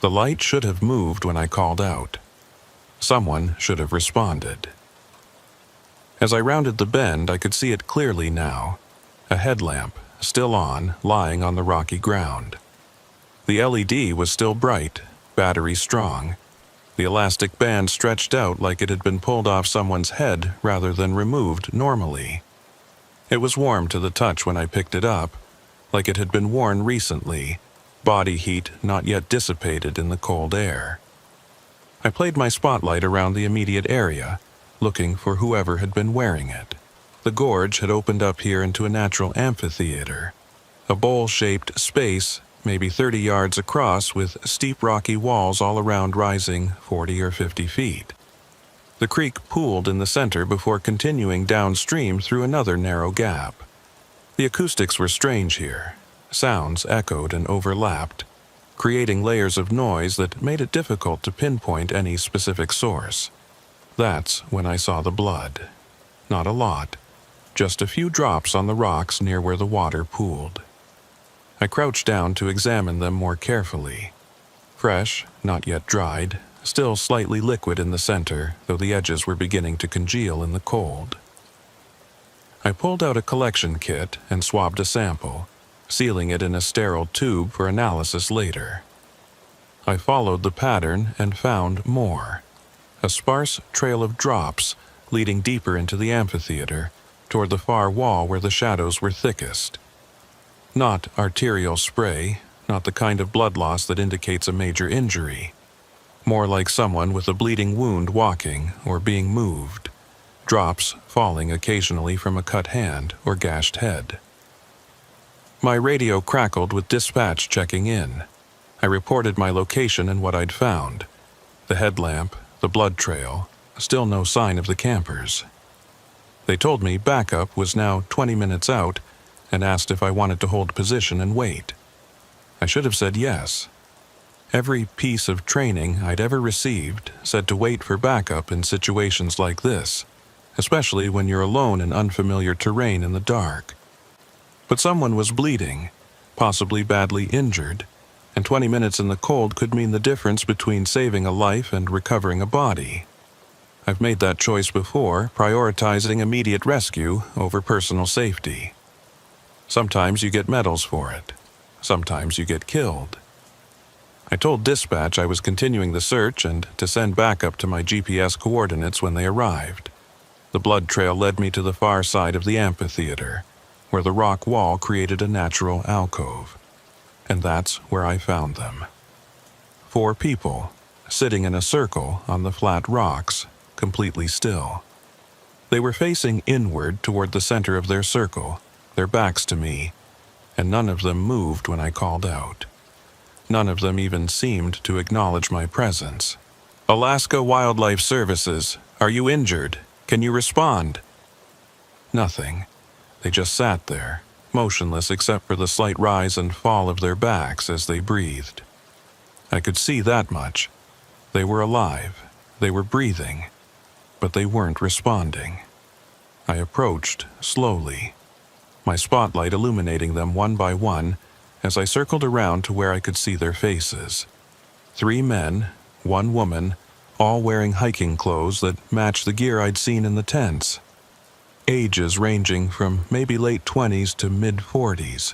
The light should have moved when I called out. Someone should have responded. As I rounded the bend, I could see it clearly now. A headlamp, still on, lying on the rocky ground. The LED was still bright, battery strong. The elastic band stretched out like it had been pulled off someone's head rather than removed normally. It was warm to the touch when I picked it up, like it had been worn recently, body heat not yet dissipated in the cold air. I played my spotlight around the immediate area, looking for whoever had been wearing it. The gorge had opened up here into a natural amphitheater, a bowl-shaped space maybe 30 yards across with steep rocky walls all around rising 40 or 50 feet. The creek pooled in the center before continuing downstream through another narrow gap. The acoustics were strange here. Sounds echoed and overlapped, creating layers of noise that made it difficult to pinpoint any specific source. That's when I saw the blood. Not a lot, just a few drops on the rocks near where the water pooled. I crouched down to examine them more carefully. Fresh, not yet dried, still slightly liquid in the center, though the edges were beginning to congeal in the cold. I pulled out a collection kit and swabbed a sample, sealing it in a sterile tube for analysis later. I followed the pattern and found more. A sparse trail of drops leading deeper into the amphitheater, toward the far wall where the shadows were thickest. Not arterial spray, not the kind of blood loss that indicates a major injury. More like someone with a bleeding wound walking or being moved, drops falling occasionally from a cut hand or gashed head. My radio crackled with dispatch checking in. I reported my location and what I'd found. The headlamp, the blood trail, still no sign of the campers. They told me backup was now 20 minutes out and asked if I wanted to hold position and wait. I should have said yes. Every piece of training I'd ever received said to wait for backup in situations like this, especially when you're alone in unfamiliar terrain in the dark. But someone was bleeding, possibly badly injured, and 20 minutes in the cold could mean the difference between saving a life and recovering a body. I've made that choice before, prioritizing immediate rescue over personal safety. Sometimes you get medals for it. Sometimes you get killed. I told dispatch I was continuing the search and to send backup to my GPS coordinates when they arrived. The blood trail led me to the far side of the amphitheater, where the rock wall created a natural alcove. And that's where I found them. 4 people, sitting in a circle on the flat rocks, completely still. They were facing inward toward the center of their circle, their backs to me, and none of them moved when I called out. None of them even seemed to acknowledge my presence. Alaska Wildlife Services, are you injured? Can you respond? Nothing. They just sat there, motionless except for the slight rise and fall of their backs as they breathed. I could see that much. They were alive. They were breathing. But they weren't responding. I approached slowly, my spotlight illuminating them one by one as I circled around to where I could see their faces. 3 men, 1 woman, all wearing hiking clothes that matched the gear I'd seen in the tents. Ages ranging from maybe late 20s to mid-40s.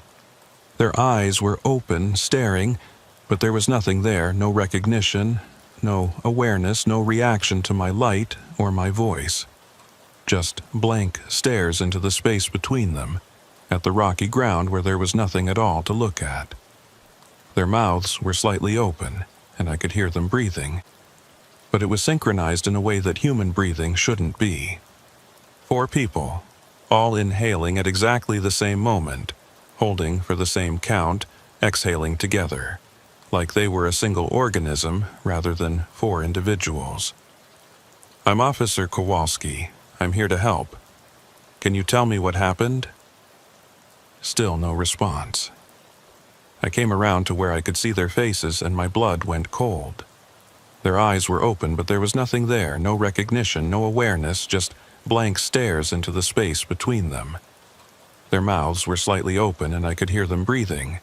Their eyes were open, staring, but there was nothing there, no recognition, no awareness, no reaction to my light or my voice. Just blank stares into the space between them, at the rocky ground where there was nothing at all to look at. Their mouths were slightly open, and I could hear them breathing, but it was synchronized in a way that human breathing shouldn't be. 4 people, all inhaling at exactly the same moment, holding for the same count, exhaling together, like they were a single organism rather than 4 individuals. I'm Officer Kowalski. I'm here to help. Can you tell me what happened? Still no response. I came around to where I could see their faces and my blood went cold. Their eyes were open, but there was nothing there, no recognition, no awareness, just blank stares into the space between them. Their mouths were slightly open and I could hear them breathing,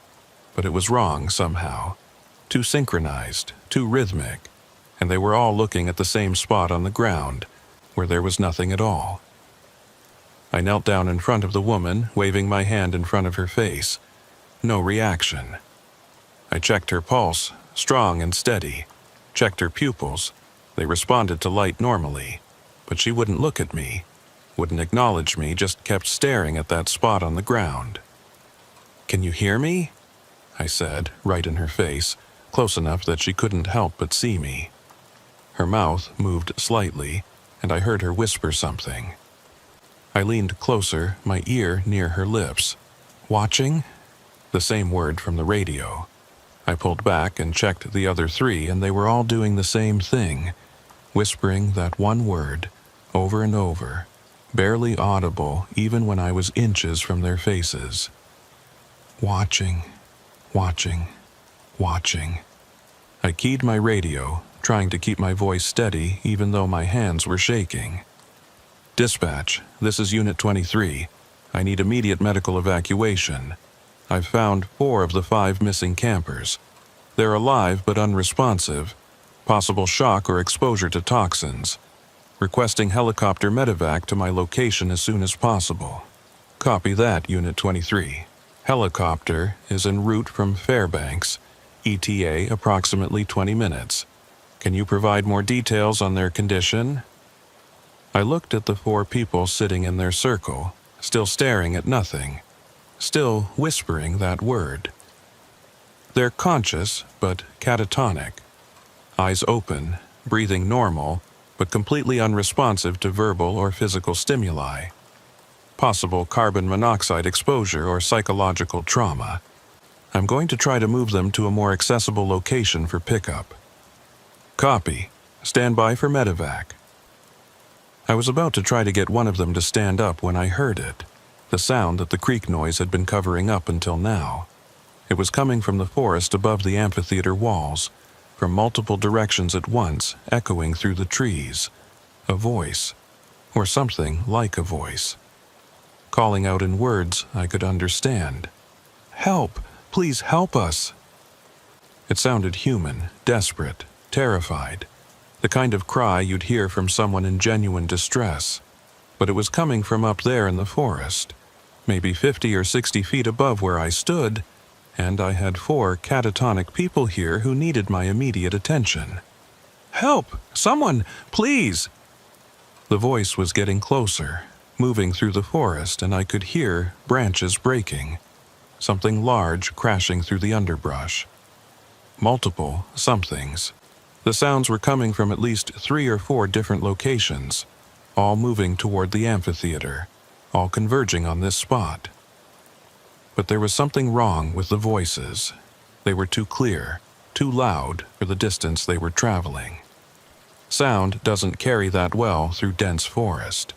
but it was wrong somehow. Too synchronized, too rhythmic, and they were all looking at the same spot on the ground, where there was nothing at all. I knelt down in front of the woman, waving my hand in front of her face. No reaction. I checked her pulse, strong and steady. Checked her pupils. They responded to light normally, but she wouldn't look at me, wouldn't acknowledge me, just kept staring at that spot on the ground. "Can you hear me?" I said, right in her face, close enough that she couldn't help but see me. Her mouth moved slightly, and I heard her whisper something. I leaned closer, my ear near her lips. "Watching?" The same word from the radio. I pulled back and checked the other 3, and they were all doing the same thing, whispering that one word, over and over, barely audible even when I was inches from their faces. "Watching, watching, watching." I keyed my radio, trying to keep my voice steady even though my hands were shaking. "Dispatch, this is Unit 23. I need immediate medical evacuation. I've found 4 of the 5 missing campers. They're alive but unresponsive. Possible shock or exposure to toxins. Requesting helicopter medevac to my location as soon as possible." Copy that, Unit 23. Helicopter is en route from Fairbanks, ETA approximately 20 minutes. Can you provide more details on their condition? I looked at the 4 people sitting in their circle, still staring at nothing, still whispering that word. They're conscious, but catatonic. Eyes open, breathing normal, but completely unresponsive to verbal or physical stimuli. Possible carbon monoxide exposure or psychological trauma. I'm going to try to move them to a more accessible location for pickup. Copy. Stand by for medevac. I was about to try to get one of them to stand up when I heard it, the sound that the creek noise had been covering up until now. It was coming from the forest above the amphitheater walls, from multiple directions at once, echoing through the trees. A voice, or something like a voice. Calling out in words I could understand. "Help! Please help us!" It sounded human, desperate, terrified, the kind of cry you'd hear from someone in genuine distress. But it was coming from up there in the forest, maybe 50 or 60 feet above where I stood, and I had 4 catatonic people here who needed my immediate attention. "Help! Someone! Please!" The voice was getting closer, moving through the forest, and I could hear branches breaking, something large crashing through the underbrush. Multiple somethings. The sounds were coming from at least 3 or 4 different locations, all moving toward the amphitheater, all converging on this spot. But there was something wrong with the voices. They were too clear, too loud for the distance they were traveling. Sound doesn't carry that well through dense forest.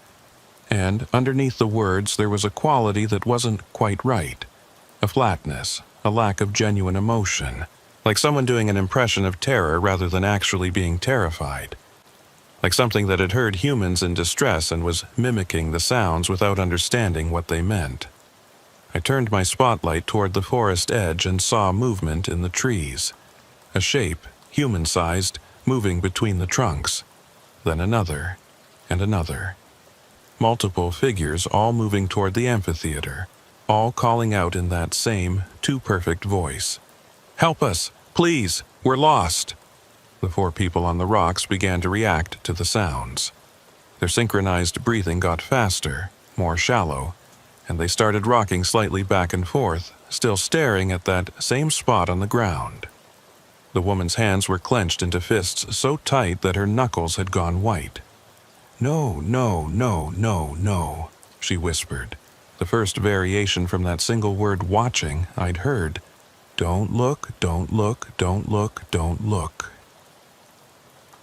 And underneath the words there was a quality that wasn't quite right. A flatness, a lack of genuine emotion, like someone doing an impression of terror rather than actually being terrified. Like something that had heard humans in distress and was mimicking the sounds without understanding what they meant. I turned my spotlight toward the forest edge and saw movement in the trees. A shape, human-sized, moving between the trunks. Then another, and another. Multiple figures all moving toward the amphitheater, all calling out in that same, too-perfect voice. "Help us! Please! We're lost!" The 4 people on the rocks began to react to the sounds. Their synchronized breathing got faster, more shallow, and they started rocking slightly back and forth, still staring at that same spot on the ground. The woman's hands were clenched into fists so tight that her knuckles had gone white. "No, no, no, no, no," she whispered, the first variation from that single word "watching" I'd heard. "Don't look, don't look, don't look, don't look."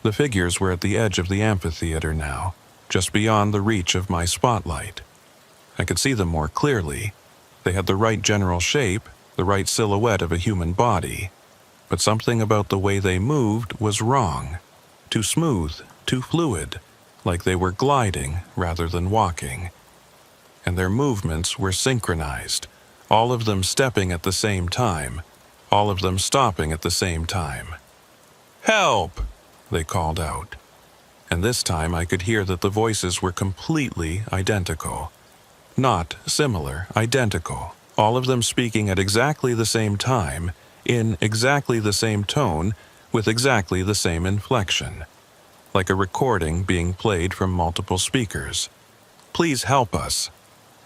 The figures were at the edge of the amphitheater now, just beyond the reach of my spotlight. I could see them more clearly. They had the right general shape, the right silhouette of a human body, but something about the way they moved was wrong. Too smooth, too fluid, like they were gliding rather than walking. And their movements were synchronized, all of them stepping at the same time, all of them stopping at the same time. "Help!" they called out. And this time I could hear that the voices were completely identical. Not similar, identical. All of them speaking at exactly the same time, in exactly the same tone, with exactly the same inflection. Like a recording being played from multiple speakers. "Please help us."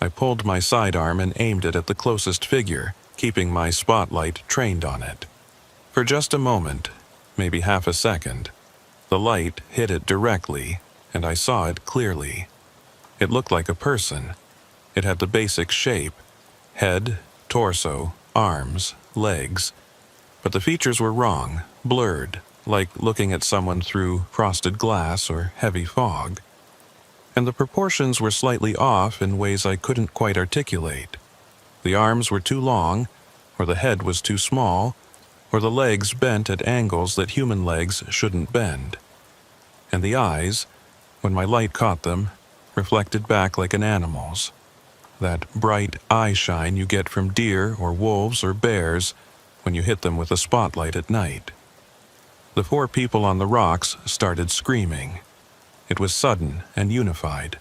I pulled my sidearm and aimed it at the closest figure, keeping my spotlight trained on it. For just a moment, maybe half a second, the light hit it directly, and I saw it clearly. It looked like a person. It had the basic shape: head, torso, arms, legs. But the features were wrong, blurred, like looking at someone through frosted glass or heavy fog. And the proportions were slightly off in ways I couldn't quite articulate. The arms were too long, or the head was too small, or the legs bent at angles that human legs shouldn't bend. And the eyes, when my light caught them, reflected back like an animal's. That bright eye shine you get from deer or wolves or bears when you hit them with a spotlight at night. The 4 people on the rocks started screaming. It was sudden and unified,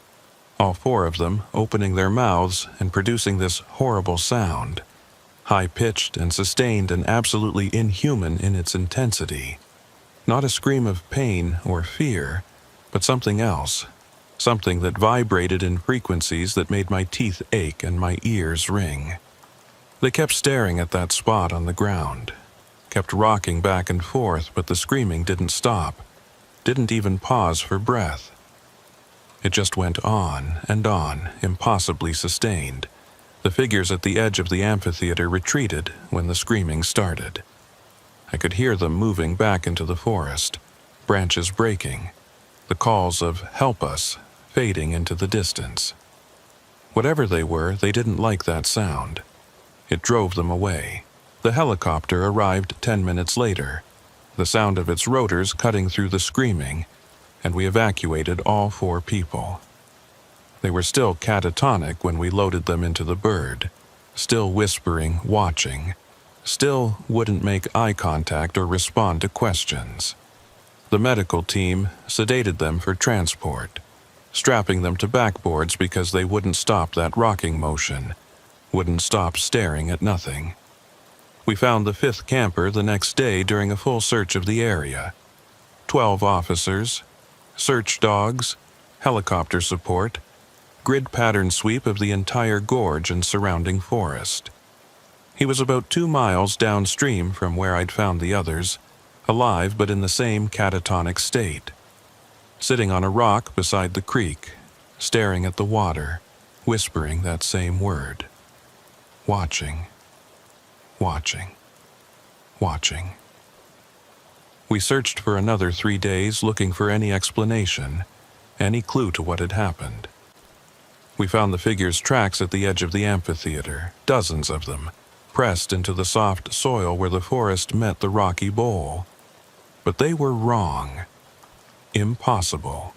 all 4 of them opening their mouths and producing this horrible sound, high-pitched and sustained and absolutely inhuman in its intensity. Not a scream of pain or fear, but something else, something that vibrated in frequencies that made my teeth ache and my ears ring. They kept staring at that spot on the ground, kept rocking back and forth, but the screaming didn't stop, didn't even pause for breath. It just went on, impossibly sustained. The figures at the edge of the amphitheater retreated when the screaming started. I could hear them moving back into the forest, branches breaking, the calls of "help us" fading into the distance. Whatever they were, they didn't like that sound. It drove them away. The helicopter arrived 10 minutes later, the sound of its rotors cutting through the screaming, and we evacuated all 4 people. They were still catatonic when we loaded them into the bird, still whispering, watching, still wouldn't make eye contact or respond to questions. The medical team sedated them for transport, strapping them to backboards because they wouldn't stop that rocking motion, wouldn't stop staring at nothing. We found the 5th camper the next day during a full search of the area. 12 officers, search dogs, helicopter support, grid pattern sweep of the entire gorge and surrounding forest. He was about 2 miles downstream from where I'd found the others, alive but in the same catatonic state. Sitting on a rock beside the creek, staring at the water, whispering that same word. Watching. Watching. Watching. We searched for another 3 days looking for any explanation, any clue to what had happened. We found the figures' tracks at the edge of the amphitheater, dozens of them, pressed into the soft soil where the forest met the rocky bowl. But they were wrong. Impossible.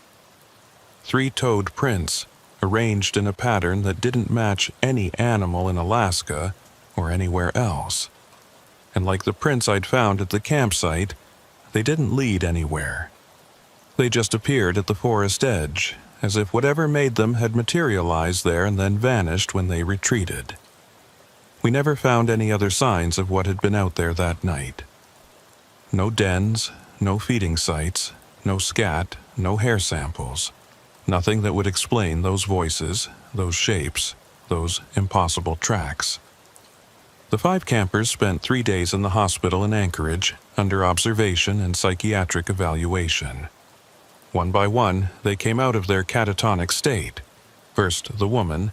3-toed prints, arranged in a pattern that didn't match any animal in Alaska or anywhere else. And like the prints I'd found at the campsite, they didn't lead anywhere. They just appeared at the forest edge, as if whatever made them had materialized there and then vanished when they retreated. We never found any other signs of what had been out there that night. No dens, no feeding sites, no scat, no hair samples. Nothing that would explain those voices, those shapes, those impossible tracks. The 5 campers spent 3 days in the hospital in Anchorage under observation and psychiatric evaluation. One by one, they came out of their catatonic state. First the woman,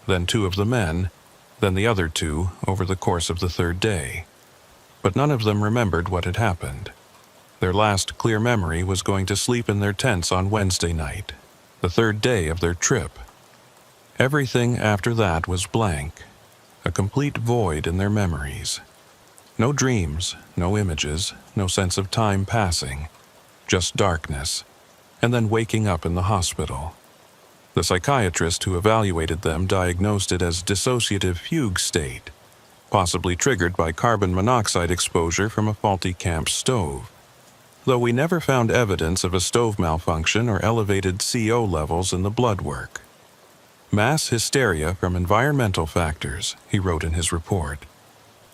then 2 of the men, then the other 2 over the course of the 3rd day. But none of them remembered what had happened. Their last clear memory was going to sleep in their tents on Wednesday night, the 3rd day of their trip. Everything after that was blank, a complete void in their memories. No dreams, no images, no sense of time passing, just darkness, and then waking up in the hospital. The psychiatrist who evaluated them diagnosed it as dissociative fugue state, possibly triggered by carbon monoxide exposure from a faulty camp stove, though we never found evidence of a stove malfunction or elevated CO levels in the blood work. Mass hysteria from environmental factors, he wrote in his report.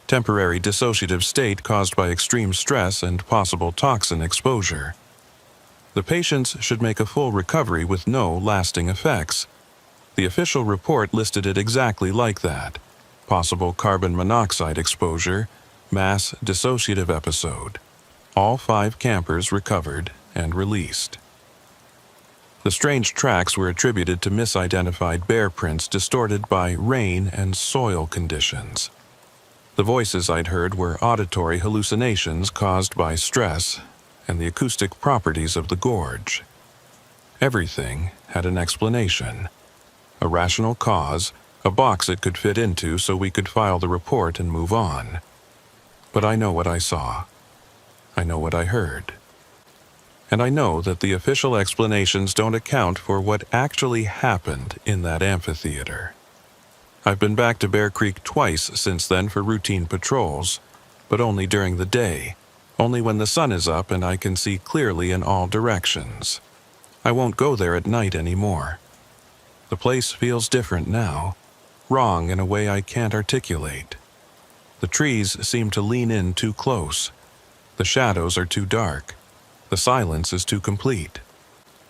Temporary dissociative state caused by extreme stress and possible toxin exposure. The patients should make a full recovery with no lasting effects. The official report listed it exactly like that. Possible carbon monoxide exposure, mass dissociative episode. All 5 campers recovered and released. The strange tracks were attributed to misidentified bear prints distorted by rain and soil conditions. The voices I'd heard were auditory hallucinations caused by stress and the acoustic properties of the gorge. Everything had an explanation, a rational cause, a box it could fit into so we could file the report and move on. But I know what I saw. I know what I heard. And I know that the official explanations don't account for what actually happened in that amphitheater. I've been back to Bear Creek twice since then for routine patrols, but only during the day, only when the sun is up and I can see clearly in all directions. I won't go there at night anymore. The place feels different now, wrong in a way I can't articulate. The trees seem to lean in too close. The shadows are too dark. The silence is too complete.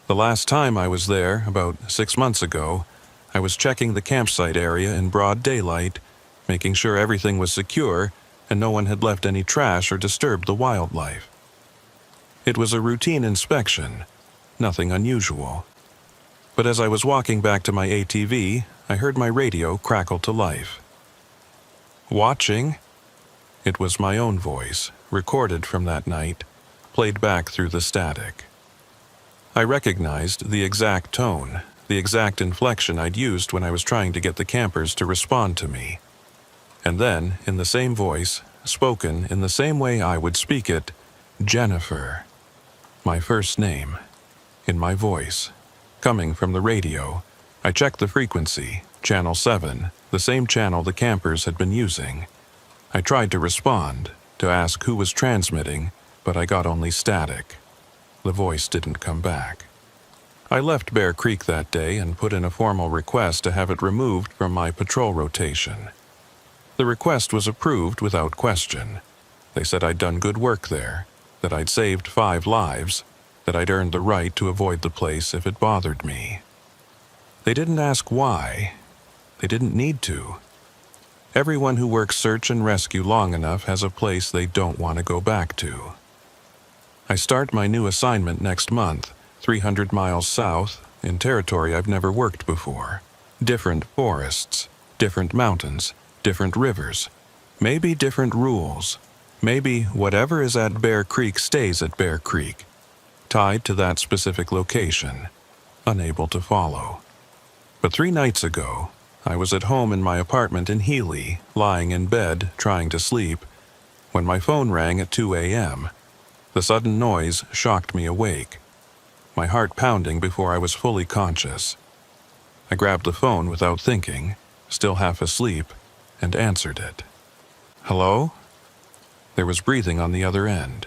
The last time I was there, about 6 months ago, I was checking the campsite area in broad daylight, making sure everything was secure and no one had left any trash or disturbed the wildlife. It was a routine inspection, nothing unusual. But as I was walking back to my ATV, I heard my radio crackle to life. Watching? It was my own voice, recorded from that night, played back through the static. I recognized the exact tone, the exact inflection I'd used when I was trying to get the campers to respond to me. And then, in the same voice, spoken in the same way I would speak it, Jennifer. My first name. In my voice. Coming from the radio, I checked the frequency, channel 7, the same channel the campers had been using. I tried to respond, to ask who was transmitting, but I got only static. The voice didn't come back. I left Bear Creek that day and put in a formal request to have it removed from my patrol rotation. The request was approved without question. They said I'd done good work there, that I'd saved 5 lives, that I'd earned the right to avoid the place if it bothered me. They didn't ask why. They didn't need to. Everyone who works search and rescue long enough has a place they don't want to go back to. I start my new assignment next month, 300 miles south, in territory I've never worked before. Different forests, different mountains, different rivers, maybe different rules, Maybe whatever is at Bear Creek stays at Bear Creek, tied to that specific location, unable to follow. But 3 nights ago, I was at home in my apartment in Healy, lying in bed, trying to sleep, when my phone rang at 2 a.m. The sudden noise shocked me awake, my heart pounding before I was fully conscious. I grabbed the phone without thinking, still half asleep, and answered it. Hello? There was breathing on the other end.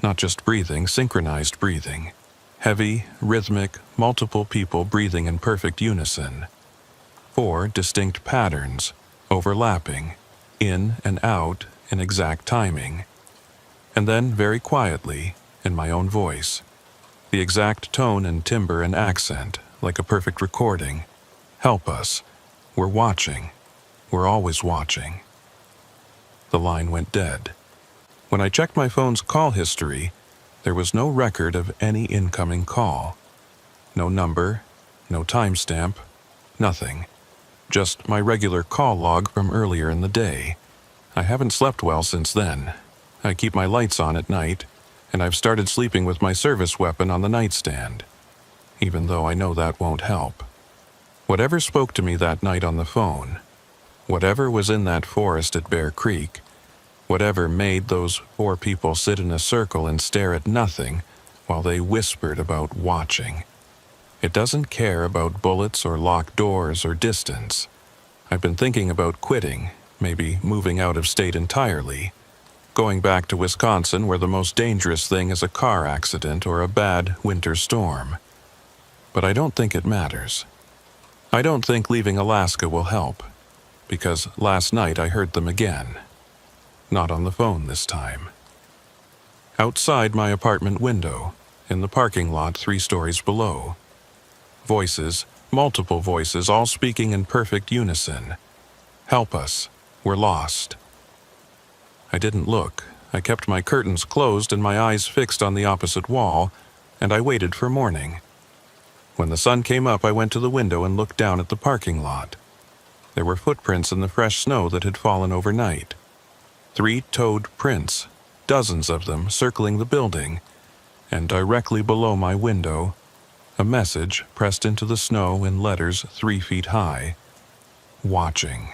Not just breathing, synchronized breathing. Heavy, rhythmic, multiple people breathing in perfect unison. 4 distinct patterns, overlapping, in and out in exact timing. And then, very quietly, in my own voice, the exact tone and timbre and accent, like a perfect recording. Help us. We're watching. We're always watching. The line went dead. When I checked my phone's call history, there was no record of any incoming call. No number, no timestamp, nothing. Just my regular call log from earlier in the day. I haven't slept well since then. I keep my lights on at night, and I've started sleeping with my service weapon on the nightstand, even though I know that won't help. Whatever spoke to me that night on the phone, whatever was in that forest at Bear Creek, whatever made those 4 people sit in a circle and stare at nothing while they whispered about watching. It doesn't care about bullets or locked doors or distance. I've been thinking about quitting, maybe moving out of state entirely, going back to Wisconsin where the most dangerous thing is a car accident or a bad winter storm. But I don't think it matters. I don't think leaving Alaska will help, because last night I heard them again. Not on the phone this time. Outside my apartment window, in the parking lot 3 stories below. Voices, multiple voices, all speaking in perfect unison. Help us. We're lost. I didn't look. I kept my curtains closed and my eyes fixed on the opposite wall, and I waited for morning. When the sun came up, I went to the window and looked down at the parking lot. There were footprints in the fresh snow that had fallen overnight. 3 toed prints, dozens of them circling the building, and directly below my window, a message pressed into the snow in letters 3 feet high. Watching.